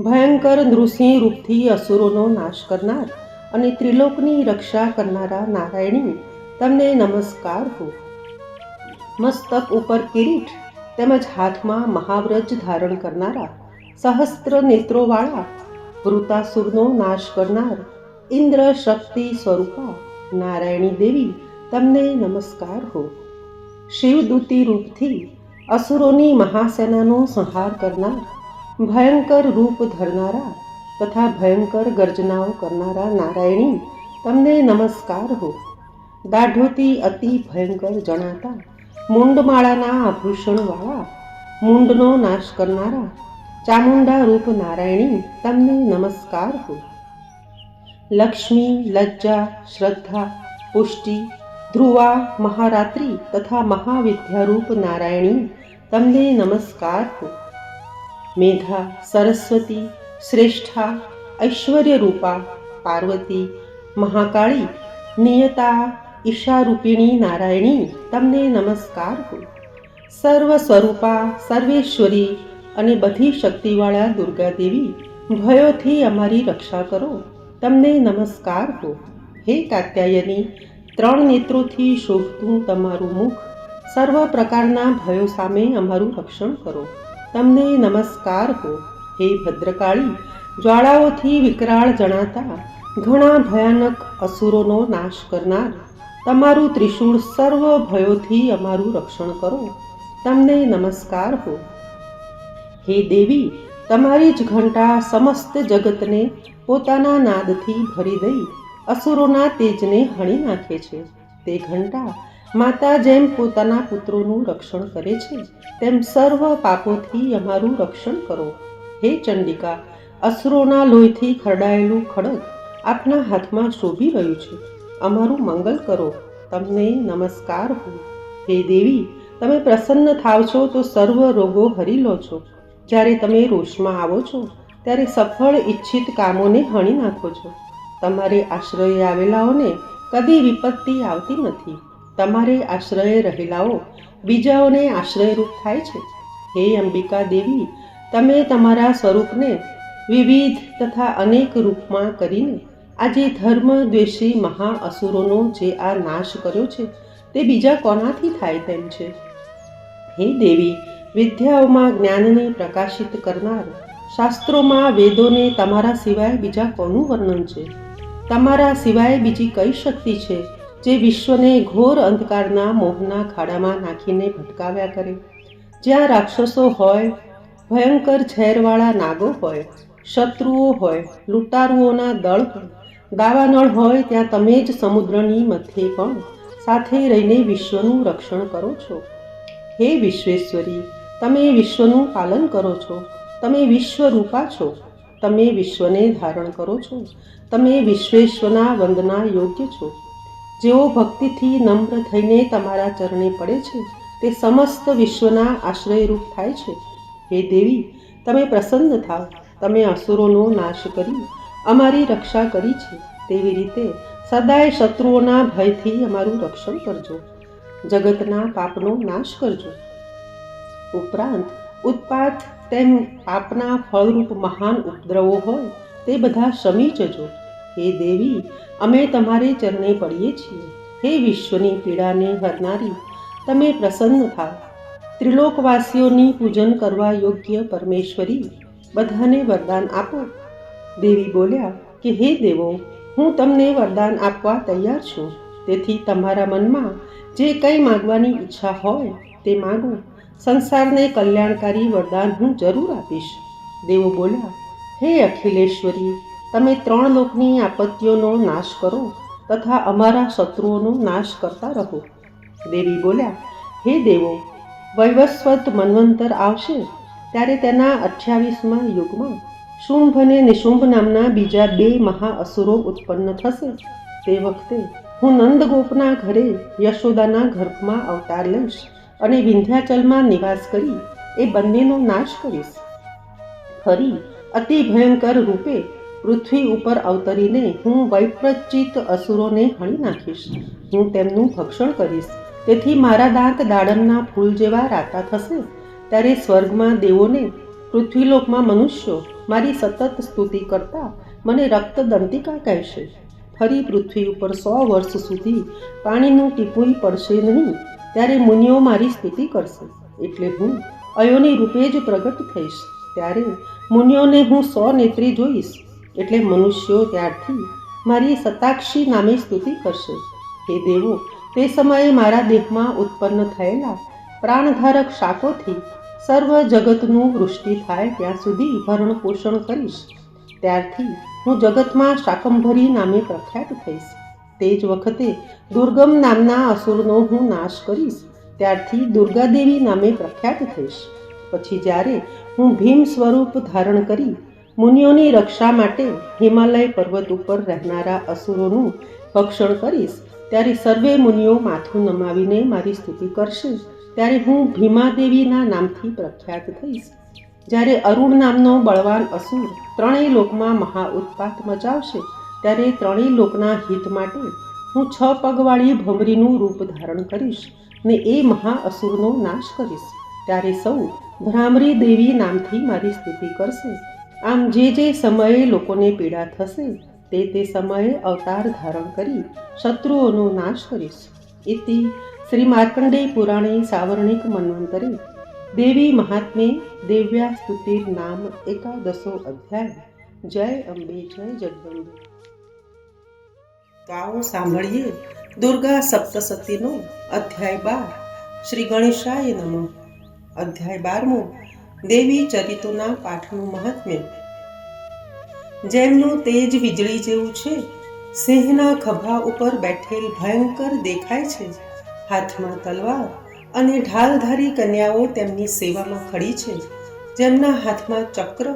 ભયંકર નૃસિંહ રૂપથી અસુરોનો નાશ કરનાર અને ત્રિલોકની રક્ષા કરનારા નારાયણી તમને નમસ્કાર હો. મસ્તક ઉપર કિરીટ તેમજ હાથમાં મહાવ્રજ ધારણ કરનારા સહસ્ત્ર નેત્રોવાળા વૃતાસુરનો નાશ કરનાર ઇન્દ્ર શક્તિ સ્વરૂપા નારાયણી દેવી તમને નમસ્કાર હો. શિવદૂતી રૂપથી અસુરોની મહાસેનાનો સંહાર કરનાર ભયંકર રૂપ ધરનારા તથા ભયંકર ગર્જનાઓ કરનારા નારાયણી તમને નમસ્કાર હો. દાઢોથી અતિ ભયંકર જણાતા મુંડમાળાના આભૂષણવાળા મુંડનો નાશ કરનારા ચામુંડા રૂપ નારાયણી તમને નમસ્કાર હો. લક્ષ્મી, લજ્જા, શ્રદ્ધા, પુષ્ટિ, ધ્રુવા, મહારાત્રિ તથા મહાવિદ્યારૂપ નારાયણી તમને નમસ્કાર હો. મેઘા, સરસ્વતી, શ્રેષ્ઠા, ઐશ્વર્યરૂપા પાર્વતી, મહાકાળી, નિયતા, ઈશારૂપિણી નારાયણી તમને નમસ્કાર હો. સર્વ સ્વરૂપા, સર્વેશ્વરી અને બધી શક્તિવાળા દુર્ગાદેવી ભયોથી અમારી રક્ષા કરો તમને નમસ્કાર હો. હે કાત્યાયની, 3 નેત્રોથી શોભતું તમારું મુખ સર્વ પ્રકારના ભયો સામે અમારું રક્ષણ કરો તમને નમસ્કાર હો. હે ભદ્રકાળી, જ્વાળાઓથી વિકરાળ જણાતા ઘણા ભયાનક અસુરોનો નાશ કરનાર તમારું ત્રિશૂળ સર્વ ભયોથી અમારું રક્ષણ કરો તમને નમસ્કાર હો. હે દેવી, તમારી જ ઘંટા સમસ્ત જગતને પોતાના નાદથી ભરી દઈ અસુરોના તેજને હણી નાખે છે. તે ઘંટા માતા જેમ પોતાના પુત્રોનું રક્ષણ કરે છે તેમ સર્વ પાપોથી અમારું રક્ષણ કરો. હે ચંડિકા, અસુરોના લોહીથી ખરડાયેલું ખડગ આપના હાથમાં શોભી રહ્યું છે, અમારું મંગલ કરો તમને નમસ્કાર હો. હે દેવી, તમે પ્રસન્ન થાવ છો તો સર્વ રોગો હરી લો છો. જ્યારે તમે રોષમાં આવો છો ત્યારે સફળ ઈચ્છિત કામોને હણી નાખો છો. તમારે આશ્રયે આવેલાઓને કદી વિપત્તિ આવતી નથી. તમારે આશ્રયે રહેલાઓ બીજાઓને આશ્રયરૂપ થાય છે. હે અંબિકા દેવી, તમે તમારા સ્વરૂપને વિવિધ તથા અનેક રૂપમાં કરીને આજે ધર્મ દ્વેષી મહા અસુરોનો જે આ નાશ કર્યો છે તે બીજા કોનાથી થાય તેમ છે. હે દેવી, વિદ્યાઓમાં જ્ઞાનને પ્રકાશિત કરનાર, શાસ્ત્રોમાં વેદોને તમારા સિવાય બીજા કોનું વર્ણન છે? તમારા સિવાય બીજી કઈ શક્તિ છે જે વિશ્વને ઘોર અંધકારના મોહના ખાડામાં નાખીને ભટકાવ્યા કરે? જ્યાં રાક્ષસો હોય, ભયંકર ઝેરવાળા નાગો હોય, શત્રુઓ હોય, લૂંટારુઓના દળ હોય, દાવાનળ હોય, ત્યાં તમે જ સમુદ્રની મધ્યે પણ સાથે રહીને વિશ્વનું રક્ષણ કરો છો. હે વિશ્વેશ્વરી, તમે વિશ્વનું પાલન કરો છો. તમે વિશ્વરૂપા છો. તમે વિશ્વને ધારણ કરો છો. તમે વિશ્વેશ્વરના વંદના યોગ્ય છો. જેઓ ભક્તિથી નમ્ર થઈને તમારા ચરણે પડે છે તે સમસ્ત વિશ્વના આશ્રયરૂપ થાય છે. હે દેવી, તમે પ્રસન્ન થાવ. તમે અસુરોનો નાશ કરી અમારી રક્ષા કરી છે, તેવી રીતે સદાય શત્રુઓના ભયથી અમારું રક્ષણ કરજો. જગતના પાપનો નાશ કરજો. ઉપરાંત ઉત્પાત તેમ પાપના ફળરૂપ મહાન ઉપદ્રવો હોય તે બધા શમી જજો. હે દેવી, અમે તમારે ચરણે પડીએ છીએ. હે વિશ્વની પીડાને હરનારી, તમે પ્રસન્ન થાવ. ત્રિલોકવાસીઓની પૂજન કરવા યોગ્ય પરમેશ્વરી, બધાને વરદાન આપો. દેવી બોલ્યા કે હે દેવો, હું તમને વરદાન આપવા તૈયાર છું. તેથી તમારા મનમાં જે કંઈ માગવાની ઈચ્છા હોય તે માગો. સંસારને કલ્યાણકારી વરદાન હું જરૂર આપીશ. દેવો બોલ્યા, હે અખિલેશ્વરી, તમે 3 લોકની આપત્તિઓનો નાશ કરો તથા અમારા શત્રુઓનો નાશ કરતા રહો. દેવી બોલ્યા, હે દેવો, વૈવસ્વત મન્વંતર આવશે ત્યારે તેના 28મા યુગમાં શુંભ અને નિશુંભ નામના બીજા 2 મહાઅસુરો ઉત્પન્ન થશે. તે વખતે હું નંદગોપના ઘરે યશોદાના ગર્ભમાં અવતાર લઈશ અને વિંધ્યાચલમાં નિવાસ કરી એ બંનેનો નાશ કરીશ. ફરી અતિ ભયંકર રૂપે પૃથ્વી ઉપર અવતરીને હું વૈપ્રચિત અસુરોને હણી નાખીશ. હું તેમનું ભક્ષણ કરીશ. તેથી મારા દાંત દાડમના ફૂલ જેવા રાતા થશે. ત્યારે સ્વર્ગમાં દેવોને, પૃથ્વીલોકમાં મનુષ્યો મારી સતત સ્તુતિ કરતા મને રક્તદંતિકા કહેશે. ફરી પૃથ્વી ઉપર 100 વર્ષ સુધી પાણીનું ટીપું પડશે નહીં. ત્યારે મુનિઓ મારી સ્તુતિ કરશે. એટલે હું અયોની રૂપે જ પ્રગટ થઈશ. ત્યારે મુનિઓને હું 100 નેત્રી જોઈશ. એટલે મનુષ્યો ત્યારથી મારી સતાક્ષી નામે સ્તુતિ કરશે. હે દેવો, તે સમયે મારા દેહમાં ઉત્પન્ન થયેલા પ્રાણધારક શાકોથી સર્વ જગતનું વૃષ્ટિ થાય ત્યાં સુધી ભરણ પોષણ કરીશ. ત્યારથી હું જગતમાં શાકંભરી નામે પ્રખ્યાત થઈશ. તે જ વખતે દુર્ગમ નામના અસુરનો હું નાશ કરીશ. ત્યારથી દુર્ગાદેવી નામે પ્રખ્યાત થઈશ. પછી જ્યારે હું ભીમ સ્વરૂપ ધારણ કરી મુનિઓની રક્ષા માટે હિમાલય પર્વત ઉપર રહેનારા અસુરોનું ભક્ષણ કરીશ, ત્યારે સર્વે મુનિઓ માથું નમાવીને મારી સ્તુતિ કરશે. ત્યારે હું ભીમાદેવીના નામથી પ્રખ્યાત થઈશ. જ્યારે અરુણ નામનો બળવાન અસુર 3 લોકમાં મહા ઉત્પાત મચાવશે, ત્યારે 3 લોકના હિત માટે હું 6 પગવાળી ભમરીનું રૂપ ધારણ કરીશ ને એ મહા અસુરનો નાશ કરીશ. ત્યારે સૌ ભ્રામરી દેવી નામથી મારી સ્તુતિ કરશે. આમ જે સમયે લોકોને પીડા થશે તે સમયે અવતાર ધારણ કરી શત્રુઓનો નાશ કરીશ. ઇતિ શ્રી માર્કંડેય પુરાણે સાવર્ણિક મન્વંતરે દેવી મહાત્મ્યે દેવ્યા સ્તુતિર નામ 11 અધ્યાય. જય અંબે, જય જગદંબે. તો આવો સાંભળીએ દુર્ગા સપ્તસતીનો અધ્યાય 12. શ્રી ગણેશાય નમઃ. અધ્યાય 12મો. દેવી ચરિતોના પાઠનું મહાત્મ્ય. જેમનું તેજ વીજળી જેવું છે, સિંહના ખભા ઉપર બેઠેલ ભયંકર દેખાય છે. હાથમાં તલવાર અને ઢાલધારી કન્યાઓ તેમની સેવામાં ખડી છે. જેમના હાથમાં ચક્ર,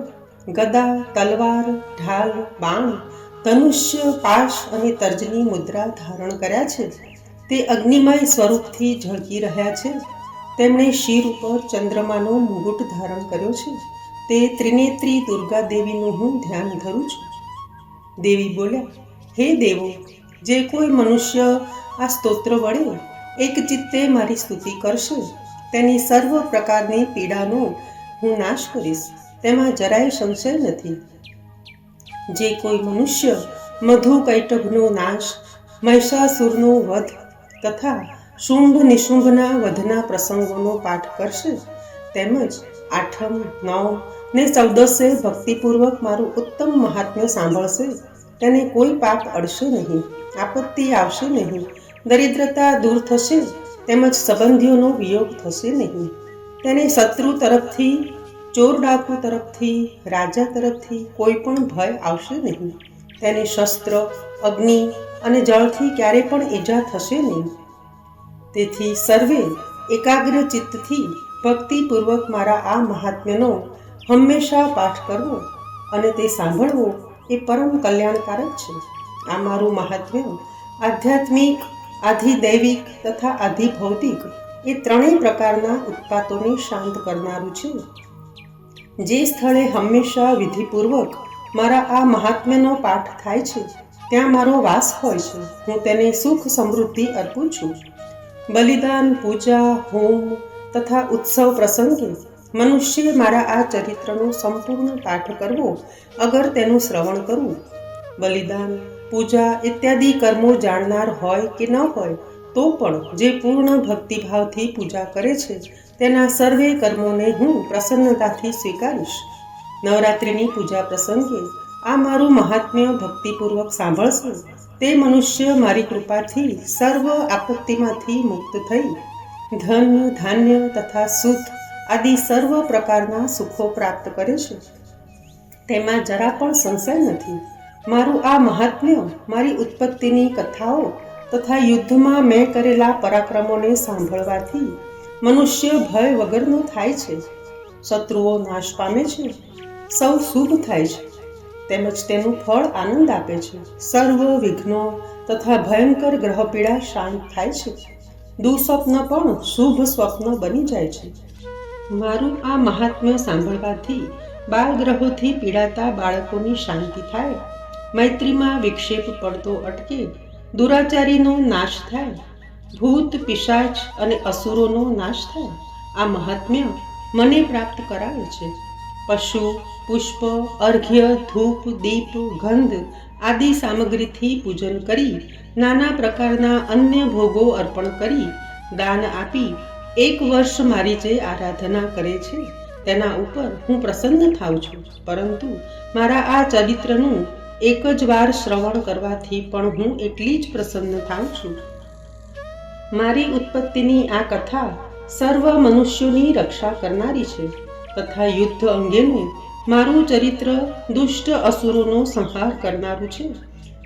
ગદા, તલવાર, ઢાલ, બાણ, ધનુષ્ય, પાશ અને તર્જની મુદ્રા ધારણ કર્યા છે. તે અગ્નિમય સ્વરૂપથી ઝળકી રહ્યા છે. તેમણે શિર ઉપર ચંદ્રમાનો મુગુટ ધારણ કર્યો છે. તે ત્રિનેત્રી દુર્ગા દેવીનું હું ધ્યાન ધરું છું. દેવી બોલ્યા, હે દેવો, જે કોઈ મનુષ્ય આ સ્તોત્ર વડે એક ચિત્તે મારી સ્તુતિ કરશે, તેની સર્વ પ્રકારની પીડાનો હું નાશ કરીશ. તેમાં જરાય સંશય નથી. જે કોઈ મનુષ્ય મધુ કૈટભનો નાશ, મહિષાસુરનો વધ તથા શુંભ નિશુંભના વધના પ્રસંગોનો પાઠ કરશે, તેમજ 8મ, 9 ને 14 ભક્તિપૂર્વક મારું ઉત્તમ મહાત્મ્ય સાંભળશે, તેને કોઈ પાપ અડશે નહીં, આપત્તિ આવશે નહીં, દરિદ્રતા દૂર થશે, તેમજ સંબંધીઓનો વિયોગ થશે નહીં. તેને શત્રુ તરફથી, ચોર ડાકુ તરફથી, રાજા તરફથી કોઈ પણ ભય આવશે નહીં. તેને શસ્ત્ર, અગ્નિ અને જળથી ક્યારે પણ ઈજા થશે નહીં. તેથી સર્વે એકાગ્ર ચિત્તથી ભક્તિપૂર્વક મારા આ મહાત્મ્યનો હંમેશા પાઠ કરવો અને તે સાંભળવો એ પરમ કલ્યાણકારક છે. આ મારું મહાત્મ્ય આધ્યાત્મિક, આધિદૈવિક તથા આધિભૌતિક એ 3 પ્રકારના ઉત્પાતોને શાંત કરનારું છે. જે સ્થળે હંમેશા વિધિપૂર્વક મારા આ મહાત્મ્યનો પાઠ થાય છે, ત્યાં મારો વાસ હોય છે. હું તેને સુખ સમૃદ્ધિ અર્પું છું. બલિદાન, પૂજા, હોમ તથા ઉત્સવ પ્રસંગે મનુષ્ય મારા આ ચરિત્રનો સંપૂર્ણ પાઠ કરવો અગર તેનું શ્રવણ કરવું. બલિદાન, પૂજા ઇત્યાદિ કર્મો જાણનાર હોય કે ન હોય તો પણ જે પૂર્ણ ભક્તિભાવથી પૂજા કરે છે, તેના સર્વે કર્મોને હું પ્રસન્નતાથી સ્વીકારીશ. નવરાત્રિની પૂજા પ્રસંગે આ મારું મહાત્મ્ય ભક્તિપૂર્વક સાંભળશે, તે મનુષ્ય મારી કૃપાથી સર્વ આપત્તિમાંથી મુક્ત થઈ ધન, ધાન્ય તથા સુખ આદિ સર્વ પ્રકારના સુખો પ્રાપ્ત કરે છે. તેમાં જરા પણ સંશય નથી. મારું આ મહાત્મ્ય મારી ઉત્પત્તિની કથાઓ તથા યુદ્ધમાં મેં કરેલા પરાક્રમોને સાંભળવાથી મનુષ્ય ભય વગરનો થાય છે, શત્રુઓ નાશ પામે છે, સૌ શુભ થાય છે, તેમજ તેનું ફળ આનંદ આપે છે. સર્વ વિઘ્નો તથા ભયંકર ગ્રહપીડા શાંત થાય છે, દુઃસ્વપ્ન પણ શુભ સ્વપ્ન બની જાય છે. મારું આ મહાત્મ્ય સાંભળવાથી બાળગ્રહોથી પીડાતા બાળકોની શાંતિ થાય, મૈત્રીમાં વિક્ષેપ પડતો અટકે, દુરાચારીનો નાશ થાય, ભૂત પિશાચ અને અસુરોનો નાશ થાય. આ મહાત્મ્ય મને પ્રાપ્ત કરાવે છે. પશુ પુષ્પ અર્ઘ્ય ધૂપ દીપ ગંધ આદિ સામગ્રીથી પૂજન કરી, નાના પ્રકારના અન્ય ભોગો અર્પણ કરી, દાન આપી 1 વર્ષ મારી જે આરાધના કરે છે તેના ઉપર હું પ્રસન્ન થાઉં છું. પરંતુ મારા આ ચરિત્રનું એક જ વાર શ્રવણ કરવાથી પણ હું એટલી જ પ્રસન્ન થાઉં છું. મારી ઉત્પત્તિની આ કથા સર્વ મનુષ્યોની રક્ષા કરનારી છે તથા યુદ્ધ અંગેનું મારું ચરિત્ર દુષ્ટ અસુરોનો સંહાર કરનારું છે.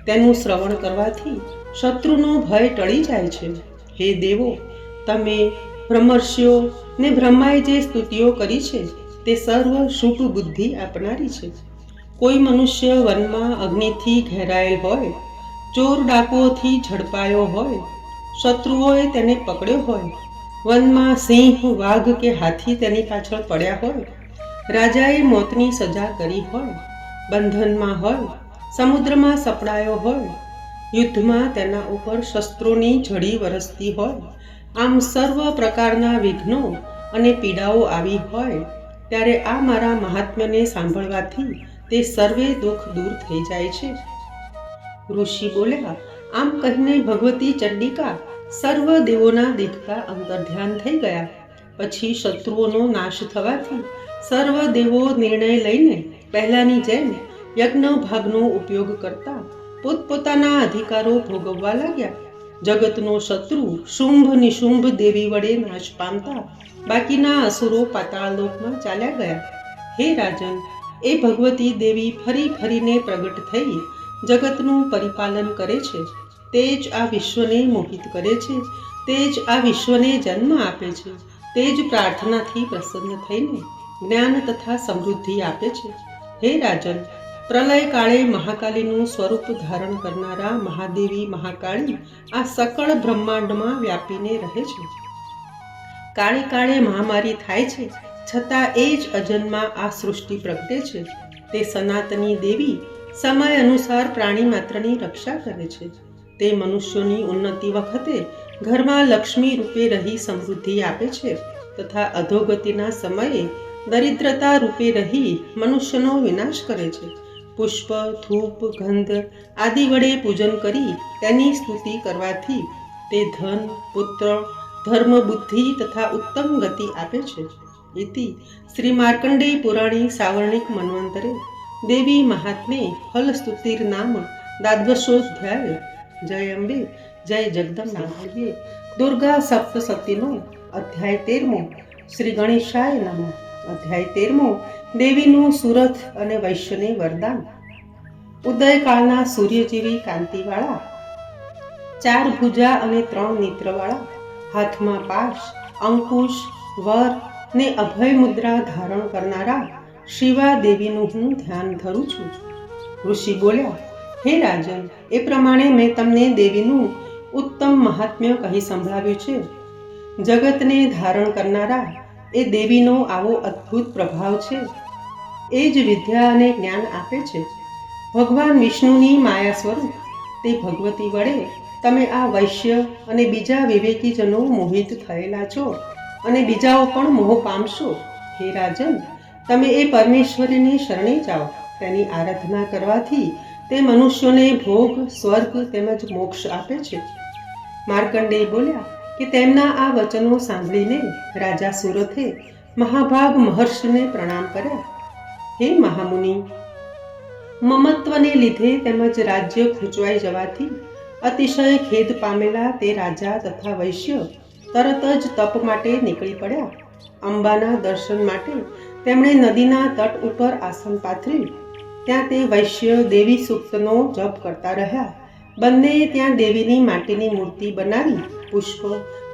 તેનું શ્રવણ કરવાથી શત્રુનો ભય ટળી જાય છે. હે દેવો, તમે બ્રહ્મર્ષિઓ ને બ્રહ્માએ જે સ્તુતિઓ કરી છે તે સર્વ શુભ બુદ્ધિ આપનારી છે. કોઈ મનુષ્ય વનમાં અગ્નિથી ઘેરાયેલ હોય, ચોર ડાકુઓથી ઝડપાયો હોય, શત્રુઓએ તેને પકડ્યો હોય, વનમાં સિંહ વાઘ કે હાથી તેની પાછળ પડ્યા હોય, રાજાએ મોતની સજા કરી હોય, બંધનમાં હોય, સમુદ્રમાં સપડાયો હોય, યુદ્ધમાં તેના ઉપર શસ્ત્રોની ઝડી વરસતી હોય, આમ સર્વ પ્રકારના વિઘ્નો અને પીડાઓ આવી હોય, ત્યારે આ મારા મહાત્મ્યને સાંભળવાથી તે સર્વે દુઃખ દૂર થઈ જાય છે. ઋષિ બોલ્યા. આમ કહીને ભગવતી ચંડિકા સર્વ દેવોના દેખતા અંતર્ધ્યાન થઈ ગયા. પછી શત્રુઓનો નાશ થવાથી સર્વ દેવો નિર્ણય લઈને પહેલાની જેમ યજ્ઞ ભાગનો ઉપયોગ કરતા પોતપોતાના અધિકારો ભોગવવા લાગ્યા. જગતનો શત્રુ શુંભ નિશુંભ દેવી વડે નાશ પામતા બાકીના અસુરો પાતાળલોકમાં ચાલ્યા ગયા. હે રાજન, એ ભગવતી દેવી ફરી ફરીને પ્રગટ થઈ જગતનું પરિપાલન કરે છે. તે જ આ વિશ્વને મોહિત કરે છે, તે જ આ વિશ્વને જન્મ આપે છે, તે જ પ્રાર્થનાથી પ્રસન્ન થઈને જ્ઞાન તથા સમૃદ્ધિ આપે છે. હે રાજન, પ્રલય કાળે મહાકાલીનું સ્વરૂપ ધારણ કરનારા મહાદેવી મહાકાળી આ સકળ બ્રહ્માંડમાં વ્યાપીને રહે છે. કાળે કાળે મહામારી થાય છે, છતાં એ જ અજન્મા આ સૃષ્ટિ પ્રગટે છે. તે સનાતની દેવી સમય અનુસાર પ્રાણી માત્રની રક્ષા કરે છે. તે મનુષ્યોની ઉન્નતિ વખતે ઘરમાં લક્ષ્મી રૂપે રહી સમૃદ્ધિ આપે છે તથા અધોગતિના સમયે દરિદ્રતા રૂપે રહી મનુષ્યનો વિનાશ કરે છે. પુષ્પ ધૂપ ગંધ આદિ વડે પૂજન કરી તેની સ્તુતિ કરવાથી તે ધન પુત્ર ધર્મ બુદ્ધિ તથા ઉત્તમ ગતિ આપે છે. ઇતિ શ્રી માર્કંડેય પુરાણી સાવર્ણિક મન્વંતરે દેવી મહાત્મે ફલસ્તુતિર નામ દ્વાદશોધ્યાય. જય અંબે, જય જગદંબે. દુર્ગા સપ્તસતીનો અધ્યાય 13મો. શ્રી ગણેશાય નમઃ. અધ્યાય 13મો. દેવીનું સુરથ અને વૈશ્યને વરદાન. ઉદયકાળના સૂર્ય જેવી કાંતિવાળા, 4 ભુજા અને 3 નેત્રવાળા, હાથમાં પાશ અંકુશ વર ને અભય મુદ્રા ધારણ કરનારા શિવા દેવીનું હું ધ્યાન ધરું છું. ઋષિ બોલ્યા. હે રાજન, એ પ્રમાણે મેં તમને દેવીનું ઉત્તમ મહાત્મ્ય કહી સંભળાવ્યું છે. જગતને ધારણ કરનારા એ દેવીનો આવો અદ્ભુત પ્રભાવ છે. એ જ વિદ્યા અને જ્ઞાન આપે છે. ભગવાન વિષ્ણુની માયા સ્વરૂપ તે ભગવતી વડે તમે આ વૈશ્ય અને બીજા વિવેકીજનો મોહિત થયેલા છો અને બીજાઓ પણ મોહ પામશો. હે રાજન, તમે એ પરમેશ્વરીને શરણે જાઓ. તેની આરાધના કરવાથી તે મનુષ્યોને ભોગ સ્વર્ગ તેમજ મોક્ષ આપે છે. માર્કંડેય બોલ્યા કે તેમના આ વચનો સાંભળીને રાજા સુરથે મહાભાગ મહર્ષિને પ્રણામ કર્યા. હે મહામુનિ, મમત્વને લીધે તેમજ રાજ્ય ખૂંચવાઈ જવાથી અતિશય ખેદ પામેલા તે રાજા તથા વૈશ્ય તરત જ તપ માટે નીકળી પડ્યા. અંબાના દર્શન માટે તેમણે નદીના તટ ઉપર આસન પાથર્યું. ત્યાં તે વૈશ્ય દેવી સૂક્તનો જપ કરતા રહ્યા. બંનેએ ત્યાં દેવીની માટીની મૂર્તિ બનાવી પુષ્પ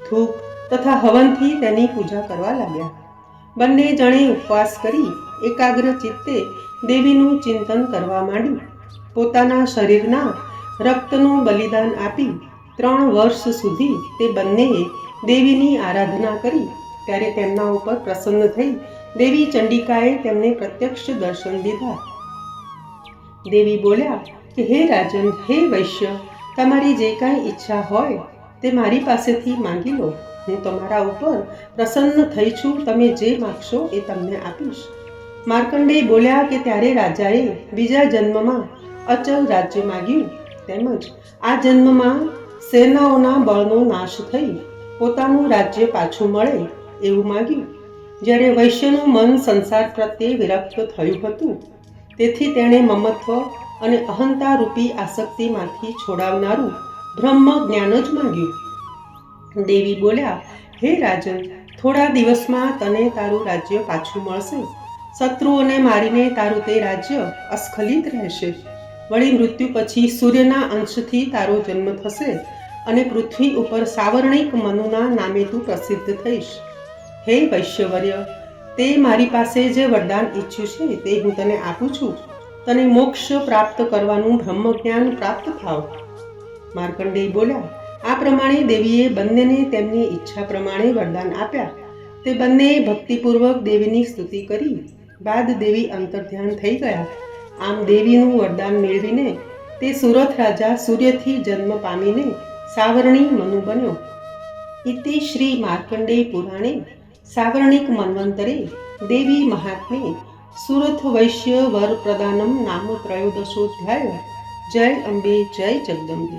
ધૂપ તથા હવનથી તેની પૂજા કરવા લાગ્યા. બંને જણે ઉપવાસ કરી એકાગ્ર ચિત્તે દેવીનું ચિંતન કરવા માંડ્યું. પોતાના શરીરના રક્તનું બલિદાન આપી 3 વર્ષ સુધી તે બંનેએ દેવીની આરાધના કરી. ત્યારે તેમના ઉપર પ્રસન્ન થઈ દેવી ચંડિકાએ તેમને પ્રત્યક્ષ દર્શન દીધા. દેવી બોલ્યા કે હે રાજન, હે વૈશ્ય, તમારી જે કાંઈ ઈચ્છા હોય તે મારી પાસેથી માંગી લો. હું તમારા ઉપર પ્રસન્ન થઈ છું. તમે જે માગશો એ તમને આપીશ. માર્કંડેય બોલ્યા કે ત્યારે રાજાએ બીજા જન્મમાં અચલ રાજ્ય માગ્યું, તેમજ આ જન્મમાં સેનાઓના બળનો નાશ થઈ પોતાનું રાજ્ય પાછું મળે એવું માગ્યું. જ્યારે વૈશ્યનું મન સંસાર પ્રત્યે વિરક્ત થયું હતું, તેથી તેણે મમત્વ અને અહંતા રૂપી આસક્તિમાંથી છોડાવનારું બ્રહ્મ જ્ઞાન જ માંગ્યું. દેવી બોલ્યા, હે રાજન, થોડા દિવસમાં તને તારું રાજ્ય પાછું મળશે. શત્રુઓને મારીને તારું તે રાજ્ય અસ્ખલિત રહેશે. વળી મૃત્યુ પછી સૂર્યના અંશથી તારો જન્મ થશે અને પૃથ્વી ઉપર સાવર્ણિક મનુના નામે તું પ્રસિદ્ધ થઈશ. હે વૈશ્યવર્ય, તે મારી પાસે જે વરદાન ઈચ્છ્યું છે તે હું તને આપું છું. તને મોક્ષ પ્રાપ્ત કરવાનું બ્રહ્મ જ્ઞાન પ્રાપ્ત થાવ. માર્કંડેય બોલ્યા. આ પ્રમાણે દેવીએ બંનેને તેમની ઈચ્છા પ્રમાણે વરદાન આપ્યા. તે બંનેએ ભક્તિપૂર્વક દેવીની સ્તુતિ કરી બાદ દેવી અંતર્ધ્યાન થઈ ગયા. આમ દેવીનું વરદાન મેળવીને તે સુરથ રાજા સૂર્યથી જન્મ પામીને સાવર્ણી મનુ બન્યો. ઇતિ શ્રી માર્કંડેય પુરાણે સાવર્ણિક મન્વંતરે દેવી મહાત્મ્યે સુરથ વૈશ્ય વર પ્રદાનમ નામ 13 જય અંબે, જય જગદંબે.